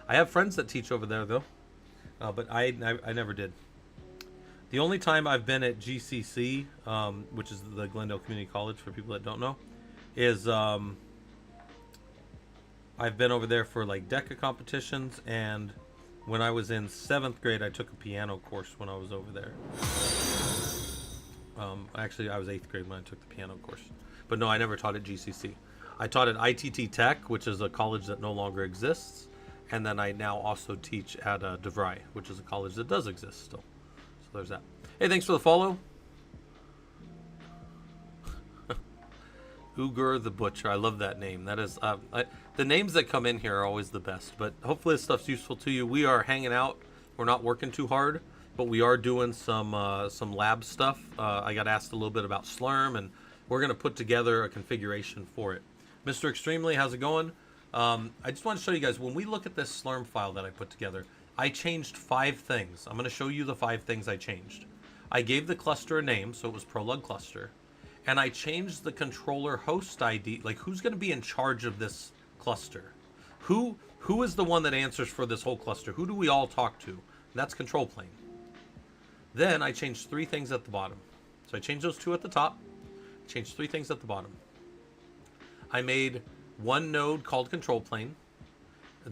I have friends that teach over there, though. But I never did. The only time I've been at GCC, which is the Glendale Community College for people that don't know, is I've been over there for like DECA competitions, and when I was in 7th grade, I took a piano course when I was over there. Actually, I was 8th grade when I took the piano course. But no, I never taught at GCC. I taught at ITT Tech, which is a college that no longer exists. And then I now also teach at DeVry, which is a college that does exist still. So there's that. Hey, thanks for the follow. Ugur the Butcher. I love that name. That is, the names that come in here are always the best. But hopefully this stuff's useful to you. We are hanging out. We're not working too hard, but we are doing some lab stuff. I got asked a little bit about Slurm, and we're going to put together a configuration for it. Mr. Extremely, how's it going? I just want to show you guys, when we look at this Slurm file that I put together, I changed 5 things. I'm going to show you the 5 things I changed. I gave the cluster a name, so it was Prolog cluster. And I changed the controller host ID, like who's going to be in charge of this cluster? Who is the one that answers for this whole cluster? Who do we all talk to? And that's control plane. Then I changed 3 things at the bottom. So I changed those 2 at the top, changed 3 things at the bottom. I made one node called control plane.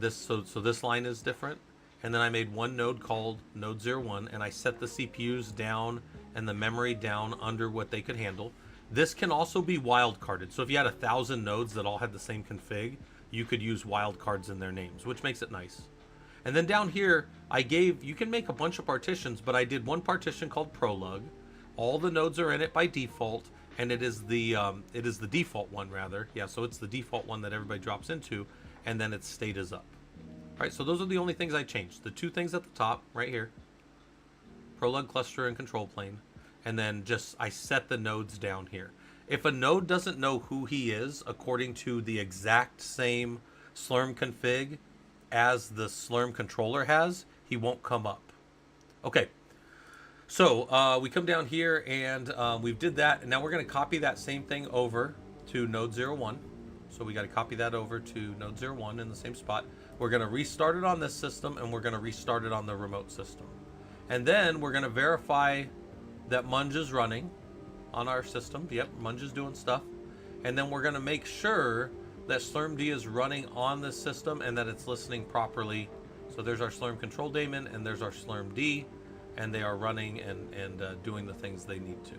So this line is different. And then I made one node called node 01, and I set the CPUs down and the memory down under what they could handle. This can also be wildcarded. So if you had 1,000 nodes that all had the same config, you could use wildcards in their names, which makes it nice. And then down here, you can make a bunch of partitions, but I did one partition called Prolog. All the nodes are in it by default, and it is the default one rather. Yeah, so it's the default one that everybody drops into, and then its state is up. All right, so those are the only things I changed. The 2 things at the top, right here, Prolog cluster and control plane. And then I set the nodes down here. If a node doesn't know who he is according to the exact same Slurm config as the Slurm controller has, he won't come up. Okay, so we come down here and we did that. And now we're going to copy that same thing over to node 01. So we got to copy that over to node 01 in the same spot. We're going to restart it on this system, and we're going to restart it on the remote system. And then we're going to verify that Munge is running on our system. Yep, Munge is doing stuff. And then we're going to make sure that slurmd is running on this system and that it's listening properly. So there's our Slurm control daemon, and there's our slurmd, and they are running and doing the things they need to.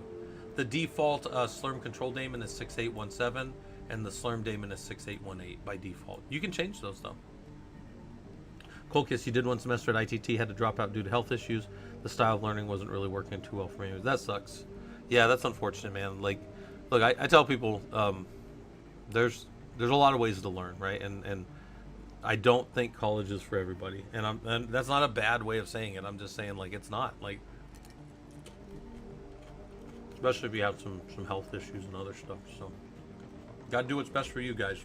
The default Slurm control daemon is 6817, and the Slurm daemon is 6818 by default. You can change those though. Colkiss, you did 1 semester at ITT, had to drop out due to health issues. The style of learning wasn't really working too well for me. That sucks. Yeah, that's unfortunate, man. Like, look, I tell people there's a lot of ways to learn, right? And I don't think college is for everybody. And that's not a bad way of saying it. I'm just saying, like, it's not. Like, especially if you have some health issues and other stuff. So, gotta do what's best for you guys.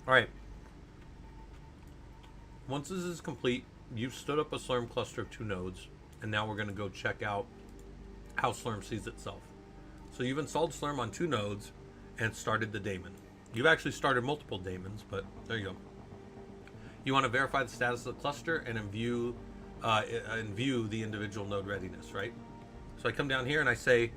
All right. Once this is complete, you've stood up a Slurm cluster of 2 nodes, and now we're going to go check out how Slurm sees itself. So you've installed Slurm on 2 nodes and started the daemon. You've actually started multiple daemons, but there you go. You want to verify the status of the cluster and view the individual node readiness, right? So I come down here and I say,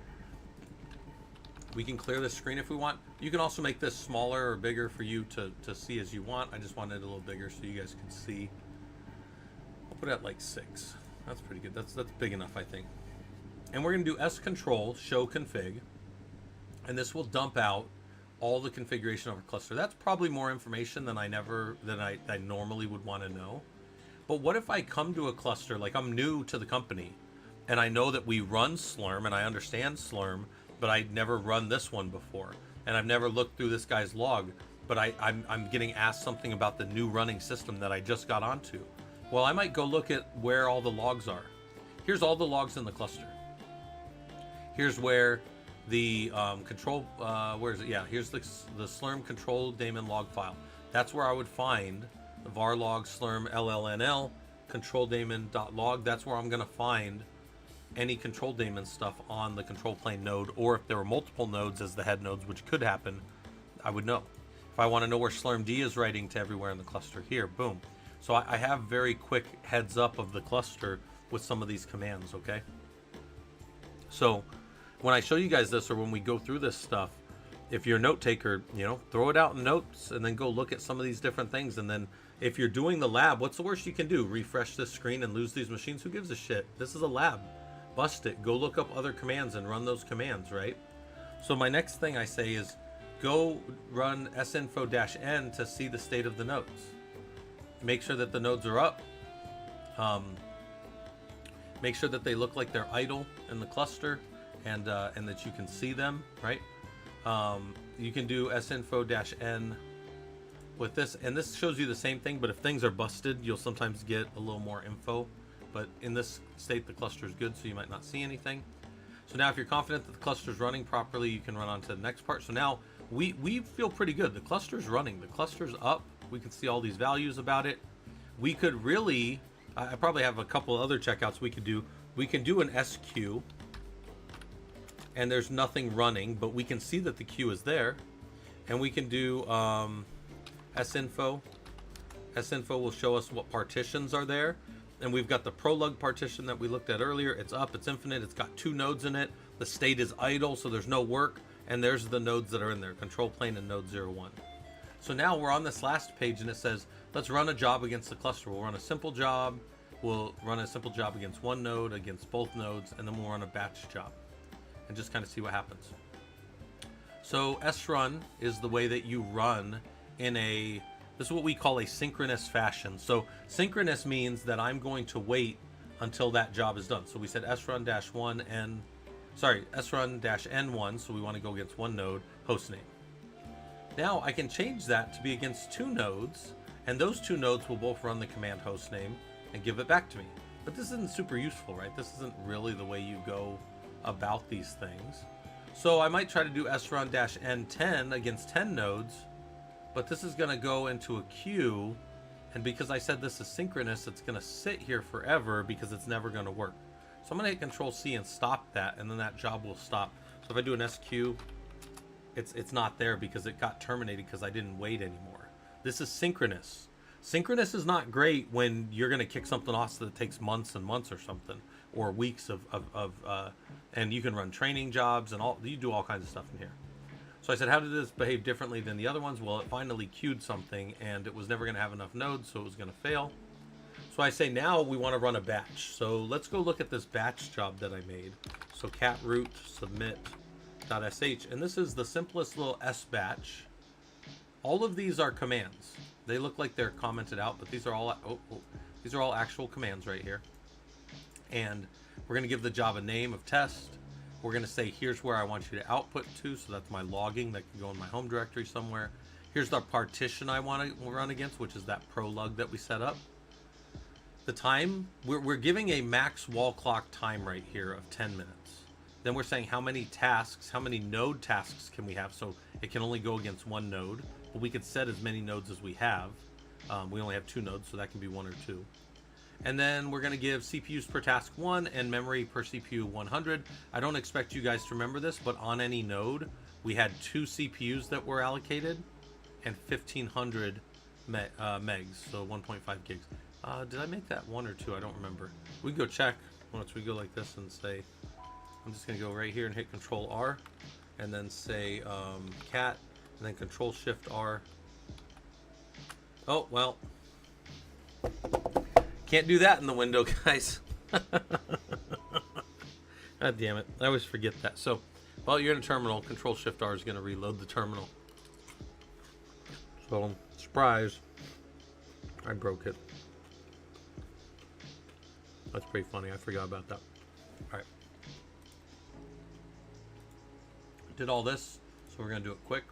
we can clear this screen if we want. You can also make this smaller or bigger for you to see as you want. I just wanted it a little bigger so you guys can see. I'll put it at like 6. That's pretty good. That's big enough, I think. And we're going to do S control show config, and this will dump out all the configuration of our cluster. That's probably more information than I normally would want to know. But what if I come to a cluster, like I'm new to the company, and I know that we run Slurm and I understand Slurm, but I'd never run this one before, and I've never looked through this guy's log, but I'm getting asked something about the new running system that I just got onto. Well, I might go look at where all the logs are. Here's all the logs in the cluster. Here's where the control, where is it? Yeah, here's the Slurm control daemon log file. That's where I would find the var log slurm llnl control daemon.log. That's where I'm going to find any control daemon stuff on the control plane node, or if there were multiple nodes as the head nodes, which could happen, I would know. If I want to know where slurmd is writing to everywhere in the cluster, here, boom. So I have very quick heads up of the cluster with some of these commands, okay? So when I show you guys this, or when we go through this stuff, if you're a note taker, you know, throw it out in notes and then go look at some of these different things. And then if you're doing the lab, what's the worst you can do? Refresh this screen and lose these machines? Who gives a shit? This is a lab. Bust it. Go look up other commands and run those commands, right? So my next thing I say is go run sinfo-n to see the state of the nodes. Make sure that the nodes are up. Make sure that they look like they're idle in the cluster, and that you can see them, right? you can do sinfo-n with this, and this shows you the same thing, but if things are busted, you'll sometimes get a little more info. But in this state, the cluster is good, so you might not see anything. So now if you're confident that the cluster is running properly, you can run on to the next part. So now we feel pretty good. The cluster is running. The cluster's up. We can see all these values about it. We could really, I probably have a couple other checkouts we could do. We can do an SQ, and there's nothing running, but we can see that the queue is there. And we can do sinfo. Sinfo will show us what partitions are there. And we've got the prolog partition that we looked at earlier. It's up, it's infinite, it's got 2 nodes in it. The state is idle, so there's no work. And there's the nodes that are in there, control plane and node 01. So now we're on this last page, and it says, let's run a job against the cluster. We'll run a simple job. We'll run a simple job against one node, against both nodes, and then we'll run a batch job. And just kind of see what happens. So srun is the way that you run in a, this is what we call a synchronous fashion. So synchronous means that I'm going to wait until that job is done. So we said srun-1 and, sorry, srun-n1, so we want to go against one node, hostname. Now I can change that to be against 2 nodes, and those 2 nodes will both run the command hostname and give it back to me. But this isn't super useful, right? This isn't really the way you go about these things. So I might try to do srun-n10 against 10 nodes, but this is going to go into a queue, and because I said this is synchronous, it's going to sit here forever because it's never going to work. So I'm going to hit Control-C and stop that, and then that job will stop. So if I do an SQ, it's not there because it got terminated because I didn't wait anymore. This is synchronous. Synchronous is not great when you're going to kick something off so that it takes months and months or something, or weeks and you can run training jobs and all, you do all kinds of stuff in here. So I said, how did this behave differently than the other ones? Well, it finally queued something, and it was never going to have enough nodes, so it was going to fail. So I say now we want to run a batch. So let's go look at this batch job that I made. So cat root submit.sh, and this is the simplest little S batch. All of these are commands. They look like they're commented out, but these are all these are all actual commands right here. And we're going to give the job a name of test. We're going to say, here's where I want you to output to. So that's my logging that can go in my home directory somewhere. Here's the partition I want to run against, which is that prolog that we set up. The time, we're giving a max wall clock time right here of 10 minutes. Then we're saying how many tasks, how many node tasks can we have? So it can only go against one node, but we could set as many nodes as we have. We only have 2 nodes, so that can be 1 or 2. And then we're going to give CPUs per task 1 and memory per CPU 100. I don't expect you guys to remember this, but on any node, we had 2 CPUs that were allocated and 1500 megs, so 1.5 gigs. Did I make that 1 or 2? I don't remember. We can go check once we go like this and say, I'm just going to go right here and hit Control R and then say cat and then Control Shift R. Oh, well. Can't do that in the window, guys. God damn it. I always forget that. So, while you're in a terminal, Control Shift R is going to reload the terminal. So, surprise. I broke it. That's pretty funny. I forgot about that. Alright. Did all this, so we're going to do it quick.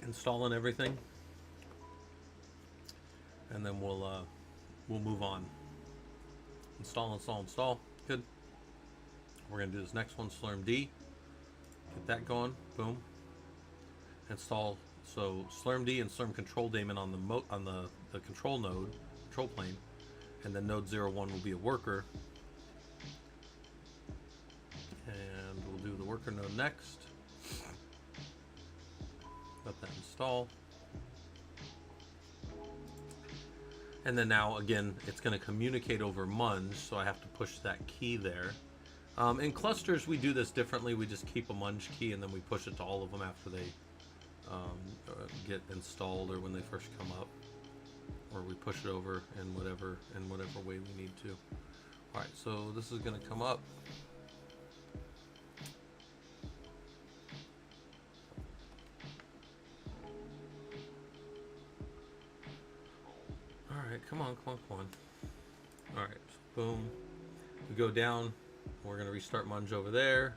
Installing everything. And then we'll move on. Install. Good. We're gonna do this next one, Slurm D. Get that going. Boom. Install. So Slurm D and Slurm control daemon on the control node, control plane, and then node 01 will be a worker. And we'll do the worker node next. Let that install. And then now, again, it's going to communicate over munge, so I have to push that key there. In clusters, we do this differently. We just keep a munge key, and then we push it to all of them after they get installed or when they first come up. Or we push it over in whatever way we need to. All right, so this is going to come up. Alright, come on. Alright, boom. We go down. We're going to restart Munge over there.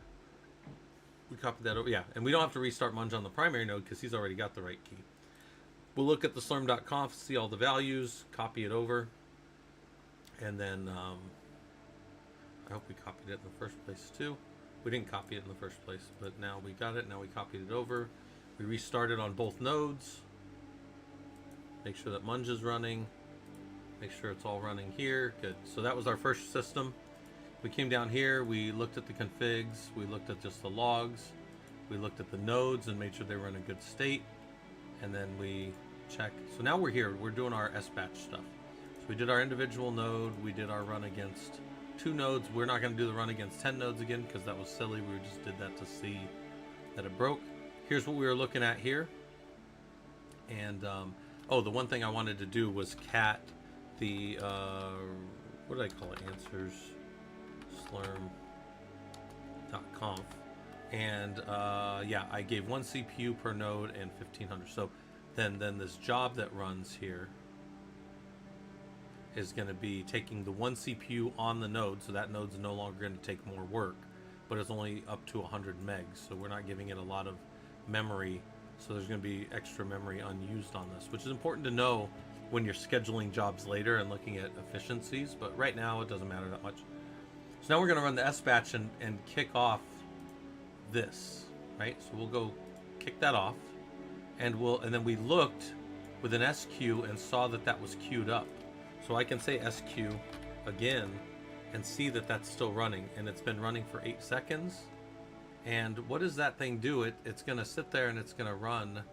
We copied that over. Yeah, and we don't have to restart Munge on the primary node because he's already got the right key. We'll look at the slurm.conf, see all the values, copy it over, and then I hope we copied it in the first place too. We didn't copy it in the first place, but now we got it. Now we copied it over. We restarted on both nodes. Make sure that Munge is running. Make sure it's all running here. Good. So that was our first system. We came down here. We looked at the configs. We looked at just the logs. We looked at the nodes and made sure they were in a good state. And then we checked. So now we're here. We're doing our SBatch stuff. So we did our individual node. We did our run against 2 nodes. We're not going to do the run against 10 nodes again because that was silly. We just did that to see that it broke. Here's what we were looking at here. And oh, the one thing I wanted to do was cat the what did I call it? Answers slurm.conf. And yeah, I gave 1 CPU per node and 1500. So then this job that runs here is going to be taking the 1 CPU on the node, so that node's no longer going to take more work, but it's only up to 100 megs, so we're not giving it a lot of memory, so there's going to be extra memory unused on this, which is important to know when you're scheduling jobs later and looking at efficiencies, but right now it doesn't matter that much. So now we're going to run the SBatch and kick off this, right? So we'll go kick that off, and then we looked with an SQ and saw that that was queued up. So I can say SQ again and see that that's still running, and it's been running for 8 seconds. And what does that thing do? It's going to sit there and it's going to run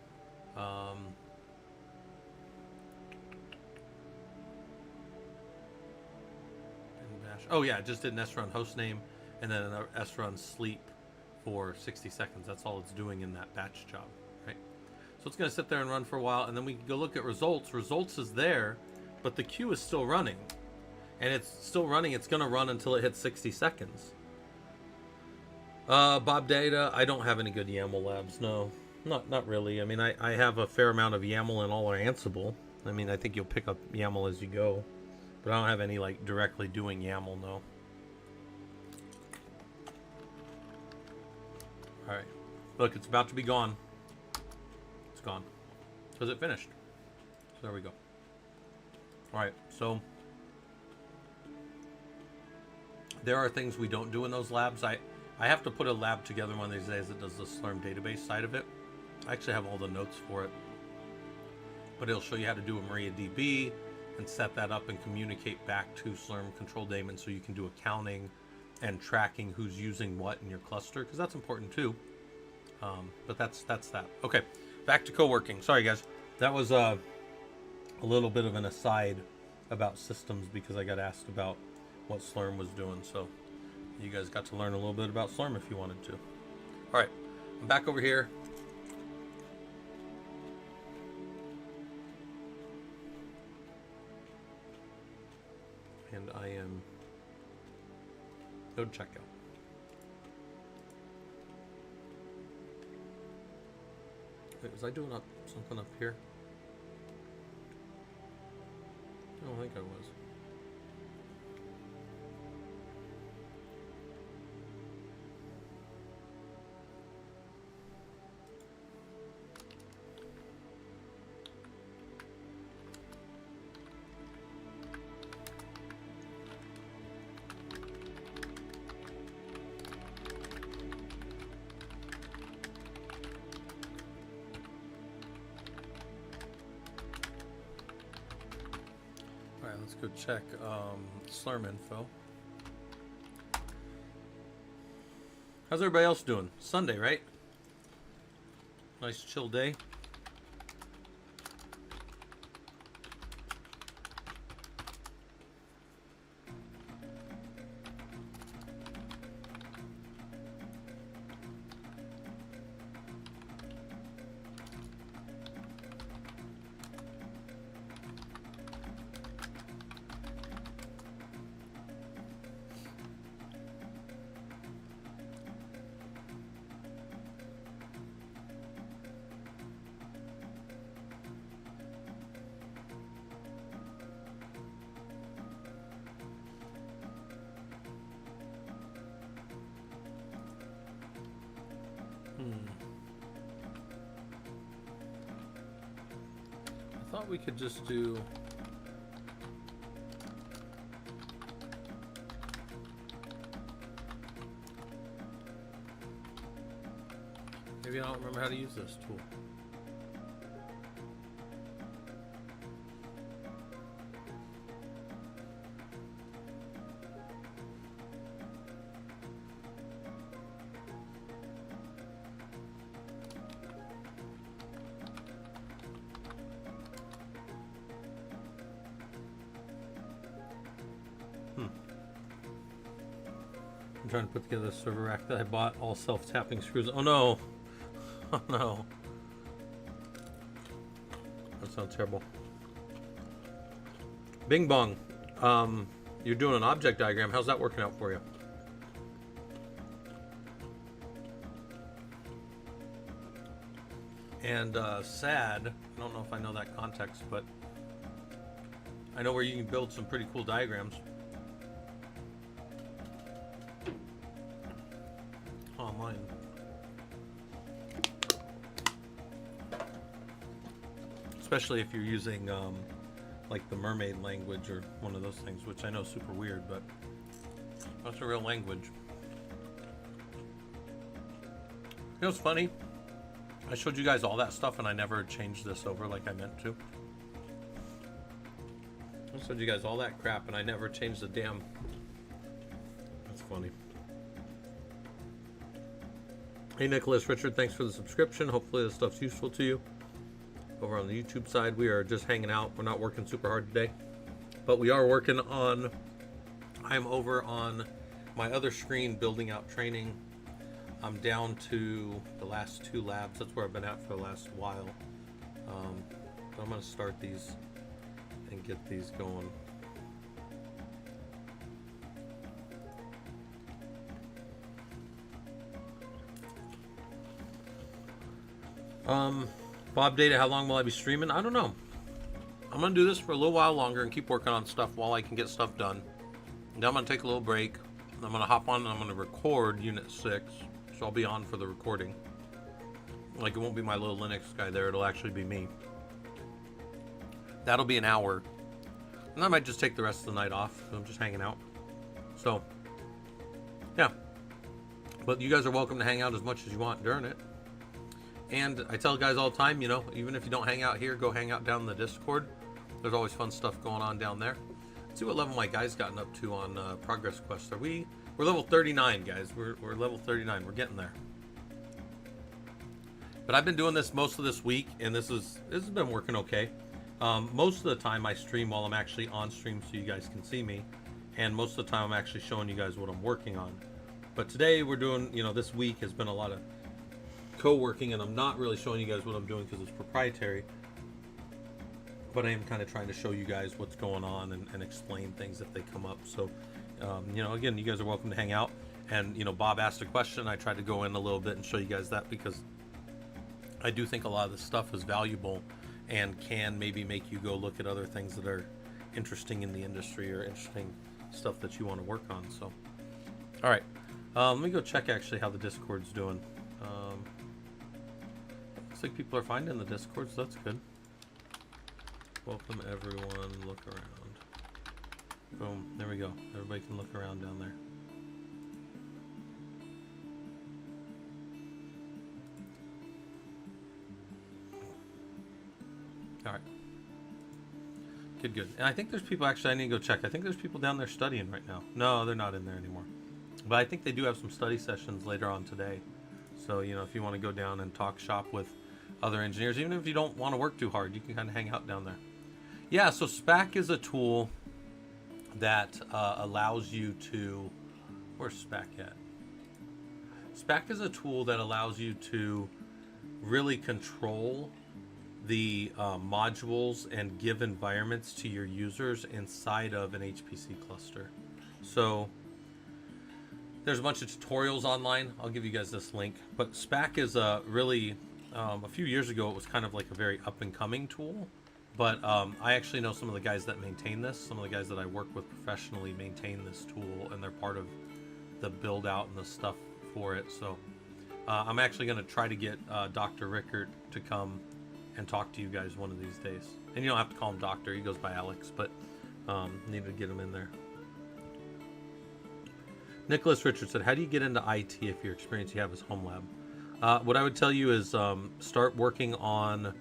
oh yeah, it just did an srun hostname and then an srun sleep for 60 seconds. That's all it's doing in that batch job, right? So it's going to sit there and run for a while, and then we can go look at results. Results is there, but the queue is still running, and it's still running. It's going to run until it hits 60 seconds. Bob Data, I don't have any good YAML labs. No, not really. I mean, I have a fair amount of YAML in all our Ansible. I mean, I think you'll pick up YAML as you go, but I don't have any like directly doing YAML, no. All right, look, it's about to be gone. It's gone because it finished. So there we go. All right, so there are things we don't do in those labs. I have to put a lab together one of these days that does the Slurm database side of it. I actually have all the notes for it, but it'll show you how to do a MariaDB and set that up and communicate back to Slurm control daemon so you can do accounting and tracking who's using what in your cluster, because that's important too. But that's that. Okay, back to co-working. Sorry guys, that was a little bit of an aside about systems because I got asked about what Slurm was doing, so you guys got to learn a little bit about Slurm if you wanted to. All right, I'm back over here. And I am node checkout. Wait, was I doing something up here? I don't think I was. Let's go check Slurm info. How's everybody else doing? Sunday, right? Nice chill day. thought we could just do... Maybe I don't remember how to use this tool. I'm trying to put together a server rack that I bought, all self-tapping screws. Oh no! Oh no. That sounds terrible. Bing bong. You're doing an object diagram. How's that working out for you? And sad, I don't know if I know that context, but I know where you can build some pretty cool diagrams. Online. Especially if you're using like the mermaid language or one of those things, which I know is super weird, but that's a real language. You know what's funny? I showed you guys all that stuff and I never changed this over like I meant to. I showed you guys all that crap and I never changed the damn... That's funny. Hey Nicholas, Richard, thanks for the subscription. Hopefully this stuff's useful to you. Over on the YouTube side, we are just hanging out. We're not working super hard today, but we are working on... I'm over on my other screen building out training. I'm down to the last 2 labs. That's where I've been at for the last while. But I'm going to start these and get these going. Bob Data, how long will I be streaming? I don't know. I'm going to do this for a little while longer and keep working on stuff while I can get stuff done. Then I'm going to take a little break. I'm going to hop on and I'm going to record Unit 6. So I'll be on for the recording. Like, it won't be my little Linux guy there. It'll actually be me. That'll be an hour. And I might just take the rest of the night off. So I'm just hanging out. So, yeah. But you guys are welcome to hang out as much as you want during it. And I tell guys all the time, you know, even if you don't hang out here, go hang out down in the Discord. There's always fun stuff going on down there. Let's see what level my guy's gotten up to on Progress Quest. We're level 39, guys. We're level 39. We're getting there. But I've been doing this most of this week, and this has been working okay. Most of the time I stream while I'm actually on stream so you guys can see me. And most of the time I'm actually showing you guys what I'm working on. But today we're doing, you know, this week has been a lot of co-working, and I'm not really showing you guys what I'm doing because it's proprietary. But I am kind of trying to show you guys what's going on and explain things if they come up. So, you know, again, you guys are welcome to hang out. And, you know, Bob asked a question. I tried to go in a little bit and show you guys that because I do think a lot of this stuff is valuable and can maybe make you go look at other things that are interesting in the industry or interesting stuff that you want to work on. So, all right. Let me go check actually how the Discord's doing. Looks like people are finding the Discord, so that's good. Welcome everyone, look around. Boom, there we go. Everybody can look around down there. All right. Good. And I think there's people, actually, I need to go check. I think there's people down there studying right now. No, they're not in there anymore. But I think they do have some study sessions later on today. So, you know, if you want to go down and talk shop with other engineers, even if you don't want to work too hard, you can kind of hang out down there. Yeah, so SPAC is a tool that allows you to... Where's SPAC at? SPAC is a tool that allows you to really control the modules and give environments to your users inside of an HPC cluster. So there's a bunch of tutorials online. I'll give you guys this link. But SPAC is a really... a few years ago, it was kind of like a very up-and-coming tool. But I actually know some of the guys that maintain this. Some of the guys that I work with professionally maintain this tool, and they're part of the build-out and the stuff for it. So I'm actually going to try to get Dr. Rickert to come and talk to you guys one of these days. And you don't have to call him Doctor. He goes by Alex, but need to get him in there. Nicholas Richard said, how do you get into IT if your experience you have is home lab? What I would tell you is start working on...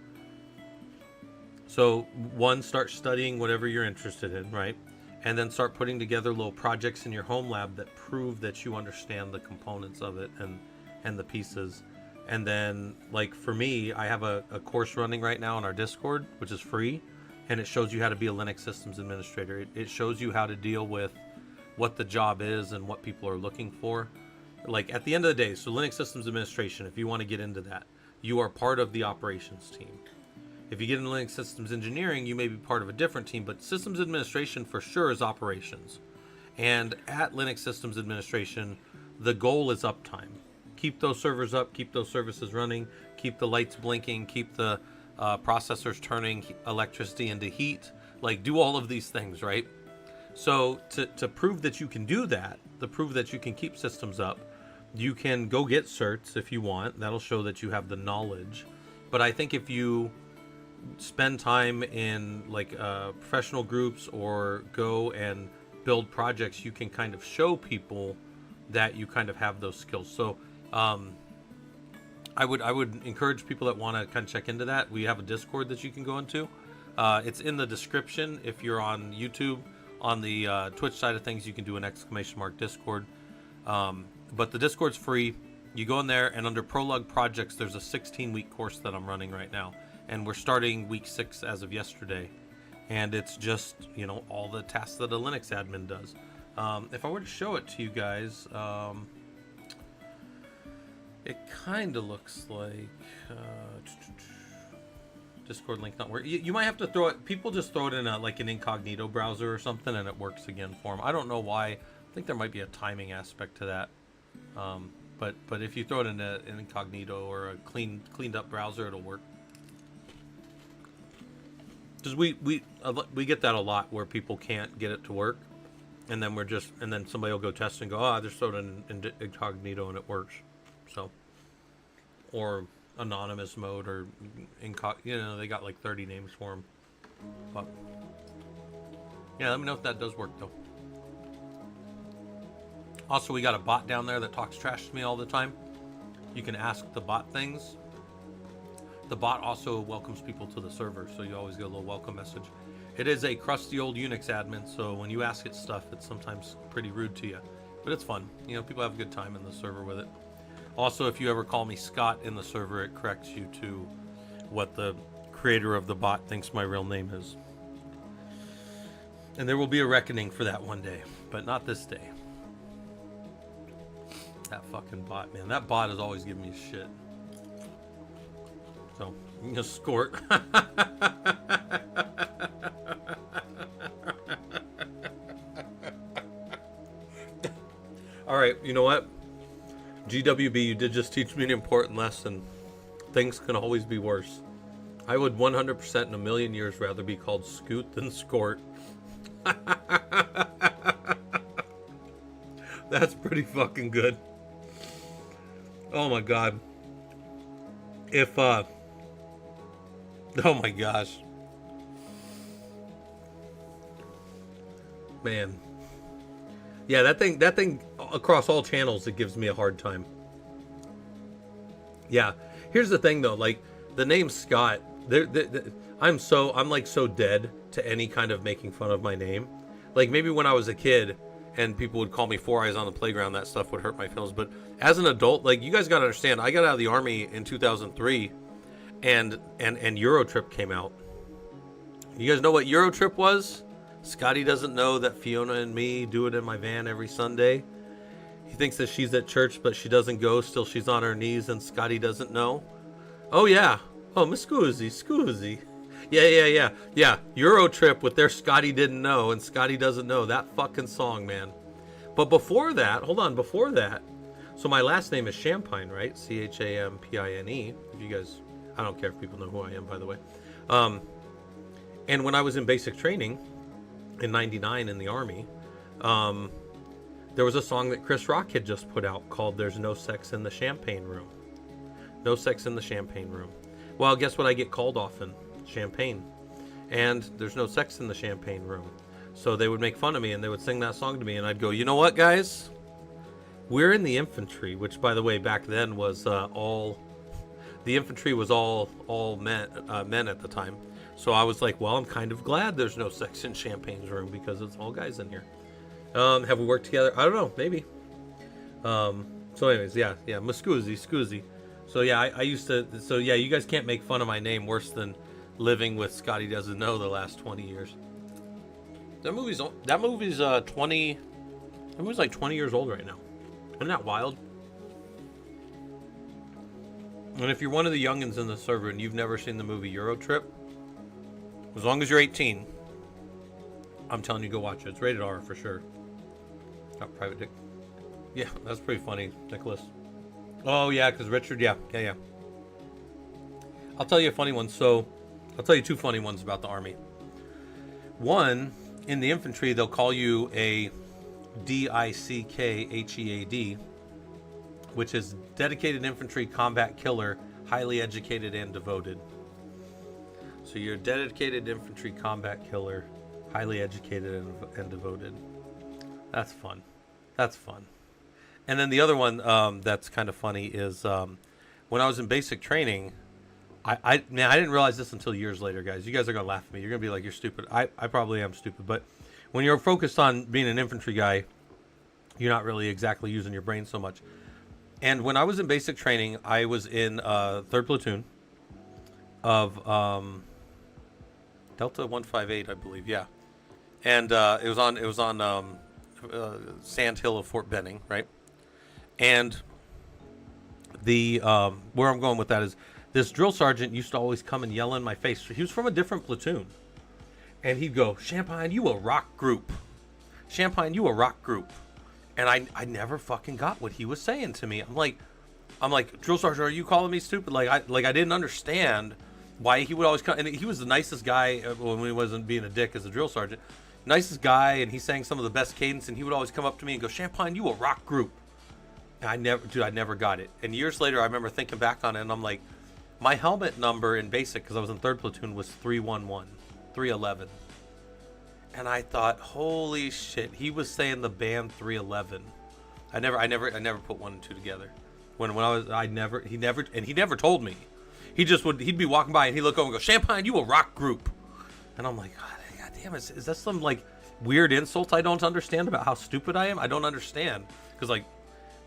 So, one, start studying whatever you're interested in, right? And then start putting together little projects in your home lab that prove that you understand the components of it and the pieces. And then, like for me, I have a course running right now on our Discord, which is free, and it shows you how to be a Linux systems administrator. It shows you how to deal with what the job is and what people are looking for. Like at the end of the day, so Linux systems administration, if you want to get into that, you are part of the operations team. If you get into Linux systems engineering, you may be part of a different team, but systems administration for sure is operations. And at Linux systems administration, the goal is uptime. Keep those servers up, keep those services running, keep the lights blinking, keep the processors turning electricity into heat, like do all of these things, right? So to prove that you can do that, to prove that you can keep systems up, you can go get certs if you want. That'll show that you have the knowledge. But I think if you spend time in like professional groups or go and build projects, you can kind of show people that you kind of have those skills. So I would encourage people that want to kind of check into that. We have a Discord that you can go into. It's in the description. If you're on YouTube, on the Twitch side of things, you can do an ! Discord. But the Discord's free. You go in there, and under Prologue Projects, there's a 16-week course that I'm running right now. And we're starting week 6 as of yesterday. And it's just, you know, all the tasks that a Linux admin does. If I were to show it to you guys, it kind of looks like... Discord link not working. You might have to throw it... People just throw it in like an incognito browser or something, and it works again for them. I don't know why. I think there might be a timing aspect to that. But if you throw it in an incognito or a cleaned up browser, it'll work. Because we get that a lot where people can't get it to work, and then then somebody will go test and go, oh, I just throw it in incognito and it works. So, or anonymous mode or you know, they got like 30 names for them. But yeah, let me know if that does work though. Also, we got a bot down there that talks trash to me all the time. You can ask the bot things. The bot also welcomes people to the server, so you always get a little welcome message. It is a crusty old Unix admin, so when you ask it stuff, it's sometimes pretty rude to you. But it's fun. You know, people have a good time in the server with it. Also, if you ever call me Scott in the server, it corrects you to what the creator of the bot thinks my real name is. And there will be a reckoning for that one day, but not this day. That fucking bot, man. That bot is always giving me shit. So, you can just score it. Alright, you know what? GWB, you did just teach me an important lesson. Things can always be worse. I would 100% in a million years rather be called Scoot than Scort. That's pretty fucking good. Oh my god. If, oh my gosh. Man. Yeah, that thing across all channels, it gives me a hard time. Yeah. Here's the thing though, like the name Scott, I'm like so dead to any kind of making fun of my name. Like maybe when I was a kid and people would call me Four Eyes on the playground, that stuff would hurt my feelings. But as an adult, like you guys got to understand, I got out of the army in 2003 and Eurotrip came out. You guys know what Eurotrip was? Scotty doesn't know that Fiona and me do it in my van every Sunday. He thinks that she's at church, but she doesn't go. Still, she's on her knees, and Scotty doesn't know. Oh, yeah. Oh, Miss Scoozy. Yeah. Eurotrip with their Scotty didn't know, and Scotty doesn't know. That fucking song, man. But before that, before that, so my last name is Champagne, right? Champine. If you guys, I don't care if people know who I am, by the way. And when I was in basic training, in 99 in the Army, there was a song that Chris Rock had just put out called There's No Sex in the Champagne Room. No Sex in the Champagne Room. Well, guess what I get called often? Champagne. And there's no sex in the champagne room. So they would make fun of me and they would sing that song to me, and I'd go, you know what, guys? We're in the infantry, which, by the way, back then was the infantry was all men at the time. So I was like, well, I'm kind of glad there's no sex in Champagne's room because it's all guys in here. Have we worked together? I don't know, maybe. So anyways, yeah, Muscuzi. So yeah, I used to. So yeah, you guys can't make fun of my name worse than living with Scotty Doesn't Know the last 20 years. That movie's 20. That movie's like 20 years old right now. Isn't that wild? And if you're one of the youngins in the server and you've never seen the movie Euro Trip, as long as you're 18, I'm telling you, go watch it. It's rated R for sure. Got private dick. Yeah, that's pretty funny, Nicholas. Oh yeah, because Richard, yeah. I'll tell you a funny one. So, I'll tell you two funny ones about the Army. One, in the infantry, they'll call you a DICKHEAD, which is dedicated infantry combat killer, highly educated and devoted. So you're a dedicated infantry combat killer, highly educated and devoted. That's fun. And then the other one that's kind of funny is when I was in basic training, I didn't realize this until years later, guys. You guys are going to laugh at me. You're going to be like, you're stupid. I probably am stupid. But when you're focused on being an infantry guy, you're not really exactly using your brain so much. And when I was in basic training, I was in 3rd Platoon of Delta 158, I believe. Yeah. And it was on Sand Hill of Fort Benning, right? And the where I'm going with that is this drill sergeant used to always come and yell in my face. He was from a different platoon. And he'd go, Champagne, you a rock group. Champagne, you a rock group. And I never fucking got what he was saying to me. I'm like, drill sergeant, are you calling me stupid? I didn't understand why he would always come. And he was the nicest guy when he wasn't being a dick as a drill sergeant. Nicest guy, and he sang some of the best cadence, and he would always come up to me and go, Champagne, you a rock group. And I never got it. And years later, I remember thinking back on it, and I'm like, my helmet number in basic, because I was in 3rd Platoon, was 311. And I thought, holy shit, he was saying the band 311. I never put 1 and 2 together. He never told me. He'd be walking by and he'd look over and go, Champagne, you a rock group. And I'm like, God damn, is that some like weird insult I don't understand about how stupid I am? I don't understand. Because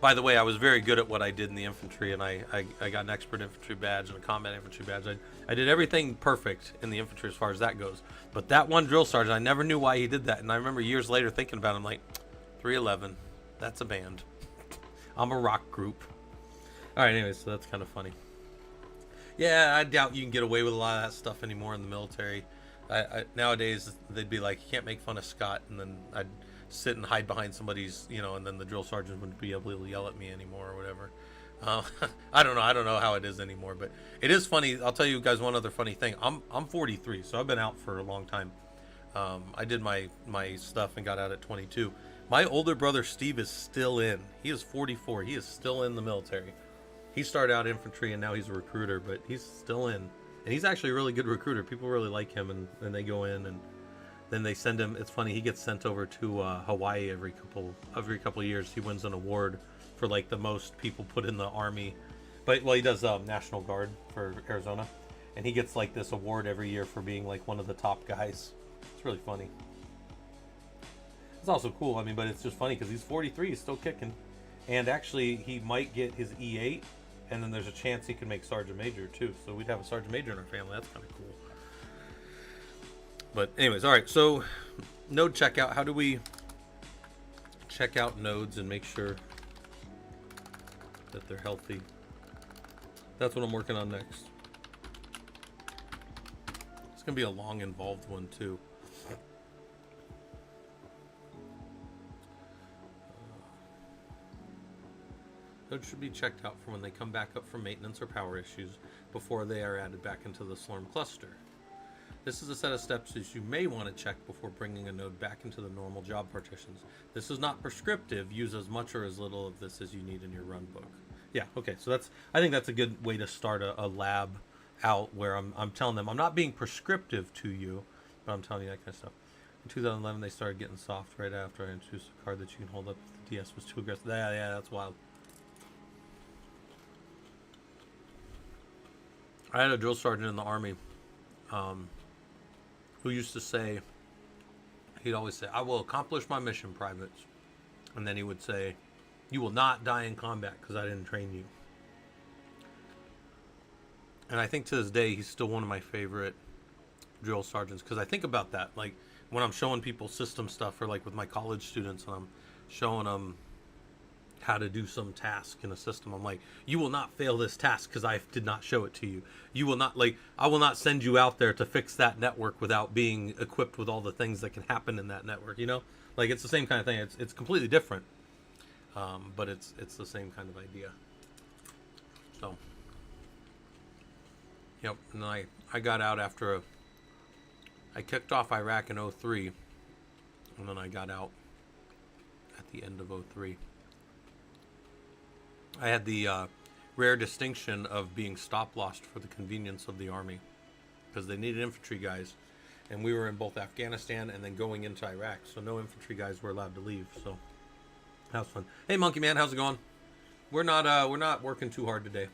by the way, I was very good at what I did in the infantry, and I got an expert infantry badge and a combat infantry badge. I did everything perfect in the infantry as far as that goes. But that one drill sergeant, I never knew why he did that. And I remember years later thinking about it, I'm like, 311, that's a band. I'm a rock group. All right, anyways, so that's kind of funny. Yeah, I doubt you can get away with a lot of that stuff anymore in the military. Nowadays, they'd be like, you can't make fun of Scott, and then I'd sit and hide behind somebody's, and then the drill sergeant wouldn't be able to yell at me anymore or whatever. I don't know how it is anymore, but it is funny. I'll tell you guys one other funny thing. I'm 43, so I've been out for a long time. I did my stuff and got out at 22. My older brother Steve is still in. He is 44. He is still in the military. He started out infantry and now he's a recruiter, but he's still in. And he's actually a really good recruiter. People really like him, and they go in and then they send him. It's funny, he gets sent over to Hawaii every couple of years. He wins an award for like the most people put in the Army. But he does National Guard for Arizona, and he gets like this award every year for being like one of the top guys. It's really funny. It's also cool. But it's just funny because he's 43, he's still kicking, and actually he might get his E8, and then there's a chance he can make Sergeant Major too. So we'd have a Sergeant Major in our family. That's kind of cool. But anyways, all right. So node checkout. How do we check out nodes and make sure that they're healthy? That's what I'm working on next. It's gonna be a long, involved one too. Nodes should be checked out for when they come back up from maintenance or power issues before they are added back into the Slurm cluster. This is a set of steps that you may want to check before bringing a node back into the normal job partitions. This is not prescriptive. Use as much or as little of this as you need in your run book. Yeah, okay, so I think that's a good way to start a lab out where I'm telling them I'm not being prescriptive to you, but I'm telling you that kind of stuff. In 2011, they started getting soft right after I introduced a card that you can hold up if the DS was too aggressive. Yeah, that's wild. I had a drill sergeant in the Army who used to say, he'd always say, "I will accomplish my mission, privates." And then he would say, "You will not die in combat because I didn't train you." And I think to this day, he's still one of my favorite drill sergeants because I think about that. Like when I'm showing people system stuff, or like with my college students, and I'm showing them how to do some task in a system, I'm like, "You will not fail this task because I did not show it to you. You will not, like, I will not send you out there to fix that network without being equipped with all the things that can happen in that network." You know, like it's the same kind of thing. It's completely different, but it's the same kind of idea. So, yep. And then I got out after I kicked off Iraq in 03, and then I got out at the end of 03. I had the rare distinction of being stop-lossed for the convenience of the Army because they needed infantry guys, and we were in both Afghanistan and then going into Iraq, so no infantry guys were allowed to leave. So that was fun. Hey, Monkey Man, how's it going? We're not working too hard today.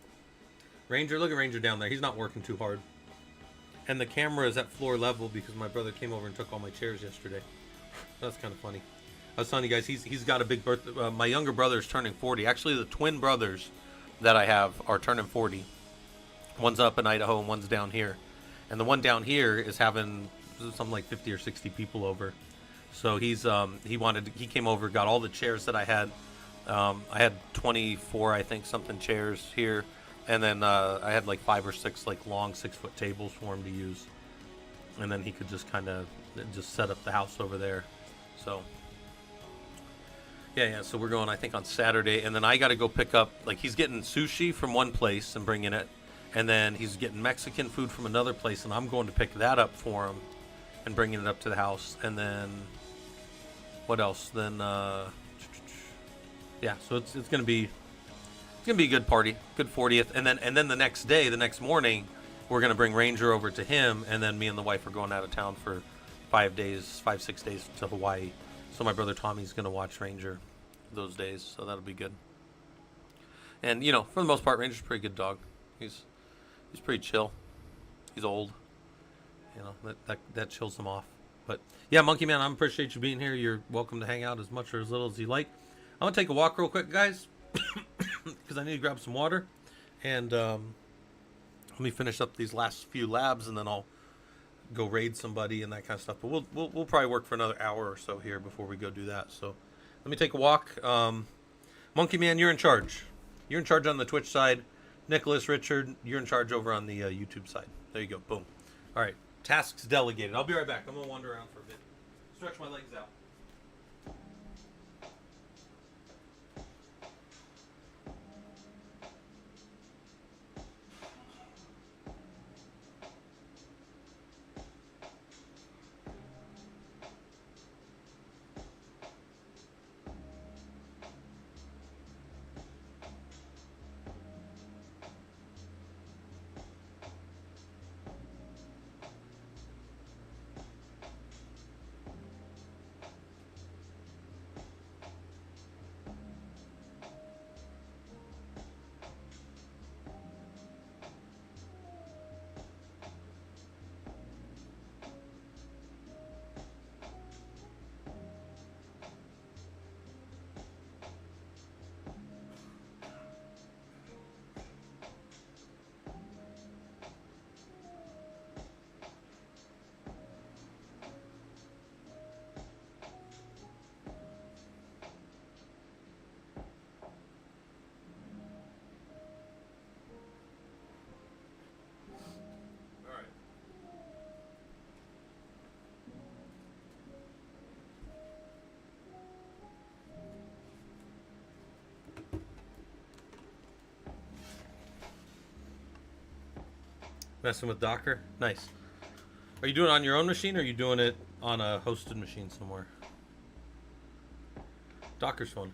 Ranger, look at Ranger down there. He's not working too hard. And the camera is at floor level because my brother came over and took all my chairs yesterday. That's kind of funny. I was telling you guys, he's got a big birthday. My younger brother is turning 40. Actually, the twin brothers that I have are turning 40. One's up in Idaho and one's down here. And the one down here is having something like 50 or 60 people over. So he came over, got all the chairs that I had. I had 24, I think, something chairs here. And then I had like 5 or 6 like long 6-foot tables for him to use. And then he could just kind of just set up the house over there. So yeah, so we're going, I think, on Saturday, and then I got to go pick up, like, he's getting sushi from one place and bringing it, and then he's getting Mexican food from another place, and I'm going to pick that up for him and bringing it up to the house, and then, what else? Then, yeah, so it's going to be a good party, good 40th, and then the next day, the next morning, we're going to bring Ranger over to him, and then me and the wife are going out of town for 5, 6 days to Hawaii. So my brother Tommy's going to watch Ranger those days, so that'll be good. And, you know, for the most part, Ranger's a pretty good dog. He's pretty chill. He's old. You know, that chills him off. But, yeah, Monkey Man, I appreciate you being here. You're welcome to hang out as much or as little as you like. I'm going to take a walk real quick, guys, because I need to grab some water. And let me finish up these last few labs, and then I'll go raid somebody and that kind of stuff. But we'll probably work for another hour or so here before we go do that. So let me take a walk. Monkey Man, you're in charge. You're in charge on the Twitch side. Nicholas, Richard, you're in charge over on the YouTube side. There you go. Boom. All right. Tasks delegated. I'll be right back. I'm going to wander around for a bit. Stretch my legs out. Messing with Docker? Nice. Are you doing it on your own machine, or are you doing it on a hosted machine somewhere? Docker's fun.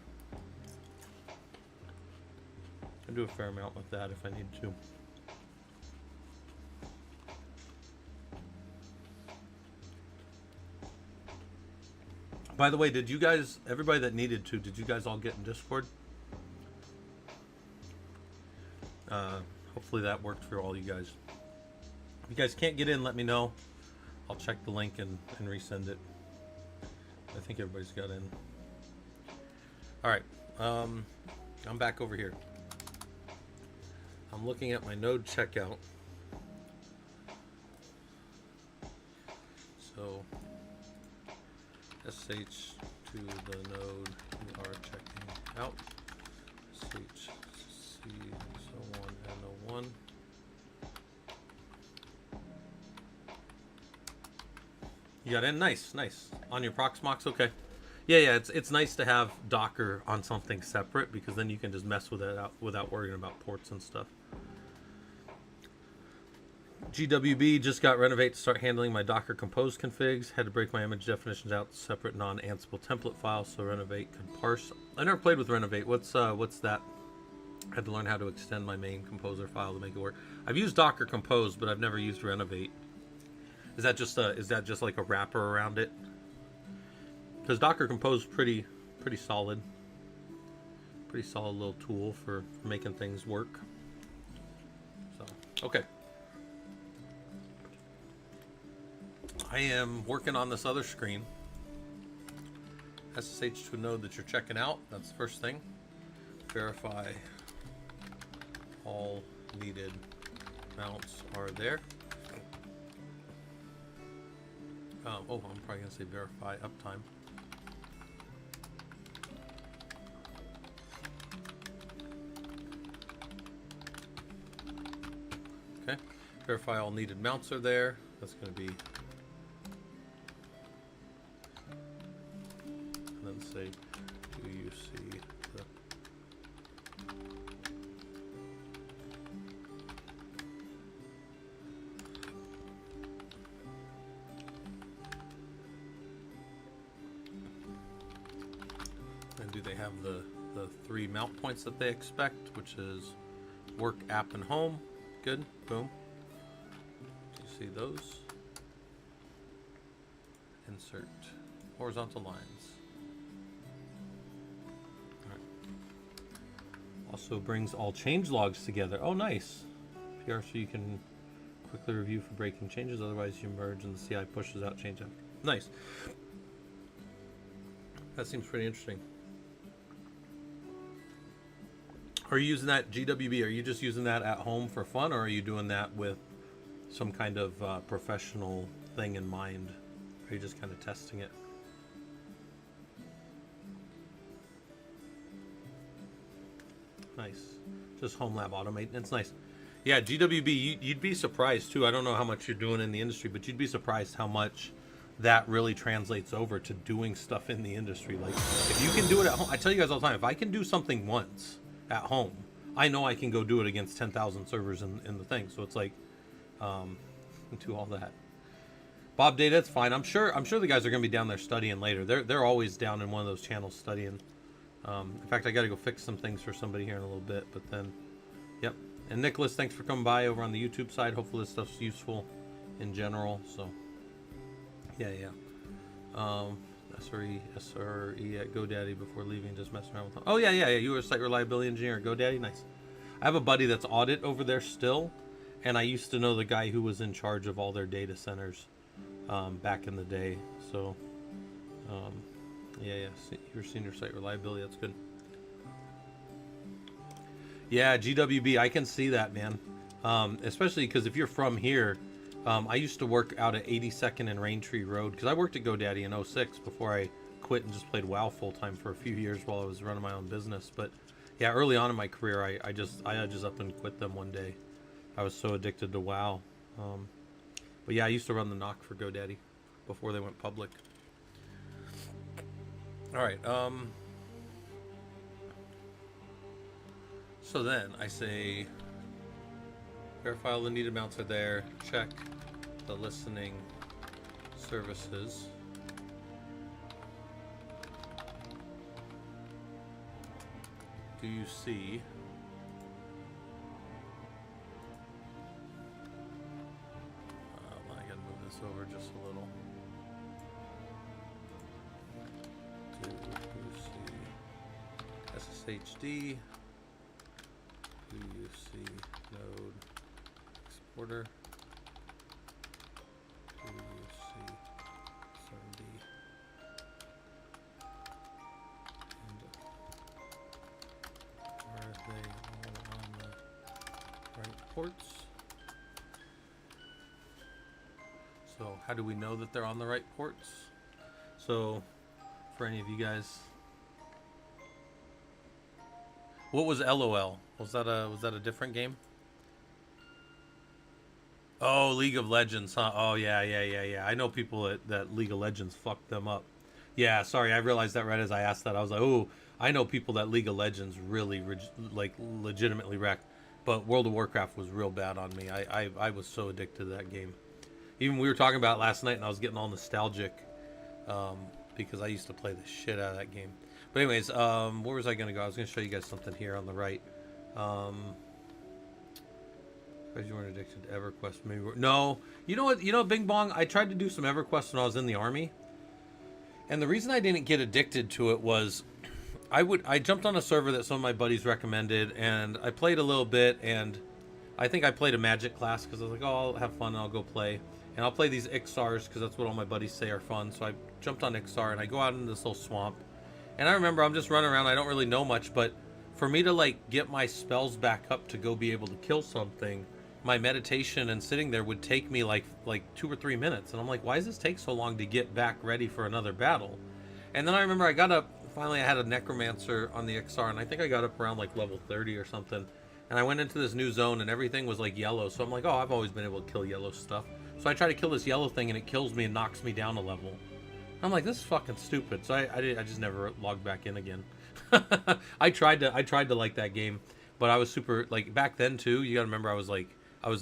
I do a fair amount with that if I need to. By the way, did you guys, everybody that needed to, did you guys all get in Discord? Hopefully that worked for all you guys. If you guys can't get in, let me know. I'll check the link and resend it. I think everybody's got in. All right, I'm back over here. I'm looking at my node checkout. So sh to the node we are checking out. sh c so on n01. You got in? Nice, nice. On your Proxmox? Okay. Yeah, it's nice to have Docker on something separate because then you can just mess with it out without worrying about ports and stuff. GWB just got Renovate to start handling my Docker Compose configs. Had to break my image definitions out to separate non-Ansible template files so Renovate can parse. I never played with Renovate. What's that? I had to learn how to extend my main composer file to make it work. I've used Docker Compose, but I've never used Renovate. Is that just like a wrapper around it? Because Docker Compose pretty solid. Pretty solid little tool for making things work. So, okay. I am working on this other screen. SSH to a node that you're checking out. That's the first thing. Verify all needed mounts are there. I'm probably going to say verify uptime. Okay. Verify all needed mounts are there. That's going to be... And then say, do you see the... And do they have the 3 mount points that they expect, which is work, app, and home. Good. Boom. Do you see those? Insert horizontal lines. All right. Also brings all change logs together. Oh, nice. PR so you can quickly review for breaking changes. Otherwise, you merge and the CI pushes out change after. Nice. That seems pretty interesting. Are you using that GWB? Are you just using that at home for fun, or are you doing that with some kind of professional thing in mind? Are you just kind of testing it? Nice. Just home lab automate. It's nice. Yeah, GWB, you'd be surprised too. I don't know how much you're doing in the industry, but you'd be surprised how much that really translates over to doing stuff in the industry. Like, if you can do it at home, I tell you guys all the time, if I can do something once at home, I know I can go do it against 10,000 servers in the thing. So it's like, do all that. Bob Data, it's fine. I'm sure the guys are going to be down there studying later. They're always down in one of those channels studying. In fact, I got to go fix some things for somebody here in a little bit. But then, yep. And Nicholas, thanks for coming by over on the YouTube side. Hopefully this stuff's useful in general. So, yeah. SRE at GoDaddy before leaving, just messing around with them. Oh, yeah. You were a site reliability engineer at GoDaddy? Nice. I have a buddy that's audit over there still, and I used to know the guy who was in charge of all their data centers back in the day. So, yeah. You're senior site reliability. That's good. Yeah, GWB, I can see that, man. Especially because if you're from here, I used to work out at 82nd and Raintree Road because I worked at GoDaddy in 06 before I quit and just played WoW full time for a few years while I was running my own business. But yeah, early on in my career, I just up and quit them one day. I was so addicted to WoW. But yeah, I used to run the NOC for GoDaddy before they went public. All right. So then I say verify all the needed mounts are there. Check the listening services. Do you see I gotta move this over just a little. SHD, UUC node exporter, UUC SRD, and are they all on the right ports? So how do we know that they're on the right ports? So for any of you guys, what was LOL? Was that a different game? Oh, League of Legends, huh? Oh yeah. I know people that League of Legends fucked them up. Yeah, sorry, I realized that right as I asked that. I was like, oh, I know people that League of Legends really like legitimately wrecked, but World of Warcraft was real bad on me. I was so addicted to that game. Even we were talking about it last night, and I was getting all nostalgic because I used to play the shit out of that game. But anyways, where was I going to go? I was going to show you guys something here on the right. Because you weren't addicted to EverQuest. Maybe no. You know what? You know, Bing Bong, I tried to do some EverQuest when I was in the Army. And the reason I didn't get addicted to it was I jumped on a server that some of my buddies recommended, and I played a little bit, and I think I played a magic class because I was like, oh, I'll have fun and I'll go play. And I'll play these Ixars because that's what all my buddies say are fun. So I jumped on Ixar and I go out into this little swamp. And I remember I'm just running around. I don't really know much, but for me to like get my spells back up to go be able to kill something, my meditation and sitting there would take me like 2 or 3 minutes. And I'm like, why does this take so long to get back ready for another battle? And then I remember I got up, finally I had a necromancer on the Ixar, and I think I got up around like level 30 or something. And I went into this new zone and everything was like yellow. So I'm like, oh, I've always been able to kill yellow stuff. So I try to kill this yellow thing and it kills me and knocks me down a level. I'm like, this is fucking stupid. So I just never logged back in again. I tried to like that game, but I was super like back then too. You gotta remember I was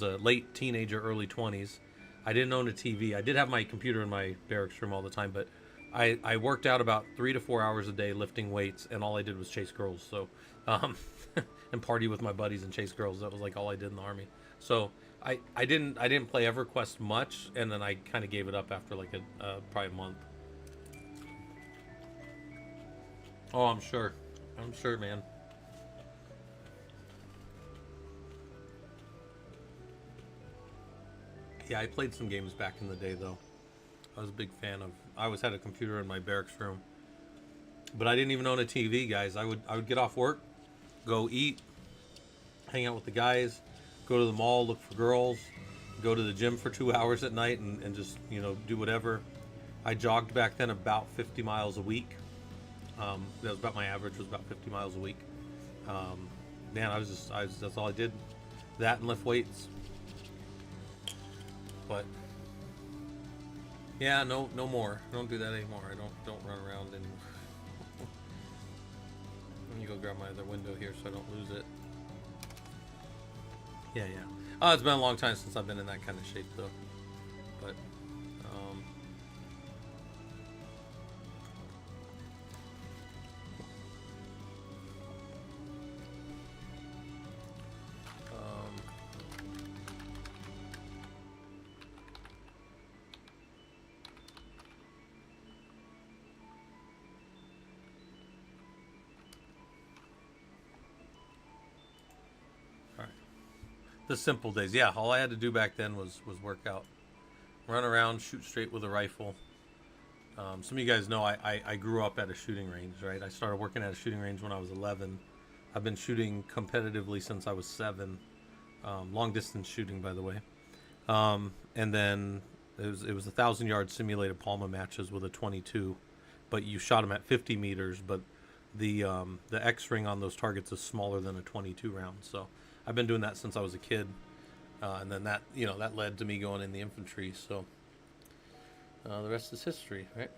a late teenager, early 20s. I didn't own a TV. I did have my computer in my barracks room all the time, but I worked out about 3 to 4 hours a day lifting weights, and all I did was chase girls. So and party with my buddies and chase girls. That was like all I did in the Army. So I didn't play EverQuest much, and then I kind of gave it up after like probably a month. Oh, I'm sure, man. Yeah, I played some games back in the day though. I was a big fan of. I always had a computer in my barracks room, but I didn't even own a TV, guys. I would get off work, go eat, hang out with the guys, go to the mall, look for girls, go to the gym for 2 hours at night, and just do whatever. I jogged back then about 50 miles a week. That was about my average, was about 50 miles a week. Man, that's all I did. That and lift weights. But yeah, no more. I don't do that anymore. I don't run around anymore. Let me go grab my other window here so I don't lose it. Yeah. Oh, it's been a long time since I've been in that kind of shape though. But the simple days. Yeah, all I had to do back then was work out. Run around, shoot straight with a rifle. Some of you guys know I grew up at a shooting range, right? I started working at a shooting range when I was 11. I've been shooting competitively since I was 7. Long distance shooting, by the way. And then it was 1,000-yard simulated Palma matches with a 22, but you shot them at 50 meters. But the X ring on those targets is smaller than a 22 round. So I've been doing that since I was a kid, and then that led to me going in the infantry. So the rest is history, right?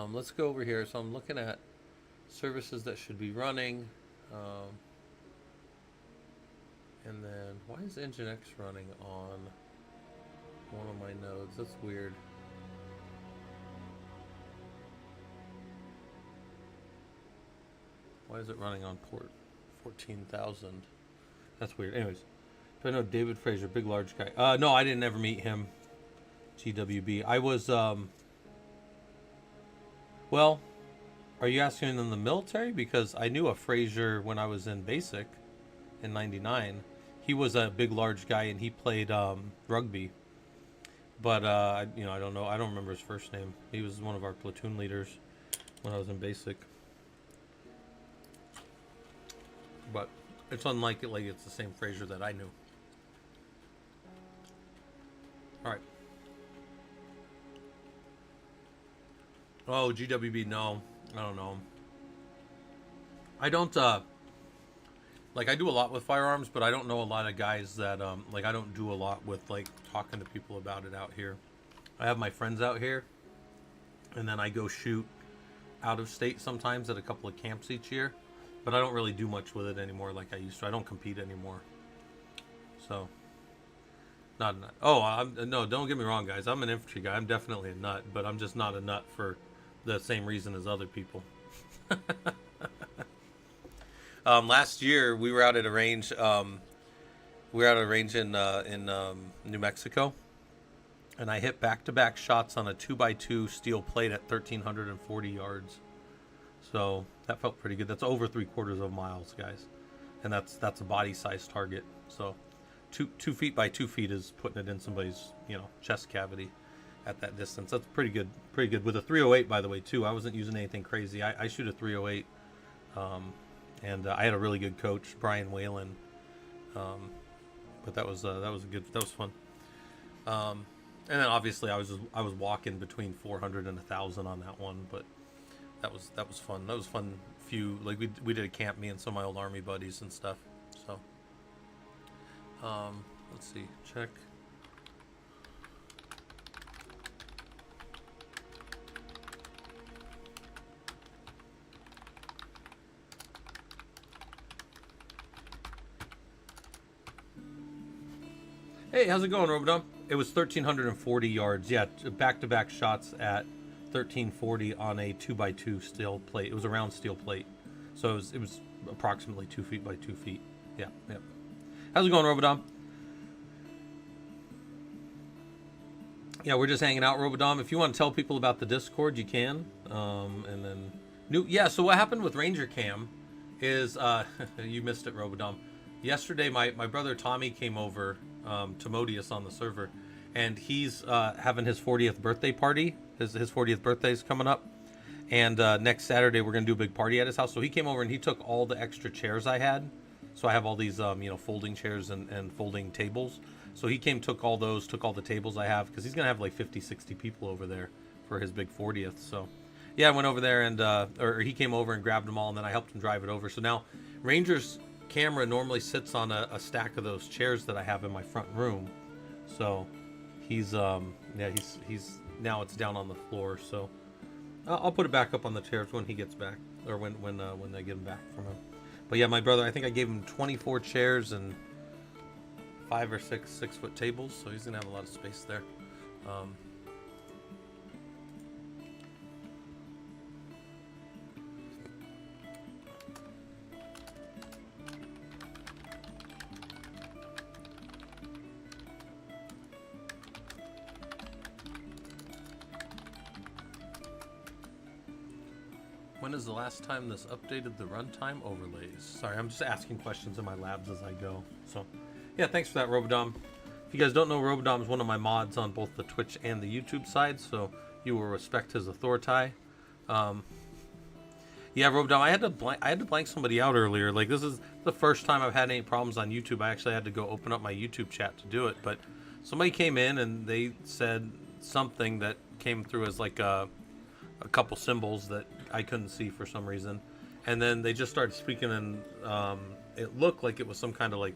Let's go over here. So I'm looking at services that should be running, and then why is Nginx running on one of my nodes? That's weird. Why is it running on port 14,000? That's weird. Anyways, do I know David Fraser, big large guy? No, I didn't ever meet him. GWB. I was well, Are you asking in the military? Because I knew a Fraser when I was in basic in '99. He was a big, large guy, and he played rugby. But you know, I don't know. I don't remember his first name. He was one of our platoon leaders when I was in basic. But it's unlikely like it's the same Fraser that I knew. All right. Oh, GWB, no. I don't know. I don't, like, I do a lot with firearms, but I don't know a lot of guys that, like, I don't do a lot with, like, talking to people about it out here. I have my friends out here, and then I go shoot out of state sometimes at a couple of camps each year, but I don't really do much with it anymore like I used to. I don't compete anymore. So, not a nut. Oh, no, don't get me wrong, guys. I'm an infantry guy. I'm definitely a nut, but I'm just not a nut for the same reason as other people. Last year we were out at a range. We were at a range in New Mexico, and I hit back-to-back shots on a 2x2 steel plate at 1,340 yards. So that felt pretty good. That's over 3/4 miles, guys, and that's a body-sized target. So 2 feet by 2 feet is putting it in somebody's chest cavity at that distance. That's pretty good. Pretty good with a 308, by the way, too. I wasn't using anything crazy. I shoot a 308, and I had a really good coach, Brian Whalen. But that was fun. And then obviously I was walking between 400 and 1,000 on that one, but that was fun. That was fun. We did a camp, me and some of my old Army buddies and stuff. So let's see, check. Hey, how's it going, Robodom? It was 1,340 yards. Yeah, back-to-back shots at 1,340 on a 2x2 steel plate. It was a round steel plate, so it was approximately 2 feet by 2 feet. Yeah. How's it going, Robodom? Yeah, we're just hanging out, Robodom. If you want to tell people about the Discord, you can. And then So what happened with Ranger Cam is you missed it, Robodom. Yesterday, my brother Tommy came over. Timodius on the server, and he's having his 40th birthday party. His 40th birthday is coming up, and next Saturday we're gonna do a big party at his house. So he came over and he took all the extra chairs I had. So I have all these folding chairs and folding tables. So he took all the tables I have, because he's gonna have like 50-60 people over there for his big 40th. So yeah, I went over there and or he came over and grabbed them all, and then I helped him drive it over. So now Ranger's camera normally sits on a stack of those chairs that I have in my front room. So he's now it's down on the floor. So I'll put it back up on the chairs when he gets back, or when I get him back from him. But yeah, my brother, I think I gave him 24 chairs and 5 or 6 6-foot tables, so he's gonna have a lot of space there. When is the last time this updated the runtime overlays? Sorry, I'm just asking questions in my labs as I go. So, yeah, thanks for that, Robodom. If you guys don't know, Robodom is one of my mods on both the Twitch and the YouTube side, so you will respect his authority. Yeah, Robodom, I had to blank somebody out earlier. Like, this is the first time I've had any problems on YouTube. I actually had to go open up my YouTube chat to do it, but somebody came in and they said something that came through as like a couple symbols that I couldn't see for some reason, and then they just started speaking, and it looked like it was some kind of like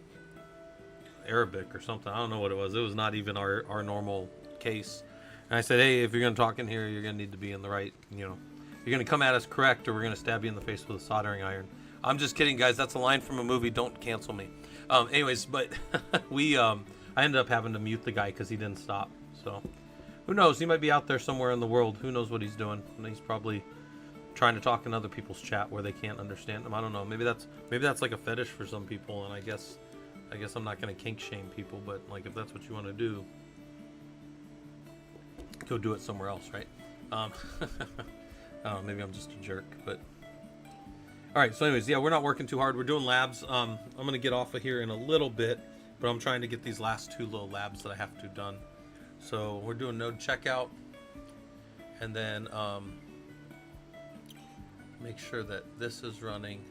Arabic or something. I don't know what it was. It was not even our normal case. And I said, hey, if you're gonna talk in here, you're gonna need to be in the right, you're gonna come at us correct, or we're gonna stab you in the face with a soldering iron. I'm just kidding, guys. That's a line from a movie. Don't cancel me. Anyways, but I ended up having to mute the guy because he didn't stop. So who knows? He might be out there somewhere in the world. Who knows what he's doing? And he's probably trying to talk in other people's chat where they can't understand him. I don't know. Maybe that's like a fetish for some people, and I guess I'm not going to kink shame people, but like if that's what you want to do, go do it somewhere else, right? I don't know, maybe I'm just a jerk, but... Alright, so anyways, yeah, we're not working too hard. We're doing labs. I'm going to get off of here in a little bit, but I'm trying to get these last 2 little labs that I have to done. So we're doing node checkout, and then make sure that this is running.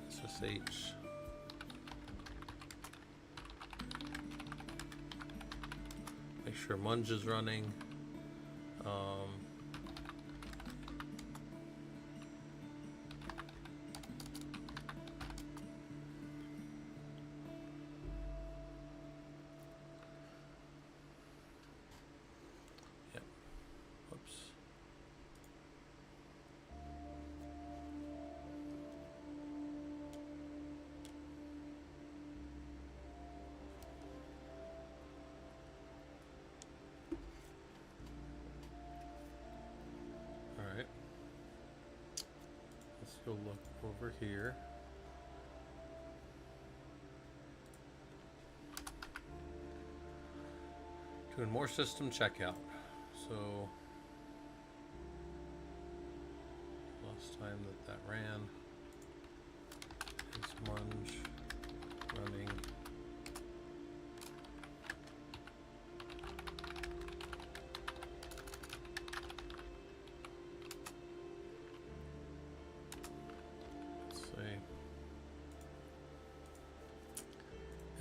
SSH. Make sure Munge is running. Yep. Whoops. Go look over here. Doing more system checkout. So last time that ran is Munge running.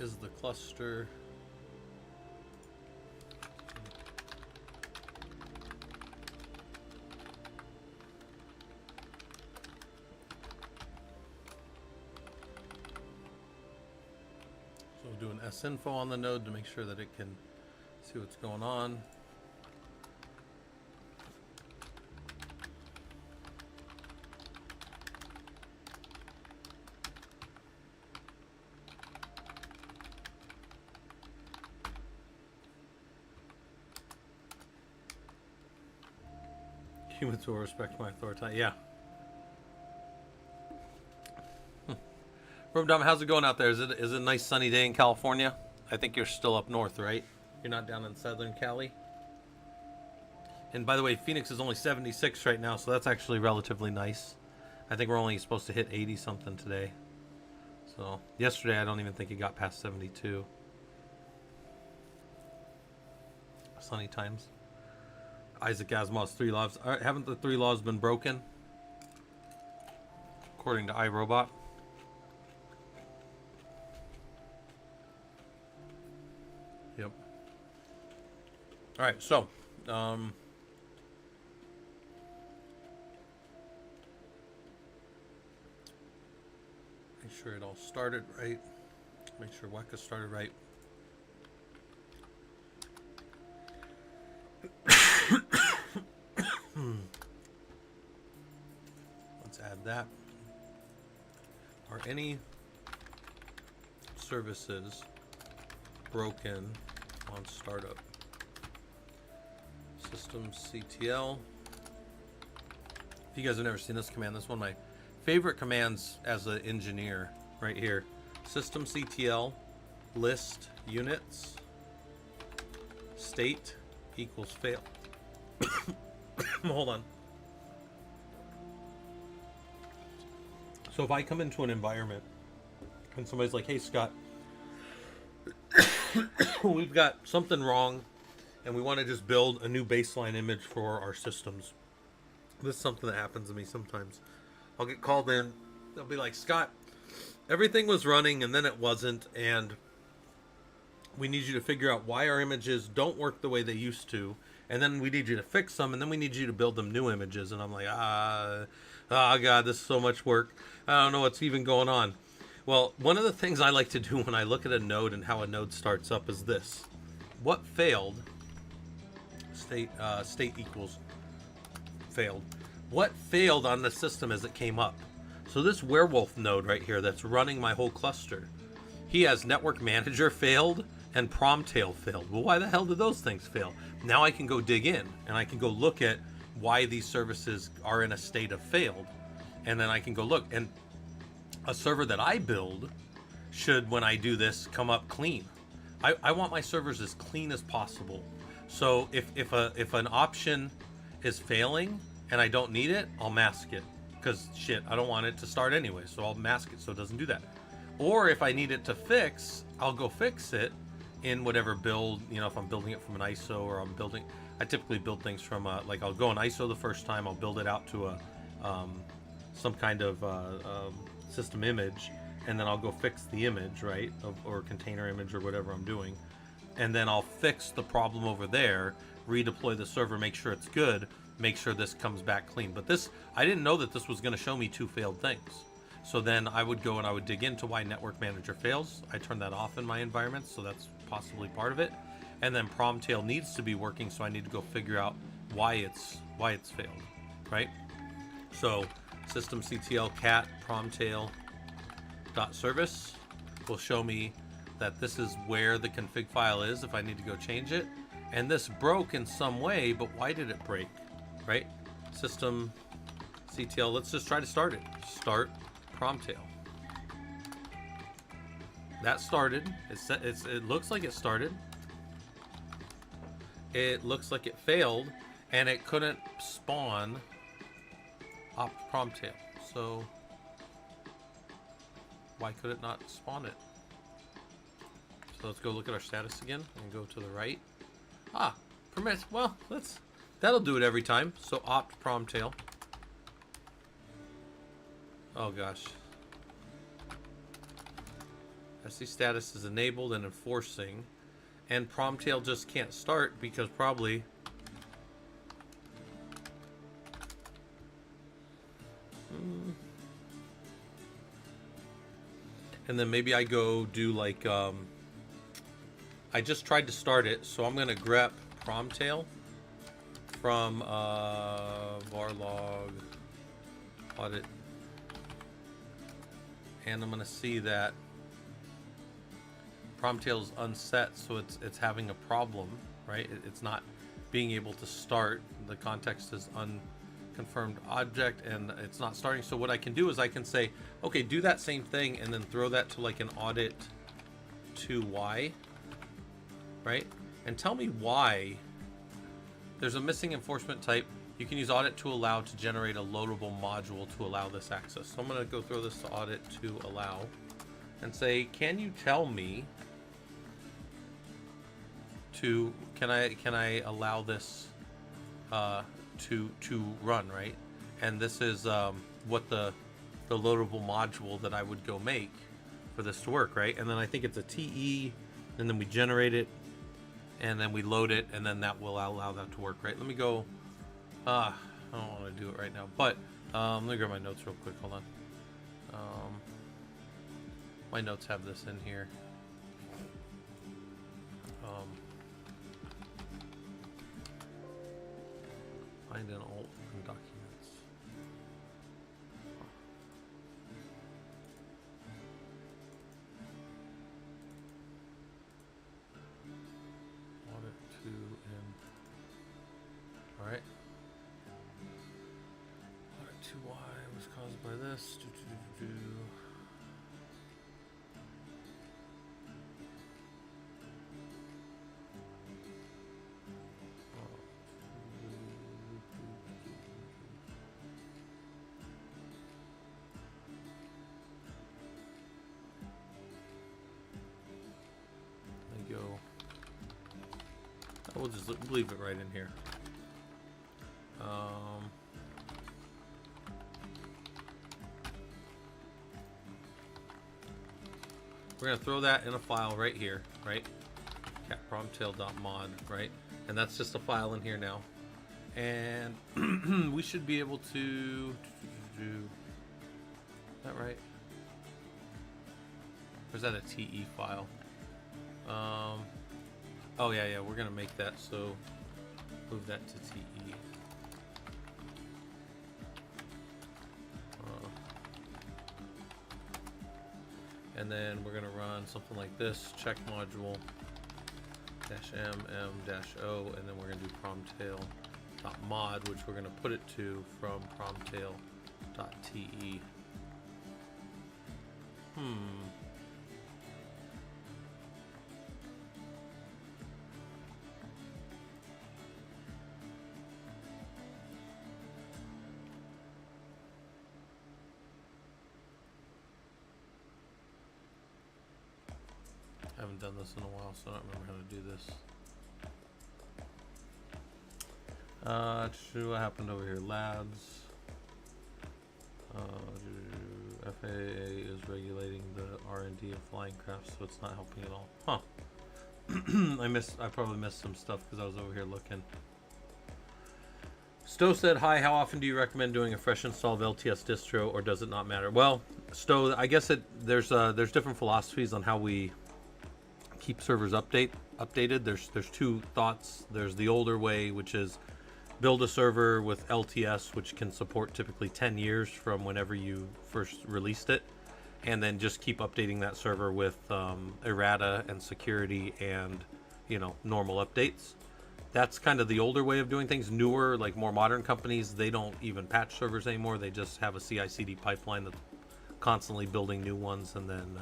Is the cluster so we'll do an sinfo on the node to make sure that it can see what's going on. Humans will respect my authority. Yeah. Rumdum, how's it going out there? Is it a nice sunny day in California? I think you're still up north, right? You're not down in Southern Cali? And by the way, Phoenix is only 76 right now, so that's actually relatively nice. I think we're only supposed to hit 80 something today. So yesterday, I don't even think it got past 72. Sunny times. Isaac Asimov's 3 laws. Haven't the 3 laws been broken? According to iRobot. Yep. Alright, so make sure it all started right. Make sure Weka started right. Let's add that. Are any services broken on startup? Systemctl. If you guys have never seen this command, this is one of my favorite commands as an engineer right here. Systemctl list units state equals fail. Hold on. So if I come into an environment and somebody's like, hey Scott, we've got something wrong and we want to just build a new baseline image for our systems. This is something that happens to me sometimes. I'll get called in. They'll be like, Scott, everything was running and then it wasn't, and we need you to figure out why our images don't work the way they used to, and then we need you to fix them, and then we need you to build them new images. And I'm like, oh God, this is so much work. I don't know what's even going on. Well, one of the things I like to do when I look at a node and how a node starts up is this. What failed? State equals failed. What failed on the system as it came up? So this werewolf node right here that's running my whole cluster, he has network manager failed and promtail failed. Well, why the hell did those things fail? Now I can go dig in and I can go look at why these services are in a state of failed. And then I can go look, and a server that I build should, when I do this, come up clean. I want my servers as clean as possible. So if an option is failing and I don't need it, I'll mask it, because shit, I don't want it to start anyway, so I'll mask it so it doesn't do that. Or if I need it to fix, I'll go fix it in whatever build, you know, if I'm building it from an ISO, or I typically build things from like I'll go in ISO the first time, I'll build it out to a some kind of system image, and then I'll go fix the image, right, or container image or whatever I'm doing, and then I'll fix the problem over there, redeploy the server, make sure it's good, make sure this comes back clean. But this, I didn't know that this was going to show me 2 failed things. So then I would go and I would dig into why Network Manager fails. I turn that off in my environment, so that's possibly part of it. And then Promtail needs to be working, so I need to go figure out why it's failed, right? So systemctl cat promtail dot service will show me that this is where the config file is if I need to go change it. And this broke in some way, but why did it break, right? Systemctl, let's just try to start it. Start Promtail. That started. It looks like it started. It looks like it failed, and it couldn't spawn opt Promtail. So why could it not spawn it? So let's go look at our status again and go to the right. Ah, permits. Well, that'll do it every time. So opt Promtail. Oh gosh. SC status is enabled and enforcing, and Promtail just can't start because probably and then maybe I go do like I just tried to start it, so I'm gonna grep Promtail from varlog audit, and I'm gonna see that Promtail is unset, so it's having a problem, right? It's not being able to start. The context is unconfirmed object, and it's not starting. So what I can do is I can say, okay, do that same thing, and then throw that to like an audit to Y, right? And tell me why there's a missing enforcement type. You can use audit to allow to generate a loadable module to allow this access. So I'm going to go throw this to audit to allow and say, can you tell me to, can I allow this to run, right? And this is what the loadable module that I would go make for this to work, right? And then I think it's a TE, and then we generate it, and then we load it, and then that will allow that to work, right? Let me go, I don't want to do it right now, but let me grab my notes real quick, hold on. My notes have this in here. Find an alt in documents. Audit to in. All right. Audit to Y was caused by this. We'll just leave it right in here. We're gonna throw that in a file right here, right? Cat promtail.mod, right? And that's just a file in here now. And we should be able to do. Is that right? Or is that a TE file? Oh yeah, we're gonna make that, so move that to TE. And then we're gonna run something like this, check module -m-o, and then we're gonna do promtail.mod, which we're gonna put it to from promtail.te. done this in a while, so I don't remember how to do this. What happened over here? Labs. FAA is regulating the R&D of flying crafts, so it's not helping at all. Huh. I probably missed some stuff because I was over here looking. Stowe said, hi, how often do you recommend doing a fresh install of LTS distro, or does it not matter? Well, Stowe, I guess there's different philosophies on how we keep servers updated. There's two thoughts. There's the older way, which is build a server with LTS, which can support typically 10 years from whenever you first released it, and then just keep updating that server with errata and security and, normal updates. That's kind of the older way of doing things. Newer, like more modern companies, they don't even patch servers anymore. They just have a CI/CD pipeline that's constantly building new ones, and then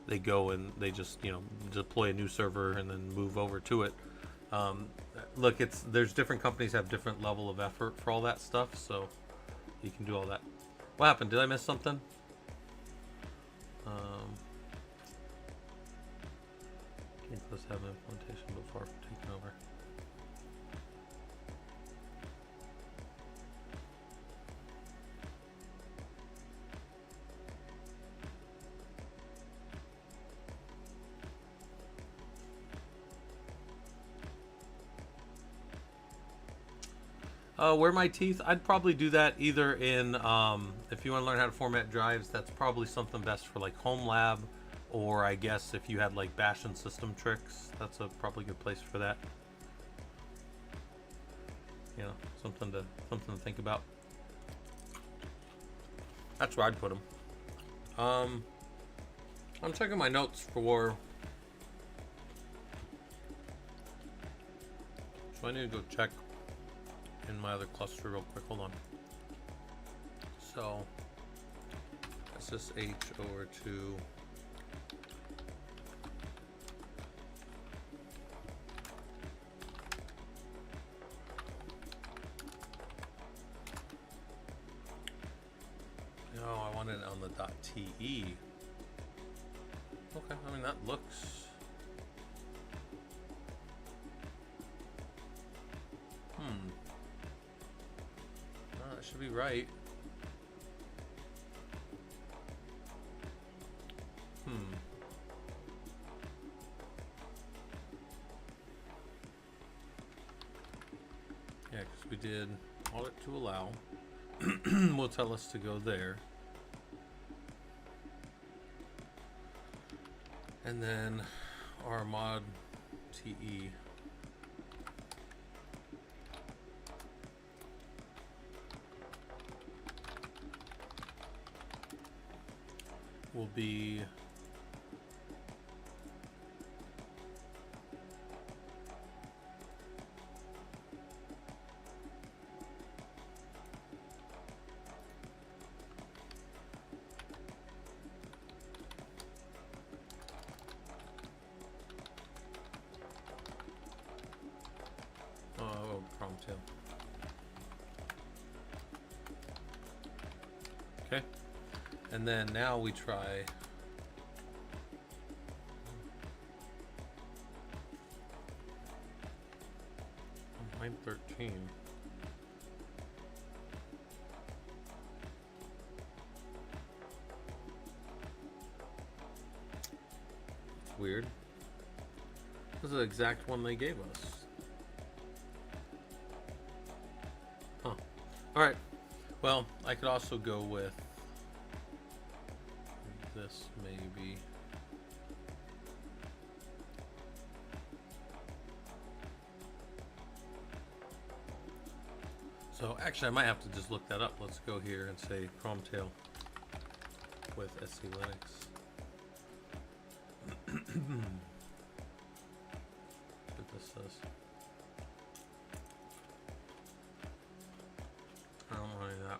they go and they just deploy a new server and then move over to it. Look, there's different companies have different level of effort for all that stuff, so you can do all that. What happened? Did I miss something? Can't let's have implementation before taking over. Where my teeth? I'd probably do that either in, if you want to learn how to format drives, that's probably something best for like home lab, or I guess if you had like bash and system tricks, that's a probably good place for that. Something to think about. That's where I'd put them. I'm checking my notes for. So I need to go check in my other cluster real quick. Hold on. So SSH over to I want it on the .te. Okay, I mean that looks that should be right. Yeah, because we did audit to allow. Will tell us to go there. And then our mod TE will be prompt tail. Okay, and then now we try line 13. It's weird. This is the exact one they gave us. Huh. Alright. Well, I could also go with this maybe. So actually I might have to just look that up. Let's go here and say Promtail with SC Linux. What this says. I don't want any of that.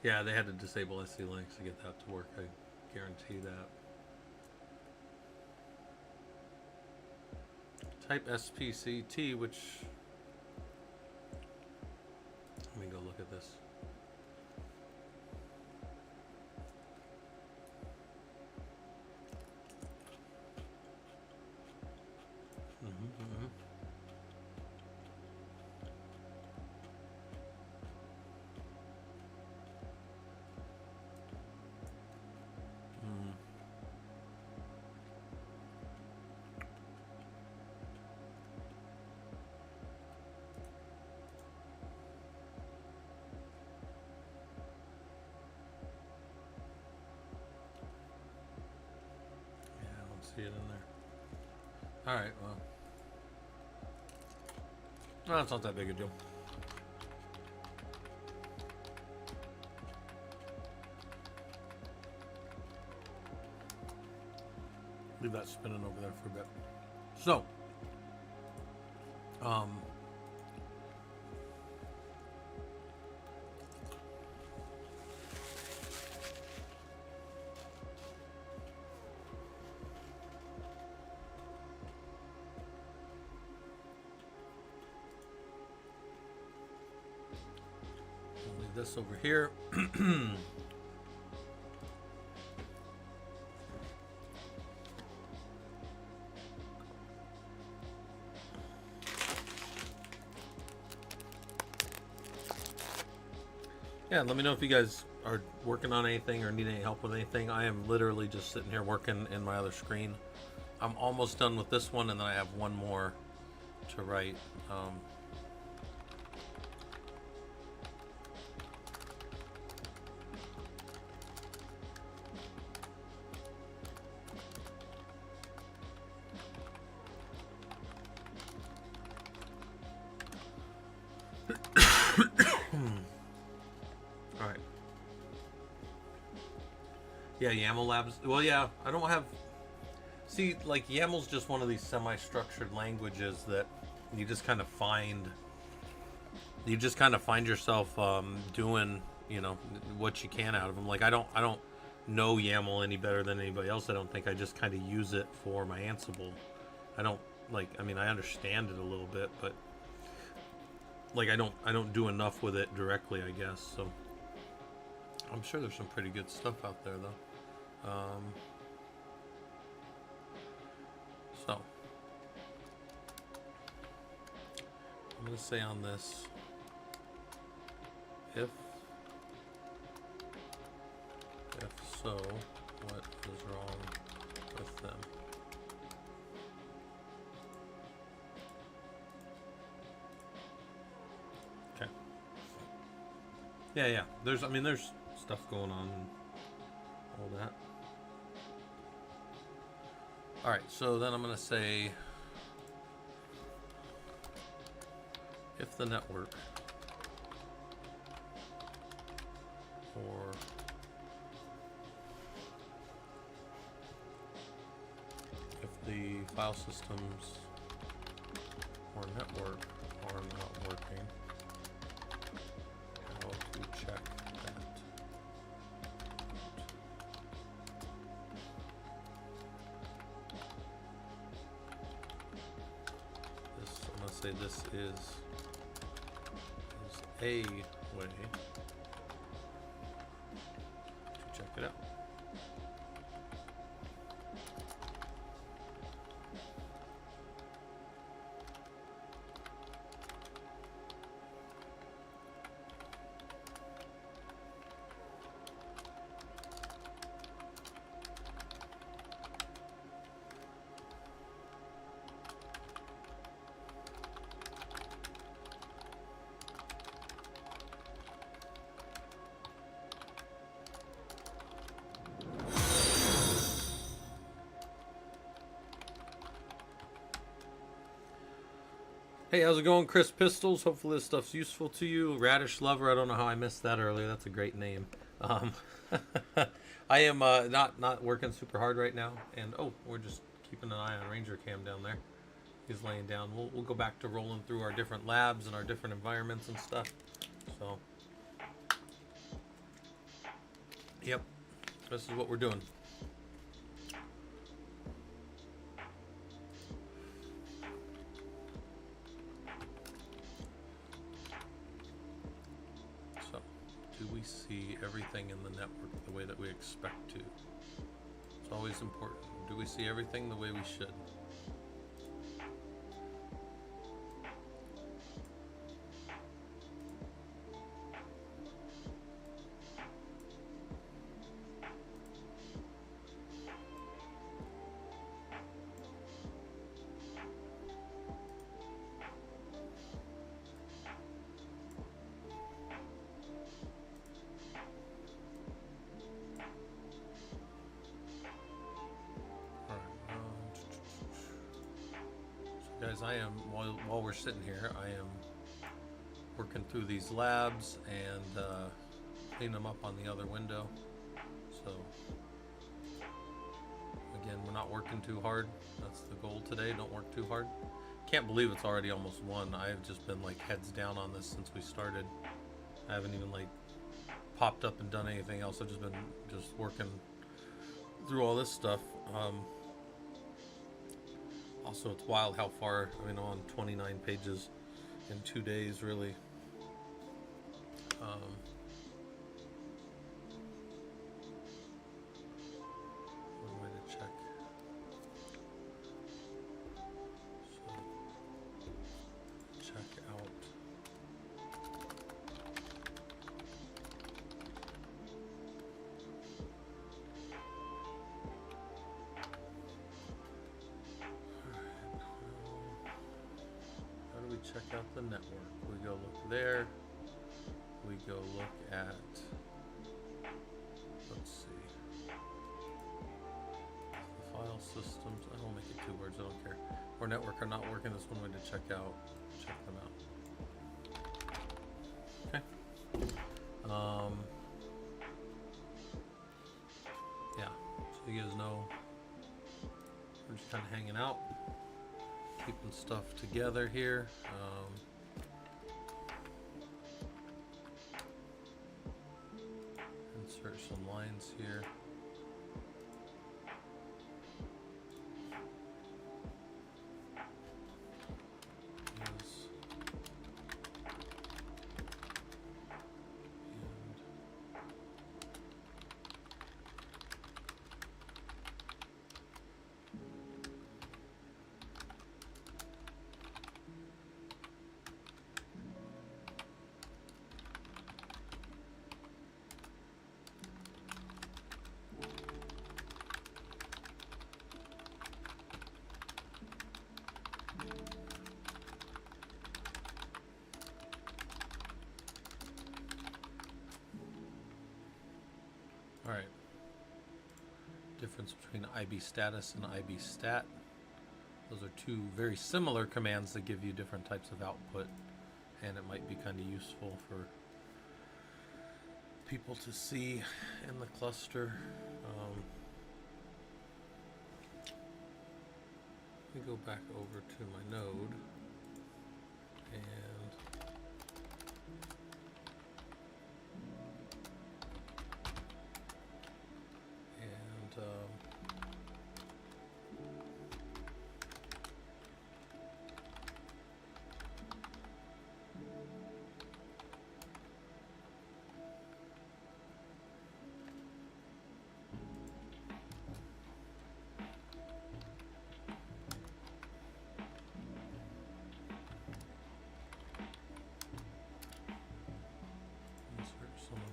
Yeah, they had to disable SC Linux to get that to work. I guarantee that. Type SPCT, which... Let me go look at this. See it in there. All right, well, no, it's not that big a deal. Leave that spinning over there for a bit. So, this over here. Yeah, let me know if you guys are working on anything or need any help with anything. I am literally just sitting here working in my other screen. I'm almost done with this one, and then I have one more to write. All right. Yeah, YAML labs. Well, yeah, I don't have. See, like YAML's just one of these semi-structured languages that you just kind of find. You just kind of find yourself doing, you know, what you can out of them. Like I don't know YAML any better than anybody else. I don't think. I just kind of use it for my Ansible. I don't like. I mean, I understand it a little bit, but like I don't do enough with it directly, I guess. So I'm sure there's some pretty good stuff out there, though. So I'm going to say on this, if so, what is wrong with them? Okay. Yeah. There's stuff going on and all that. All right, so then I'm going to say if the network or if the file systems or network are not working, how to check that. I'm going to say this is a way to check it out. Hey, how's it going, Chris Pistols? Hopefully this stuff's useful to you. Radish Lover, I don't know how I missed that earlier. That's a great name. I am not working super hard right now, and we're just keeping an eye on Ranger Cam down there. He's laying down. We'll go back to rolling through our different labs and our different environments and stuff. So Yep, this is what we're doing. So, do we see everything in the network the way that we expect to? It's always important. Do we see everything the way we should? Guys, I am, while we're sitting here, I am working through these labs and cleaning them up on the other window. So, again, we're not working too hard. That's the goal today. Don't work too hard. Can't believe it's already almost 1. I've just been like heads down on this since we started. I haven't even like popped up and done anything else. I've just been working through all this stuff. Also, it's wild how far, I mean, I'm on 29 pages in 2 days, really. One way to check. So, check out. Check out the network. We go look there. We go look at, let's see, the file systems. I don't make it 2 words, I don't care. Or network are not working. That's one way to check them out. Okay. Yeah, so you guys know we're just kind of hanging out, keeping stuff together here. Insert some lines here. Yes. All right. Difference between IB status and IB stat. Those are 2 very similar commands that give you different types of output, and it might be kind of useful for people to see in the cluster. Let me go back over to my node and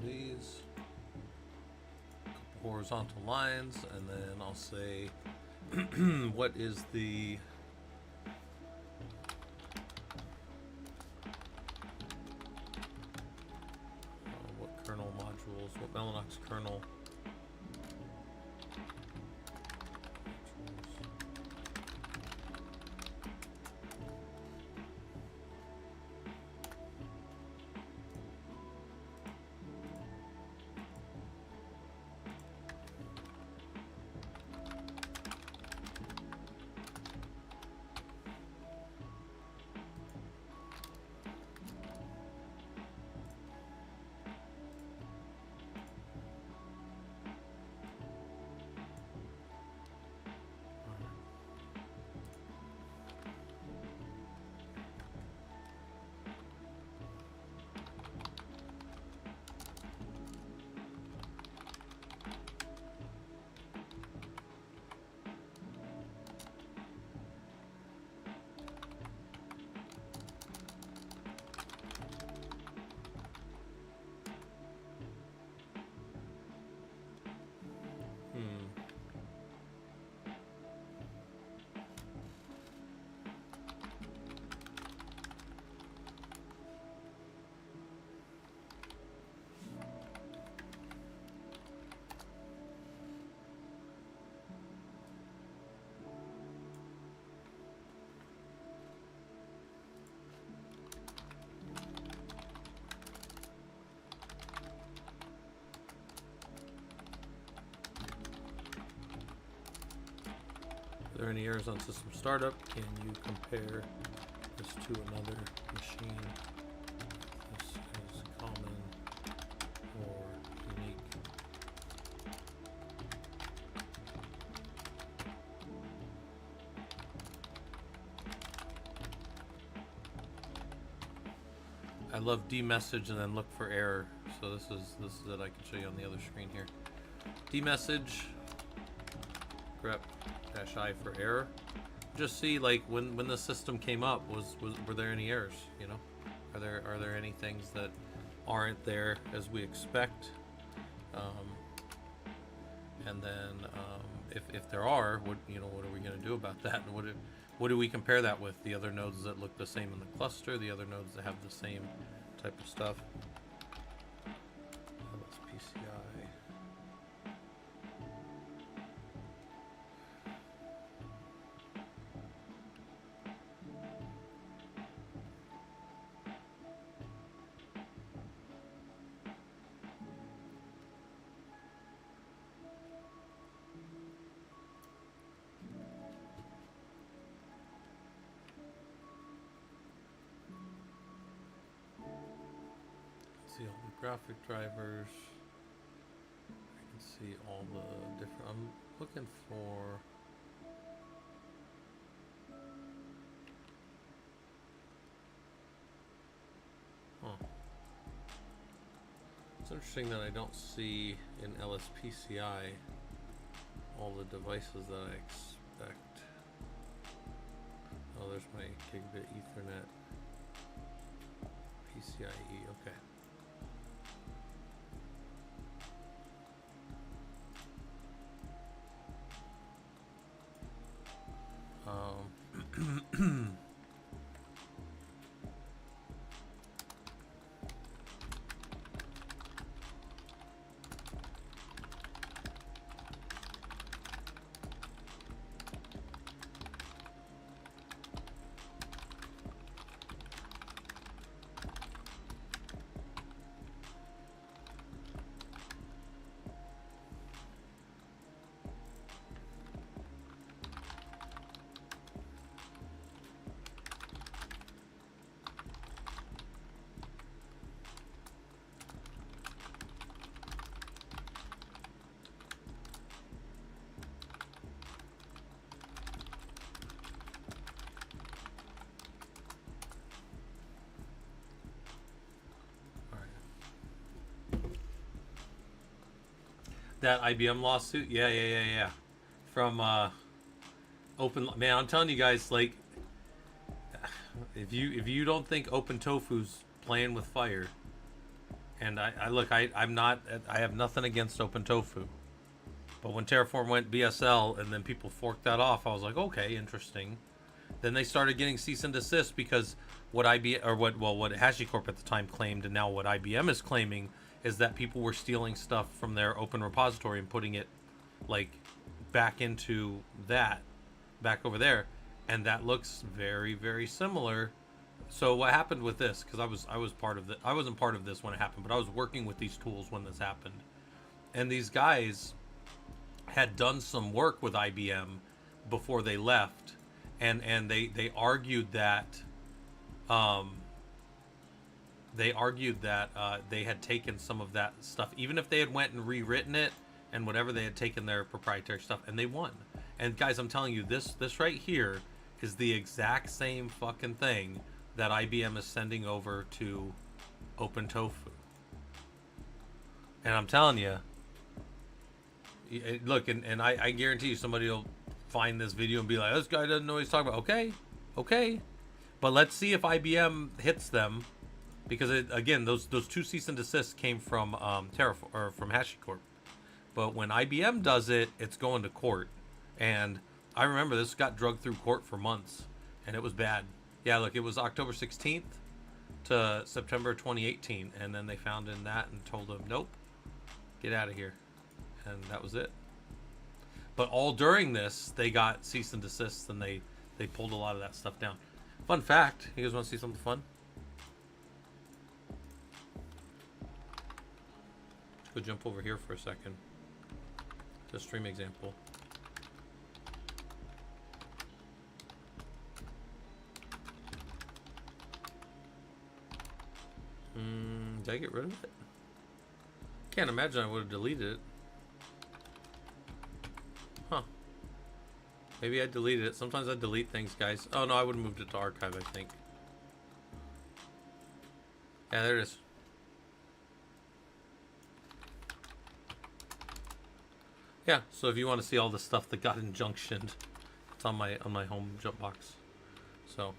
these horizontal lines, and then I'll say what is the what kernel modules, what Mellanox kernel there any errors on system startup? Can you compare this to another machine? This is common or unique. I love demessage and then look for error. So this is it. I can show you on the other screen here. Demessage, grep -I for error. Just see like when the system came up, were there any errors? You know, are there any things that aren't there as we expect? And then if there are, what are we going to do about that? And what do we compare that with? The other nodes that look the same in the cluster, the other nodes that have the same type of stuff. That's PCI. See all the graphic drivers. I can see all the different. I'm looking for. Huh. It's interesting that I don't see in LSPCI all the devices that I expect. Oh, there's my gigabit Ethernet. PCIe, okay. That IBM lawsuit, yeah. From Open, man, I'm telling you guys, like, if you don't think Open Tofu's playing with fire, and I'm not, I have nothing against Open Tofu, but when Terraform went BSL and then people forked that off, I was like, okay, interesting. Then they started getting cease and desist because what HashiCorp at the time claimed, and now what IBM is claiming, is that people were stealing stuff from their open repository and putting it like back into that, back over there, and that looks very, very similar. So what happened with this, because I was part of I wasn't part of this when it happened, but I was working with these tools when this happened, and these guys had done some work with IBM before they left, and they argued that they had taken some of that stuff, even if they had went and rewritten it and whatever, they had taken their proprietary stuff, and they won. And guys, I'm telling you, this right here is the exact same fucking thing that IBM is sending over to Open Tofu. And I'm telling you, look, and I guarantee you somebody will find this video and be like, this guy doesn't know what he's talking about. Okay. But let's see if IBM hits them. Because again, those two cease and desists came from Terraform or from HashiCorp, but when IBM does it, it's going to court. And I remember this got drugged through court for months, and it was bad. Yeah, look, it was October 16th to September 2018, and then they found in that and told them, nope, get out of here, and that was it. But all during this, they got cease and desists, and they pulled a lot of that stuff down. Fun fact: you guys want to see something fun? Go jump over here for a second. Just stream example. Did I get rid of it? Can't imagine I would have deleted it. Huh. Maybe I deleted it. Sometimes I delete things, guys. Oh, no, I would have moved it to archive, I think. Yeah, there it is. Yeah, so if you want to see all the stuff that got injunctioned, it's on my home jump box. So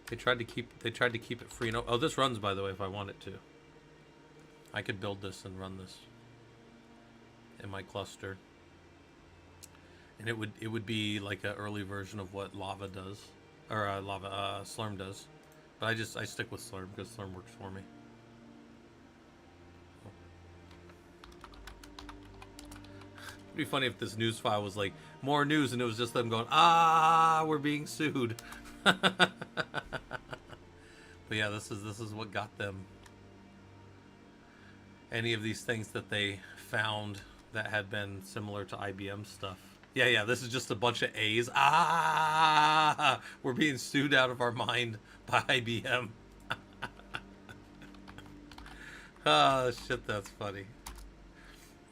they tried to keep it free. No, oh, this runs, by the way, if I want it to. I could build this and run this in my cluster. And it would be like an early version of what Lava does, or Slurm does. But I stick with Slurm because Slurm works for me. It'd be funny if this news file was like more news and it was just them going, ah, we're being sued. But yeah, this is what got them. Any of these things that they found that had been similar to IBM stuff. Yeah, this is just a bunch of A's. Ah, we're being sued out of our mind by IBM. Oh, shit, that's funny.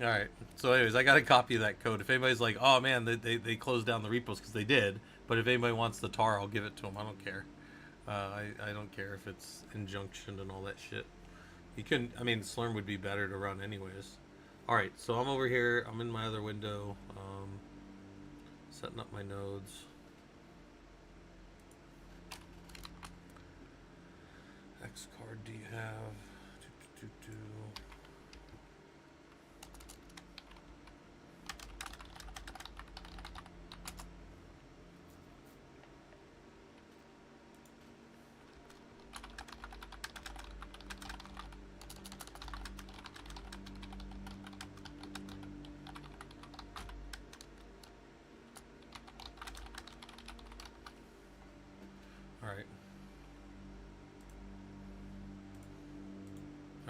All right. So anyways, I got a copy of that code. If anybody's like, oh, man, they closed down the repos because they did. But if anybody wants the tar, I'll give it to them. I don't care. I don't care if it's injunction and all that shit. You can, I mean, Slurm would be better to run anyways. All right, so I'm over here. I'm in my other window. Setting up my nodes. X card do you have?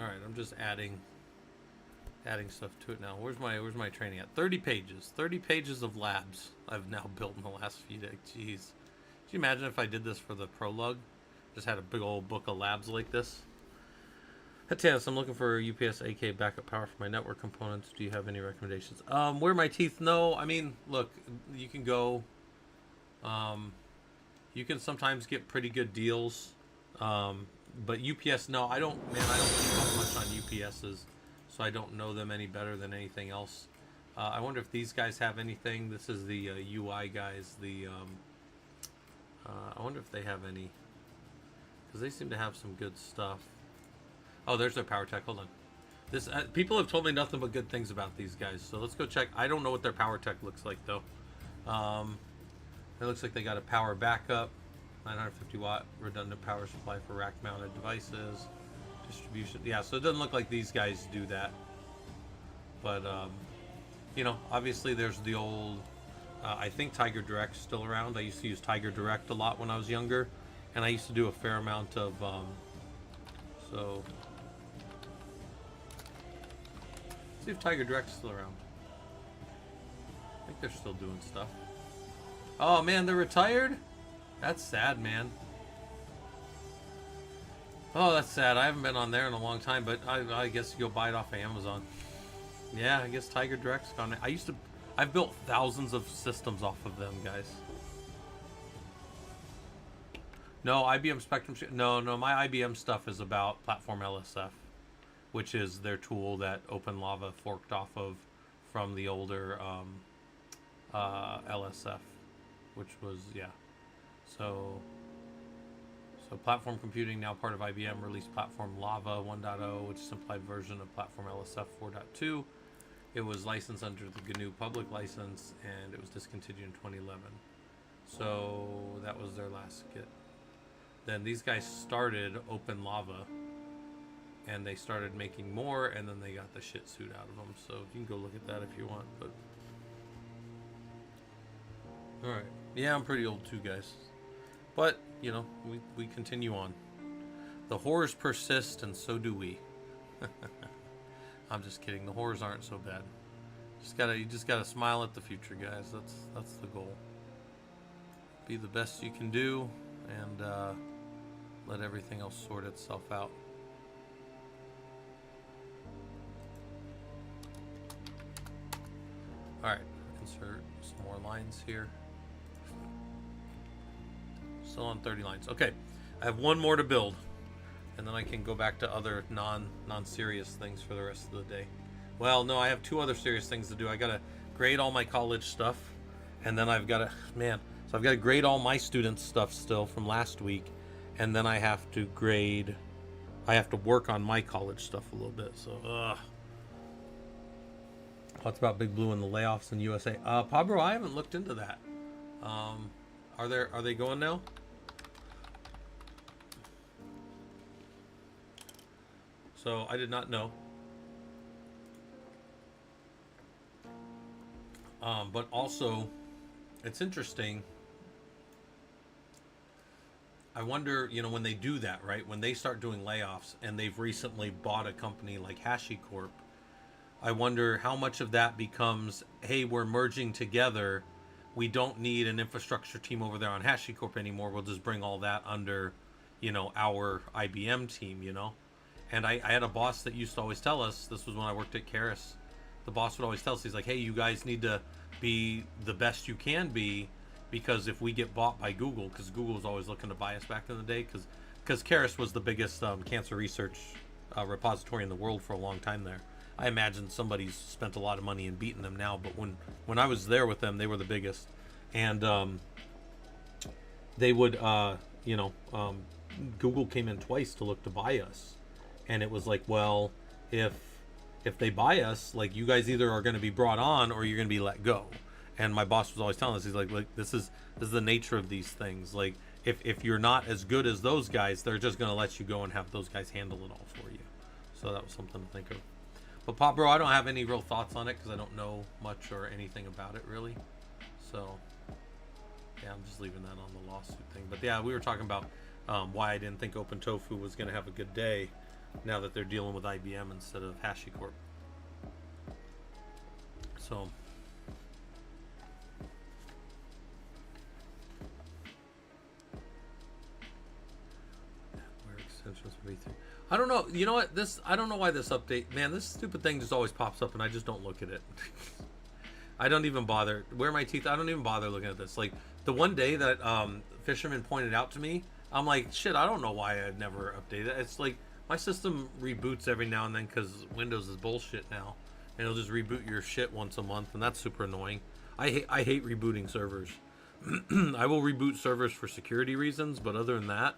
Alright, I'm just adding stuff to it now. Where's my training at? 30 pages. 30 pages of labs I've now built in the last few days. Jeez. Could you imagine if I did this for the prologue? Just had a big old book of labs like this. Tanis, I'm looking for UPS AK backup power for my network components. Do you have any recommendations? Where are my teeth? No, I mean, look, you can go. You can sometimes get pretty good deals. But UPS, no, I don't keep up much on UPSs, so I don't know them any better than anything else. I wonder if these guys have anything. This is the UI guys. I wonder if they have any, because they seem to have some good stuff. Oh, there's their power tech. Hold on. This people have told me nothing but good things about these guys, so let's go check. I don't know what their power tech looks like though. It looks like they got a power backup. 950 watt redundant power supply for rack mounted devices, distribution. Yeah, so it doesn't look like these guys do that. But, you know, obviously there's the old, I think Tiger Direct's still around. I used to use Tiger Direct a lot when I was younger. And I used to do a fair amount of, so. Let's see if Tiger Direct's still around. I think they're still doing stuff. Oh man, they're retired? That's sad, man. Oh, that's sad. I haven't been on there in a long time, but I guess you'll buy it off of Amazon. Yeah, I guess Tiger Direct's gone. I've built thousands of systems off of them, guys. No, IBM Spectrum. No, my IBM stuff is about Platform LSF, which is their tool that OpenLava forked off of from the older LSF, which was, yeah. So Platform Computing, now part of IBM, released Platform Lava 1.0, which is a simplified version of Platform LSF 4.2. It was licensed under the GNU public license, and it was discontinued in 2011. So that was their last kit. Then these guys started OpenLava, and they started making more, and then they got the shit suit out of them. So you can go look at that if you want. But all right, yeah, I'm pretty old too, guys. But, you know, we continue on. The horrors persist, and so do we. I'm just kidding. The horrors aren't so bad. You just gotta smile at the future, guys. That's the goal. Be the best you can do, and let everything else sort itself out. All right, insert some more lines here. Still on 30 lines. Okay, I have one more to build, and then I can go back to other non-serious things for the rest of the day. Well, no, I have two other serious things to do. I gotta grade all my college stuff, and then I've gotta, so I've gotta grade all my students' stuff still from last week, and then I have to work on my college stuff a little bit. So, What's about Big Blue and the layoffs in USA? Pablo, I haven't looked into that. Are they going now? So I did not know. But also, it's interesting. I wonder, when they do that, right? When they start doing layoffs, and they've recently bought a company like HashiCorp, I wonder how much of that becomes, hey, we're merging together. We don't need an infrastructure team over there on HashiCorp anymore. We'll just bring all that under, our IBM team, And I had a boss that used to always tell us, this was when I worked at Keras, the boss would always tell us, he's like, hey, you guys need to be the best you can be, because if we get bought by Google, because Google was always looking to buy us back in the day, because Keras was the biggest cancer research repository in the world for a long time there. I imagine somebody's spent a lot of money in beating them now, but when I was there with them, they were the biggest. And they would, Google came in twice to look to buy us. And it was like, well, if they buy us, like, you guys either are going to be brought on or you're going to be let go. And my boss was always telling us, he's like, this is the nature of these things. Like, if you're not as good as those guys, they're just going to let you go and have those guys handle it all for you. So that was something to think of. But Pop Bro, I don't have any real thoughts on it because I don't know much or anything about it really. So yeah, I'm just leaving that on the lawsuit thing. But yeah, we were talking about why I didn't think OpenTofu was going to have a good day now that they're dealing with IBM instead of HashiCorp. So where extensions will be through. I don't know. You know what? I don't know why this update, man, this stupid thing just always pops up and I just don't look at it. I don't even bother. Where are my teeth? I don't even bother looking at this. Like, the one day that Fisherman pointed out to me, I'm like, shit, I don't know why I've never updated it. It's like, my system reboots every now and then because Windows is bullshit now. And it'll just reboot your shit once a month, and that's super annoying. I hate rebooting servers. I will reboot servers for security reasons, but other than that,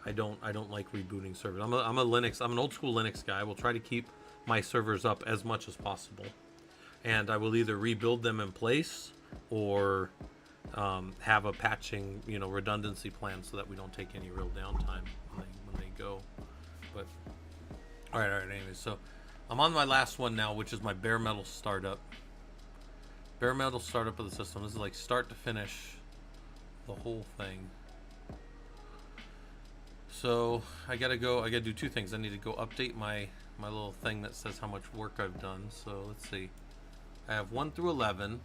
I don't like rebooting servers. I'm an old school Linux guy. I will try to keep my servers up as much as possible, and I will either rebuild them in place or have a patching, redundancy plan so that we don't take any real downtime when they go. But all right. Anyways, so I'm on my last one now, which is my bare metal startup. Bare metal startup of the system. This is like start to finish, the whole thing. So I gotta do two things. I need to go update my little thing that says how much work I've done. So let's see. I have 1 through 11,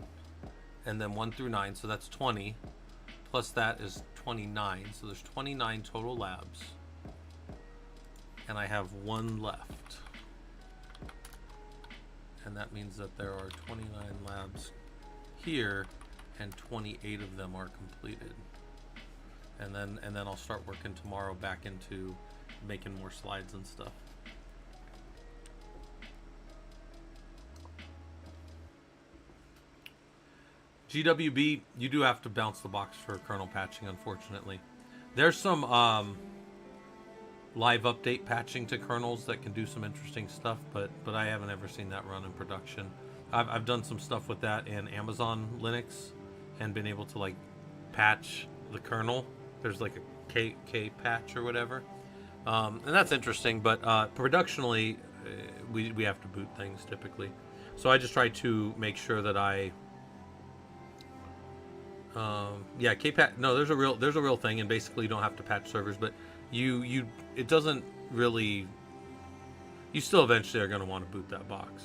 and then 1 through 9. So that's 20. Plus that is 29. So there's 29 total labs, and I have 1 left. And that means that there are 29 labs here, and 28 of them are completed. And then I'll start working tomorrow back into making more slides and stuff. GWB, you do have to bounce the box for kernel patching, unfortunately. There's some live update patching to kernels that can do some interesting stuff, but I haven't ever seen that run in production. I've done some stuff with that in Amazon Linux and been able to like patch the kernel. There's like a K patch or whatever, and that's interesting. But productionally, we have to boot things typically. So I just try to make sure that I, K patch. No, there's a real thing, and basically you don't have to patch servers, but it doesn't really. You still eventually are going to want to boot that box.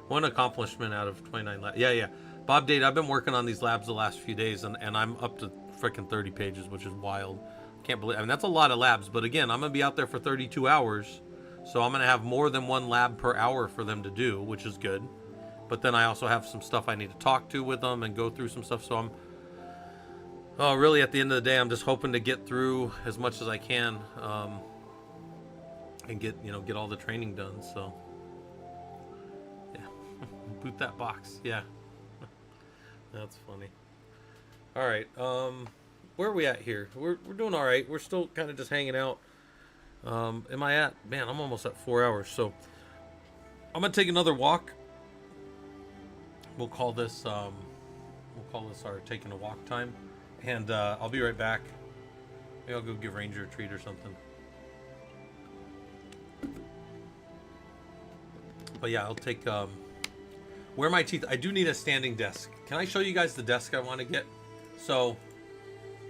One accomplishment out of 29 labs. Yeah, yeah. Bob Date, I've been working on these labs the last few days, and I'm up to freaking 30 pages, which is wild. Can't believe. I mean, that's a lot of labs, but again, I'm gonna be out there for 32 hours, so I'm gonna have more than one lab per hour for them to do, which is good. But then I also have some stuff I need to talk to with them and go through some stuff. So really, at the end of the day, I'm just hoping to get through as much as I can, and get all the training done. So yeah, boot that box. Yeah, that's funny. All right, where are we at here? We're doing all right. We're still kind of just hanging out. Am I at? Man, I'm almost at 4 hours. So I'm gonna take another walk. We'll call this our taking a walk time, and I'll be right back. Maybe I'll go give Ranger a treat or something. But yeah, I'll take where are my teeth? I do need a standing desk. Can I show you guys the desk I want to get? So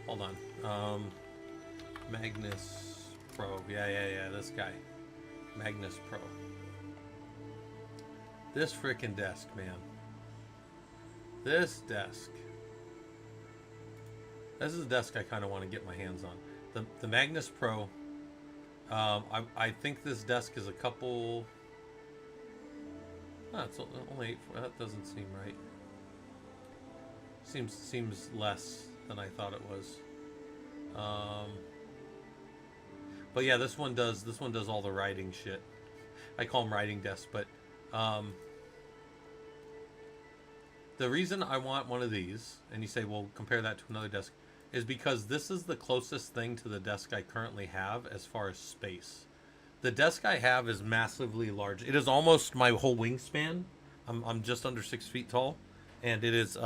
hold on. Magnus Pro. Yeah, this guy. Magnus Pro. This freaking desk, man. This desk. This is a desk I kind of want to get my hands on. The Magnus Pro. I think this desk is a couple. Oh, it's only 8. That doesn't seem right. Seems less than I thought it was. But yeah, this one does all the writing shit. I call them writing desks, but the reason I want one of these, and you say, well, compare that to another desk, is because this is the closest thing to the desk I currently have as far as space. The desk I have is massively large. It is almost my whole wingspan. I'm just under 6 feet tall, and it is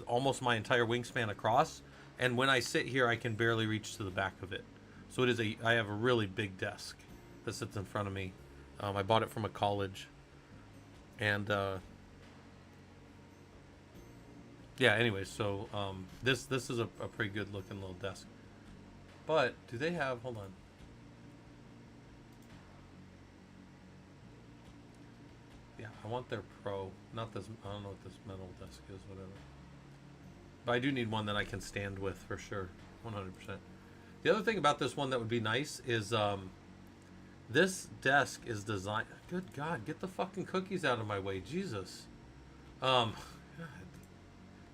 almost my entire wingspan across. And when I sit here, I can barely reach to the back of it. So I have a really big desk that sits in front of me. I bought it from a college, and yeah. Anyways, so this is a pretty good looking little desk. But do they have? Hold on. Yeah, I want their Pro, not this. I don't know what this metal desk is, whatever. But I do need one that I can stand with for sure, 100%. The other thing about this one that would be nice is this desk is designed. Good God, get the fucking cookies out of my way, Jesus. God.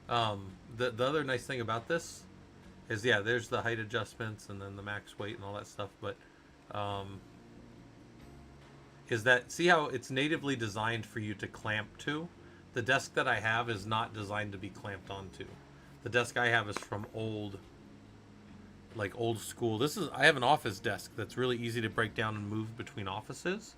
The other nice thing about this is, yeah, there's the height adjustments and then the max weight and all that stuff, but is that, see how it's natively designed for you to clamp to? The desk that I have is not designed to be clamped onto. The desk I have is from old school. I have an office desk that's really easy to break down and move between offices.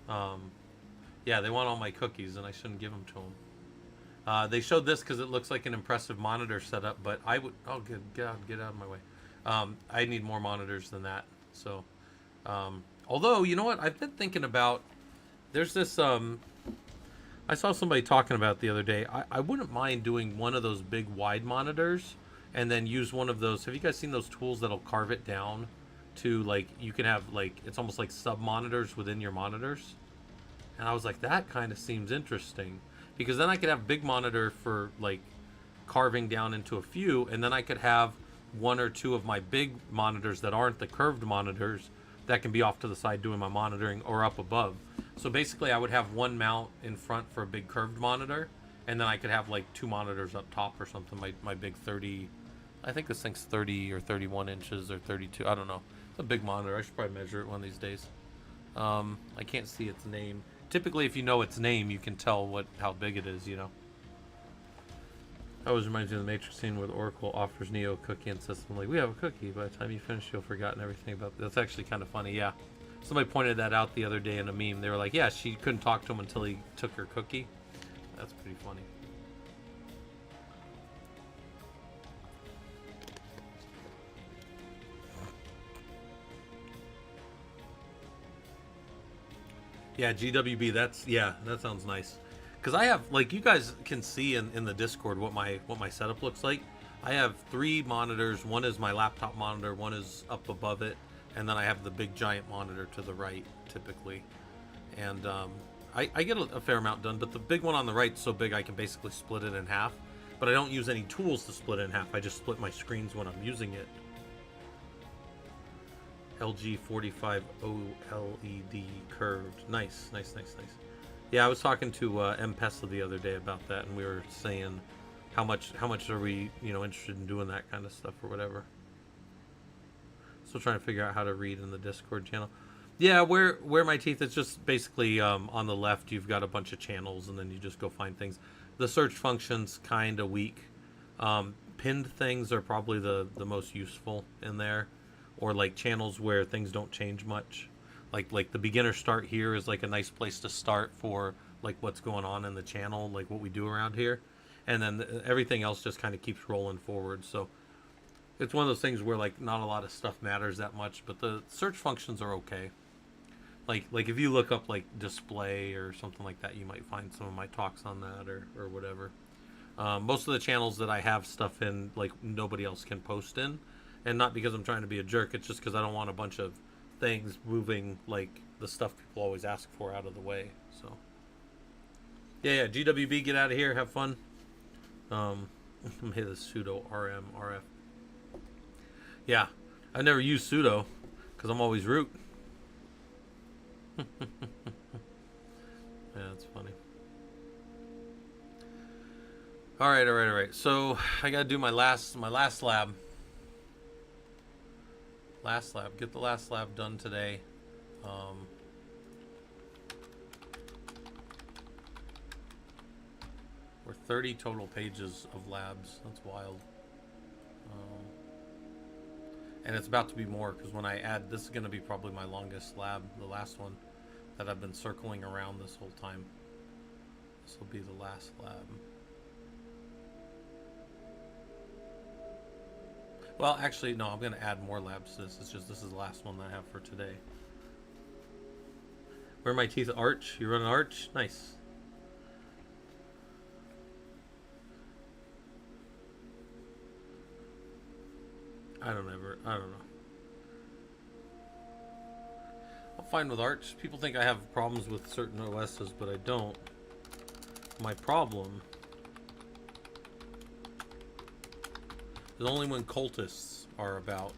Yeah, they want all my cookies and I shouldn't give them to them. They showed this because it looks like an impressive monitor setup, but I would, oh good God, get out of my way. I need more monitors than that. So, although, you know what, I've been thinking about, there's this, I saw somebody talking about it the other day. I wouldn't mind doing one of those big wide monitors and then use one of those. Have you guys seen those tools that'll carve it down to, like, you can have, like, it's almost like sub monitors within your monitors? And I was like, that kind of seems interesting, because then I could have big monitor for, like, carving down into a few, and then I could have one or two of my big monitors that aren't the curved monitors that can be off to the side doing my monitoring, or up above. So basically I would have one mount in front for a big curved monitor, and then I could have like two monitors up top or something. My big 30, I think this thing's 30 or 31 inches or 32, I don't know. It's a big monitor. I should probably measure it one of these days. I can't see its name. Typically if you know its name, you can tell how big it is, you know. Always reminds me of the Matrix scene where the Oracle offers Neo a cookie and says, like, we have a cookie. By the time you finish, you'll have forgotten everything about that. That's actually kind of funny, yeah. Somebody pointed that out the other day in a meme. They were like, yeah, she couldn't talk to him until he took her cookie. That's pretty funny. Yeah, GWB, that sounds nice. Because I have, like, you guys can see in the Discord what my setup looks like. I have 3 monitors. One is my laptop monitor, one is up above it, and then I have the big giant monitor to the right, typically. And I get a fair amount done, but the big one on the right is so big I can basically split it in half. But I don't use any tools to split it in half. I just split my screens when I'm using it. LG 45 OLED curved. Nice, nice, nice, nice. Yeah, I was talking to M-Pesa the other day about that, and we were saying how much are we, you know, interested in doing that kind of stuff or whatever. Still trying to figure out how to read in the Discord channel. Yeah, where my teeth, it's just basically on the left you've got a bunch of channels, and then you just go find things. The search function's kind of weak. Pinned things are probably the most useful in there, or like channels where things don't change much. Like the beginner start here is like a nice place to start for like what's going on in the channel, like what we do around here, and then everything else just kind of keeps rolling forward. So it's one of those things where like not a lot of stuff matters that much, but the search functions are okay. Like if you look up like display or something like that, you might find some of my talks on that or whatever. Most of the channels that I have stuff in, like nobody else can post in, and not because I'm trying to be a jerk. It's just because I don't want a bunch of things moving like the stuff people always ask for out of the way. So yeah, GWB, get out of here, have fun. Hey, the sudo rm rf. Yeah, I never use sudo because I'm always root. Yeah, that's funny. All right. So I gotta do my last lab. Get the last lab done today. We're 30 total pages of labs. That's wild. And it's about to be more because when I add, this is going to be probably my longest lab, the last one that I've been circling around this whole time. This will be the last lab. Well, actually, no, I'm going to add more labs to this. It's just this is the last one that I have for today. Where are my teeth? Arch? You run an arch? Nice. I don't know. I'm fine with Arch. People think I have problems with certain OSs, but I don't. My problem is only when cultists are about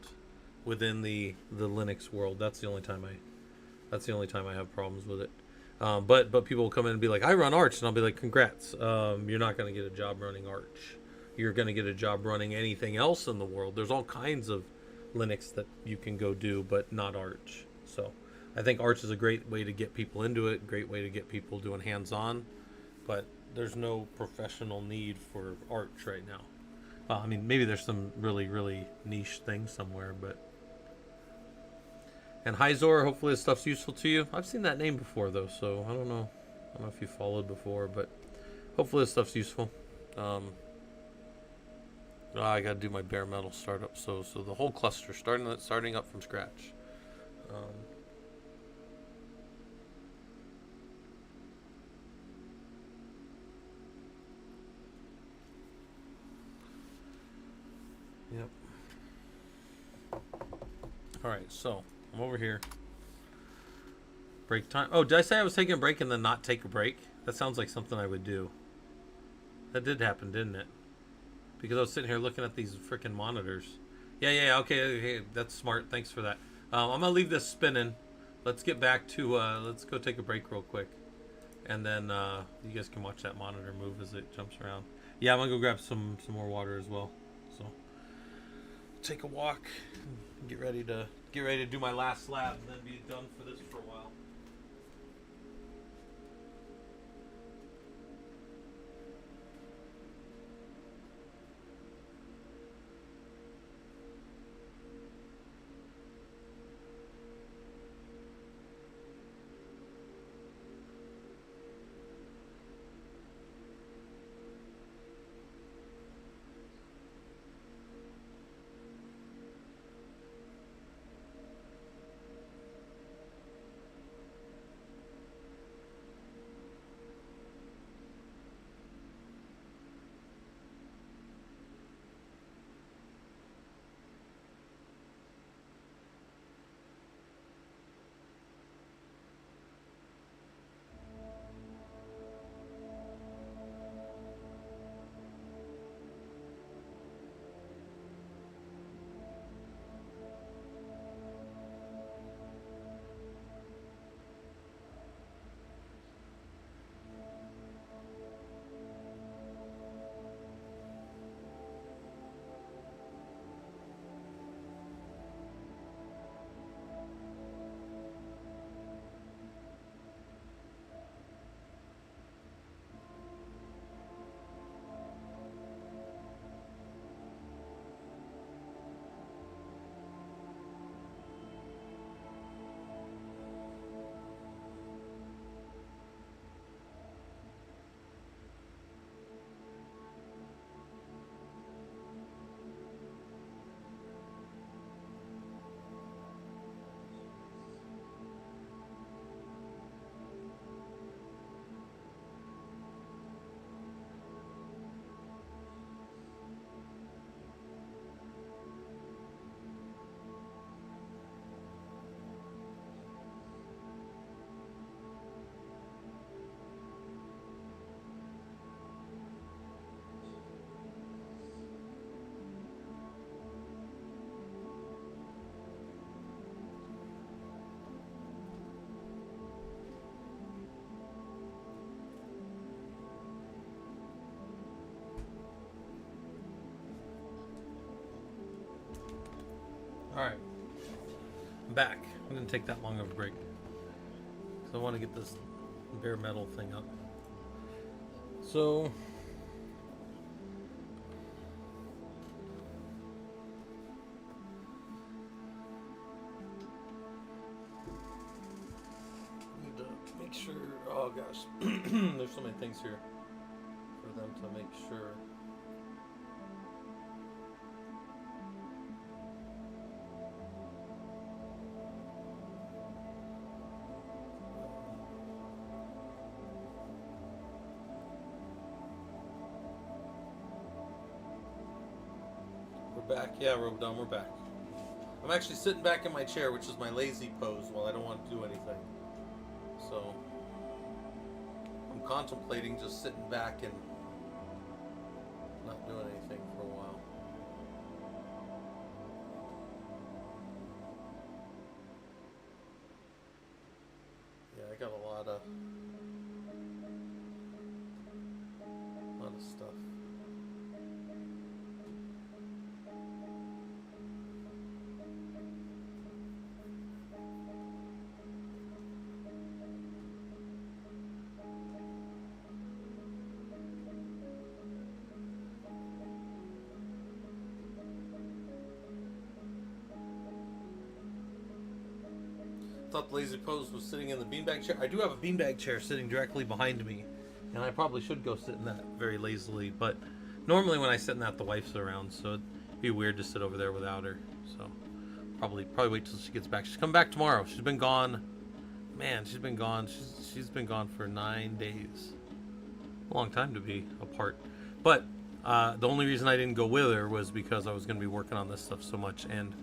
within the Linux world. That's the only time I have problems with it. But people will come in and be like, I run Arch, and I'll be like, congrats. You're not going to get a job running Arch. You're going to get a job running anything else in the world. There's all kinds of Linux that you can go do, but not Arch. So I think Arch is a great way to get people into it, great way to get people doing hands-on, but there's no professional need for Arch right now. I mean, maybe there's some really, really niche thing somewhere, but... And Hyzor, hopefully this stuff's useful to you. I've seen that name before, though, so I don't know. I don't know if you followed before, but hopefully this stuff's useful. I gotta do my bare metal startup, so the whole cluster starting up from scratch. Yep. All right, so I'm over here. Break time. Oh, did I say I was taking a break and then not take a break? That sounds like something I would do. That did happen, didn't it? Because I was sitting here looking at these freaking monitors. Yeah, okay, that's smart. Thanks for that. I'm going to leave this spinning. Let's get back to, let's go take a break real quick. And then you guys can watch that monitor move as it jumps around. Yeah, I'm going to go grab some more water as well. So, take a walk. Get ready to do my last lab and then be done for this for a while. Alright. I'm back. I didn't take that long of a break. So I want to get this bare metal thing up. So I need to make sure. Oh gosh, there's so many things here for them to make sure. We're back. Yeah, Robodom, we're back. I'm actually sitting back in my chair, which is my lazy pose, while I don't want to do anything. So I'm contemplating just sitting back and not doing anything for a while. Yeah, I got a lot of stuff. Thought the lazy pose was sitting in the beanbag chair. I do have a beanbag chair sitting directly behind me, and I probably should go sit in that very lazily, but normally when I sit in that, the wife's around, so it'd be weird to sit over there without her. So probably wait till she gets back. She's coming back tomorrow. She's been gone. Man, she's been gone. She's been gone for 9 days. A long time to be apart. But the only reason I didn't go with her was because I was going to be working on this stuff so much, and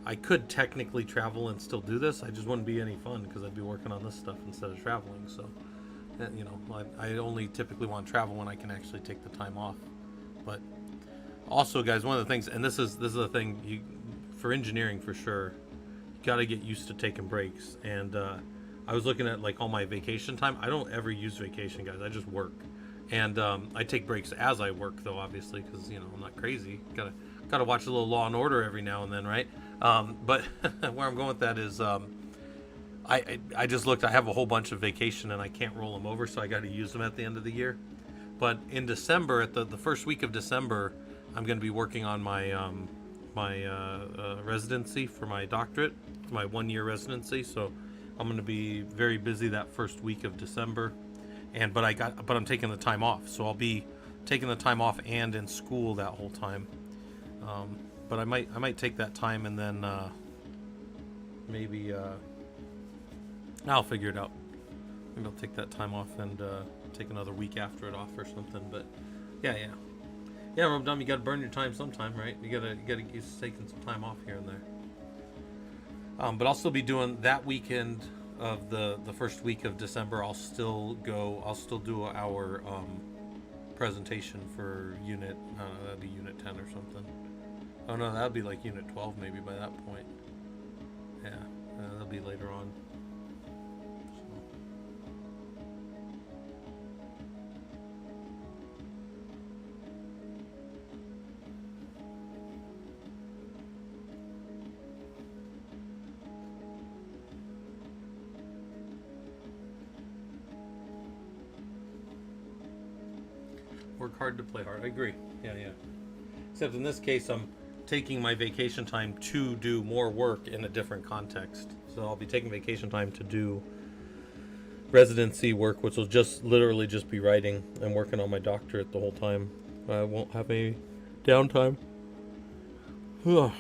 I could technically travel and still do this. I just wouldn't be any fun because I'd be working on this stuff instead of traveling. So, you know, I only typically want to travel when I can actually take the time off. But also, guys, one of the things, and this is the thing, for engineering for sure, you got to get used to taking breaks. And I was looking at like all my vacation time. I don't ever use vacation, guys. I just work. And I take breaks as I work, though, obviously, because, you know, I'm not crazy. Gotta watch a little Law and Order every now and then, right? But where I'm going with that is I just looked. I have a whole bunch of vacation, and I can't roll them over, so I got to use them at the end of the year. But in December, at the first week of December, I'm going to be working on my residency for my doctorate, my 1-year residency. So I'm going to be very busy that first week of December. But I'm taking the time off, so I'll be taking the time off and in school that whole time. But I might take that time and then maybe I'll figure it out. Maybe I'll take that time off and take another week after it off or something. But yeah, Robodom, you got to burn your time sometime, right? You gotta get used to taking some time off here and there. But I'll still be doing that weekend of the first week of December. I'll still do our presentation for unit. That'd be unit 10 or something. Oh no, that'd be like unit 12 maybe by that point. Yeah, that'll be later on. Work hard to play hard. I agree. Yeah. Except in this case, I'm taking my vacation time to do more work in a different context. So I'll be taking vacation time to do residency work, which will literally just be writing and working on my doctorate the whole time. I won't have any downtime. And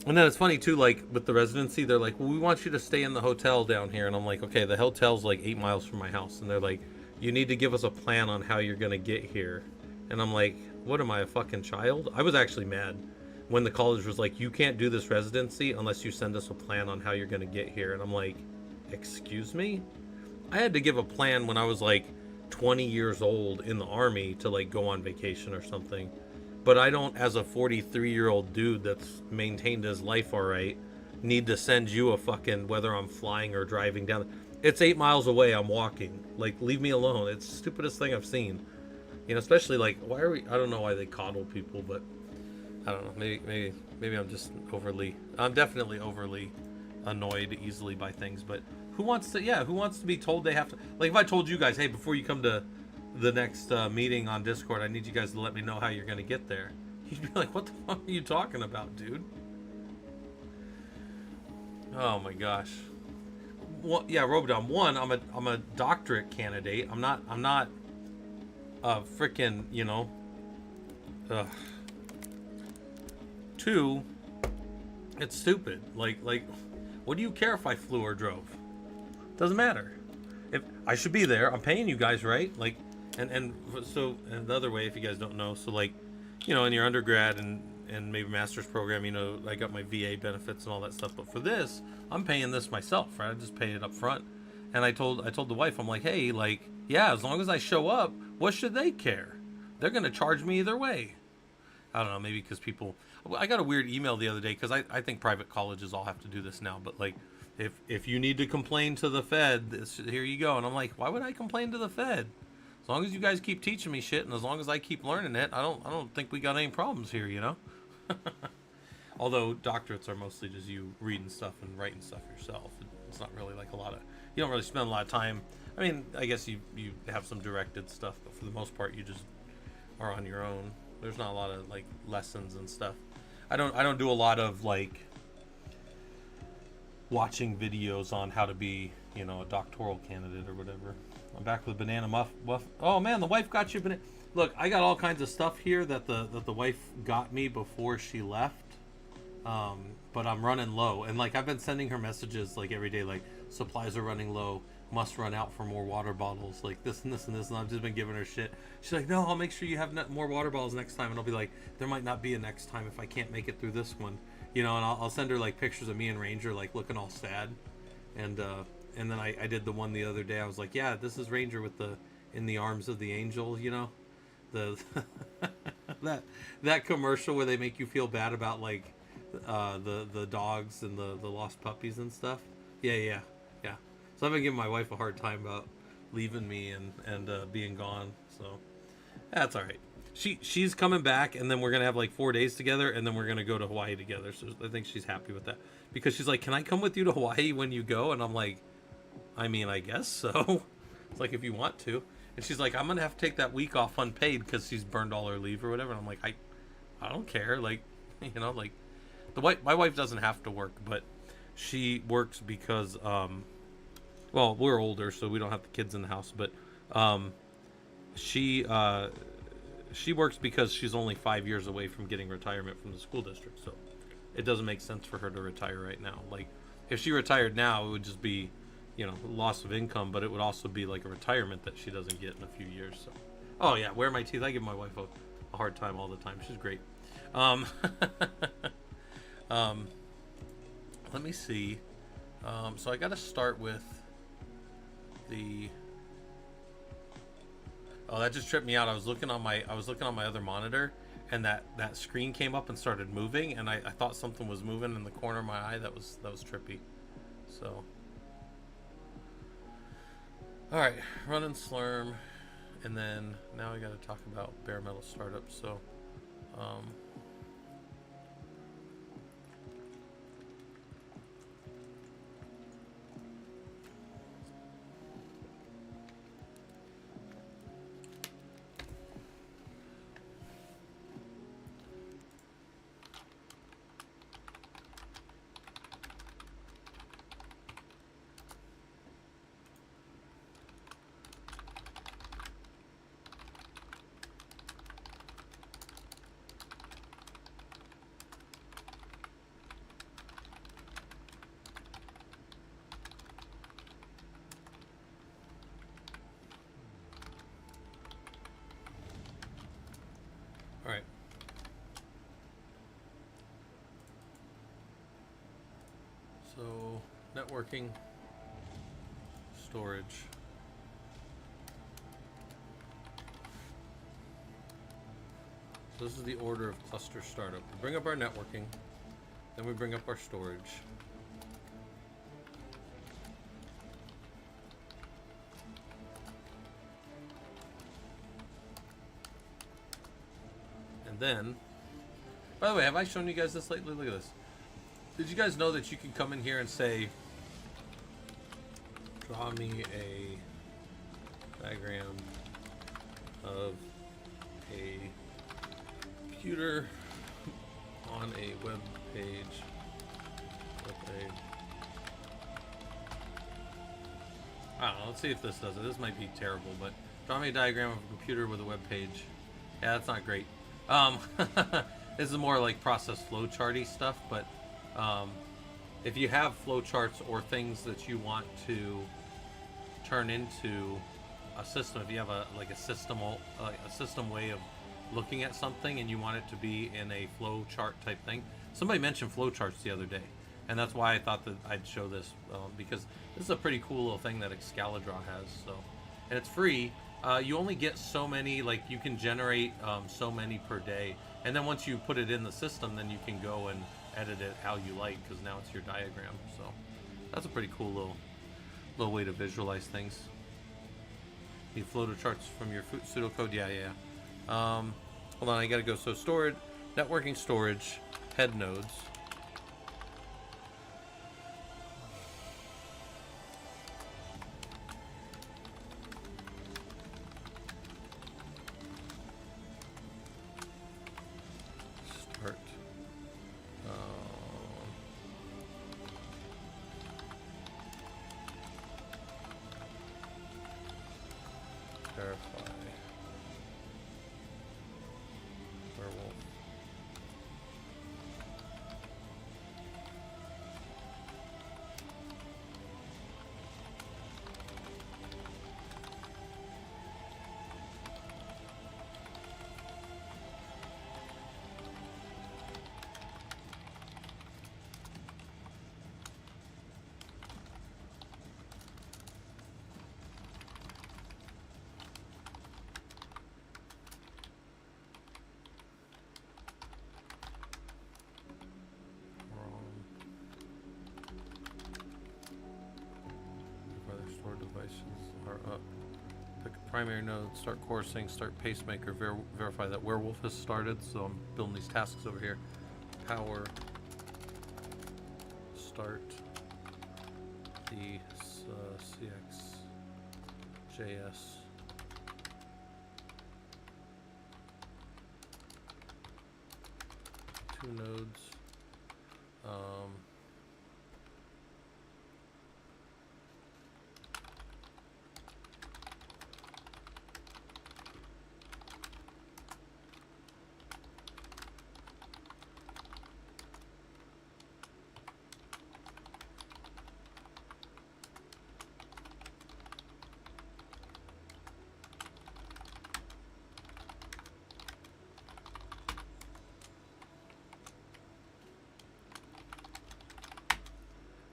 then it's funny too, like with the residency, they're like, well, we want you to stay in the hotel down here. And I'm like, okay, the hotel's like 8 miles from my house. And they're like, you need to give us a plan on how you're going to get here. And I'm like, what am I, a fucking child? I was actually mad when the college was like, you can't do this residency unless you send us a plan on how you're going to get here. And I'm like, excuse me? I had to give a plan when I was like 20 years old in the Army to like go on vacation or something. But I don't, as a 43-year-old dude that's maintained his life all right, need to send you a fucking, whether I'm flying or driving down. It's 8 miles away. I'm walking. Like, leave me alone. It's the stupidest thing I've seen. You know, especially like, I don't know why they coddle people, but I don't know. Maybe I'm just overly. I'm definitely overly annoyed easily by things. But who wants to? Yeah, who wants to be told they have to? Like if I told you guys, hey, before you come to the next meeting on Discord, I need you guys to let me know how you're gonna get there. You'd be like, what the fuck are you talking about, dude? Oh my gosh. Well, yeah, Robodom. One, I'm a doctorate candidate. I'm not a freaking, you know. Ugh. Two, it's stupid. Like, what do you care if I flew or drove? Doesn't matter. If I should be there, I'm paying you guys, right? Like, and the other way, if you guys don't know, so like, you know, in your undergrad and maybe master's program, you know, I got my VA benefits and all that stuff. But for this, I'm paying this myself, right? I just pay it up front. And I told the wife, I'm like, hey, like, yeah, as long as I show up, what should they care? They're gonna charge me either way. I don't know, maybe because people. I got a weird email the other day because I think private colleges all have to do this now. But like, if you need to complain to the Fed, here you go. And I'm like, why would I complain to the Fed? As long as you guys keep teaching me shit, and as long as I keep learning it, I don't think we got any problems here, you know. Although doctorates are mostly just you reading stuff and writing stuff yourself. It's not really like a lot of. You don't really spend a lot of time. I mean, I guess you have some directed stuff, but for the most part, you just are on your own. There's not a lot of like lessons and stuff. I don't do a lot of like watching videos on how to be, you know, a doctoral candidate or whatever. I'm back with banana muff. Oh man, the wife got you banana. Look, I got all kinds of stuff here that the wife got me before she left. But I'm running low, and like I've been sending her messages like every day, like supplies are running low, must run out for more water bottles, like this and this and this, and I've just been giving her shit. She's like, no, I'll make sure you have more water bottles next time, and I'll be like, there might not be a next time if I can't make it through this one, you know, and I'll send her like pictures of me and Ranger like looking all sad, and then I did the one the other day. I was like, yeah, this is Ranger with the in the arms of the angel, you know, the that commercial where they make you feel bad about like the dogs and the lost puppies and stuff. Yeah. So I've been giving my wife a hard time about leaving me and being gone. So that's all right. She's coming back, and then we're gonna have like 4 days together, and then we're gonna go to Hawaii together. So I think she's happy with that because she's like, "Can I come with you to Hawaii when you go?" And I'm like, "I mean, I guess so." It's like if you want to. And she's like, "I'm gonna have to take that week off unpaid because she's burned all her leave or whatever." And I'm like, I don't care. Like, you know, like my wife doesn't have to work, but she works because well, we're older, so we don't have the kids in the house, but she works because she's only 5 years away from getting retirement from the school district, so it doesn't make sense for her to retire right now. Like, if she retired now, it would just be, you know, loss of income, but it would also be like a retirement that she doesn't get in a few years. So, oh yeah, where are my teeth? I give my wife a hard time all the time. She's great. Let me see. So I got to start with the. Oh, that just tripped me out. I was looking on my other monitor, and that screen came up and started moving, and I thought something was moving in the corner of my eye. That was trippy. So, all right, running Slurm, and then now I got to talk about bare metal startups. So, all right. So, networking, storage. So this is the order of cluster startup. We bring up our networking, then we bring up our storage. And then By the way, have I shown you guys this lately? Look at this. Did you guys know that you can come in here and say, draw me a diagram of a computer on a web page with a... I don't know, let's see if this does it. This might be terrible, but draw me a diagram of a computer with a web page. Yeah, that's not great. This is more like process flowcharty stuff, but if you have flowcharts or things that you want to turn into a system, if you have a system way of looking at something and you want it to be in a flowchart type thing. Somebody mentioned flowcharts the other day, and that's why I thought that I'd show this, because this is a pretty cool little thing that Excalidraw has. So, and it's free. You only get so many, like you can generate so many per day, and then once you put it in the system, then you can go and edit it how you like, because now it's your diagram. So that's a pretty cool little way to visualize things. Need flowcharts from your pseudocode? Yeah. Hold on, I gotta go. So storage, networking storage, head nodes. Start. Verify. Werewolf. Devices are up. Pick a primary node, start coursing, start pacemaker, verify that werewolf has started. So I'm building these tasks over here. Power, start the CX.js. Two nodes.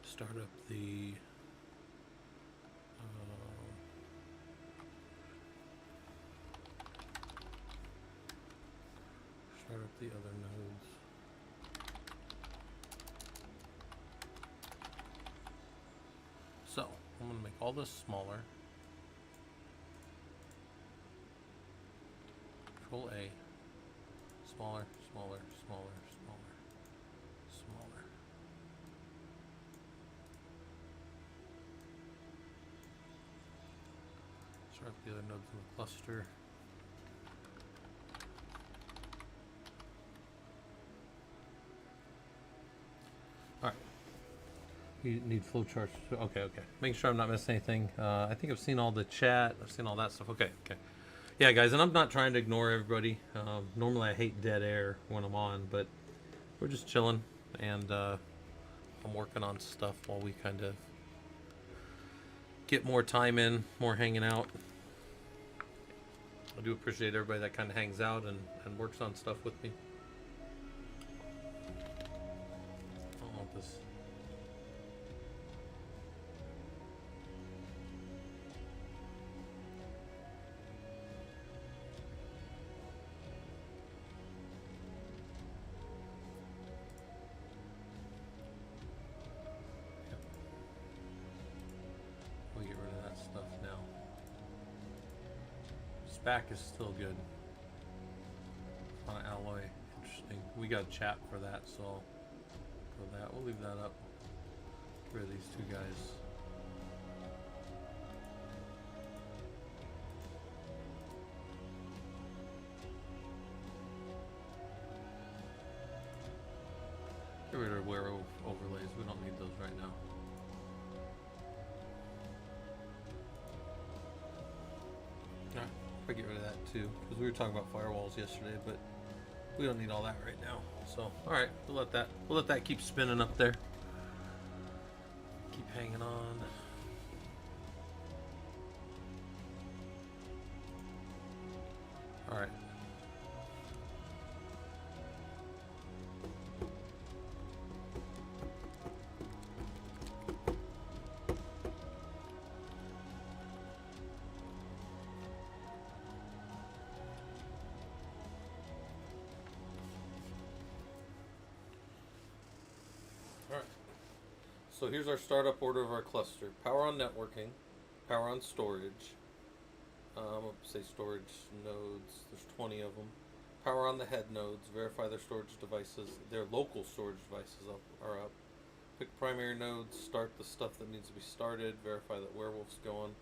Start up the other nodes. So I'm going to make all this smaller. Control A. Smaller, smaller, smaller, smaller, smaller. Start up the other nodes in the cluster. Alright. You need flowcharts. Okay. Making sure I'm not missing anything. I think I've seen all the chat. I've seen all that stuff. Okay. Yeah, guys, and I'm not trying to ignore everybody. Normally I hate dead air when I'm on, but we're just chilling, and I'm working on stuff while we kind of get more time in, more hanging out. I do appreciate everybody that kind of hangs out and works on stuff with me. I don't want this. We'll get rid of that stuff now. Back is still good. On alloy, interesting. we got chat for that, so for that we'll leave that up for these two guys. Get rid of werewolf overlays. We don't need those right now. Alright, I'll get rid of that too, because we were talking about firewalls yesterday, but we don't need all that right now. So, alright, we'll let that keep spinning up there. Keep hanging on. Alright. So here's our startup order of our cluster. Power on networking, power on storage. Say storage nodes, there's 20 of them. Power on the head nodes, verify their storage devices, their local storage devices are up. Pick primary nodes, start the stuff that needs to be started, verify that werewolf's going.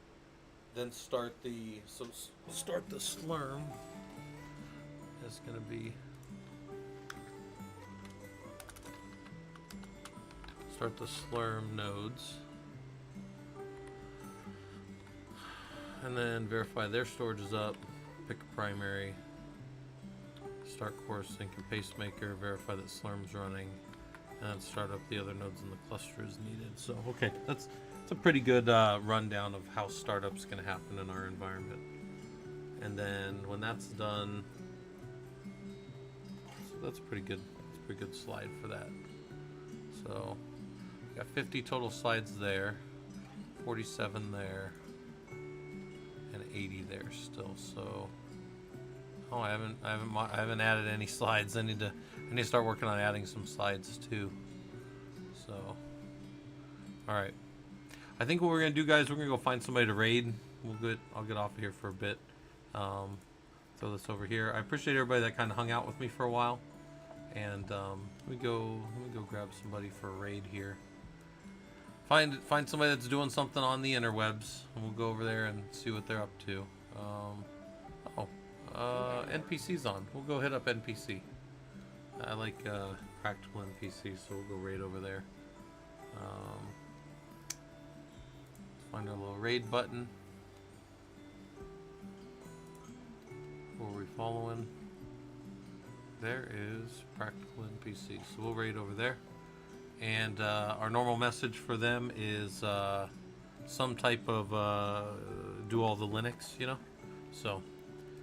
Then start the Slurm. It's gonna be start the Slurm nodes, and then verify their storage is up, pick a primary, start core sync and pacemaker, verify that Slurm's running, and then start up the other nodes in the cluster as needed. So okay, that's a pretty good rundown of how startup's going to happen in our environment. And then when that's done, so that's pretty good. That's a pretty good slide for that. So got 50 total slides there, 47 there, and 80 there still. So, oh, I haven't added any slides. I need to start working on adding some slides too. So, all right. I think what we're gonna do, guys, we're gonna go find somebody to raid. I'll get off of here for a bit. Throw this over here. I appreciate everybody that kind of hung out with me for a while. And let me go grab somebody for a raid here. Find somebody that's doing something on the interwebs, and we'll go over there and see what they're up to. NPC's on. We'll go hit up NPC. I like practical NPC, so we'll go raid over there. Find our little raid button. Who are we following? There is practical NPC, so we'll raid over there. And our normal message for them is some type of do all the Linux, you know. So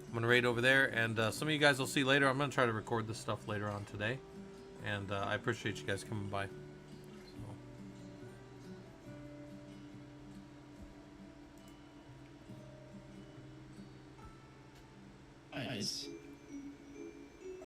I'm gonna raid over there, and some of you guys will see later. I'm gonna try to record this stuff later on today, and I appreciate you guys coming by. Nice.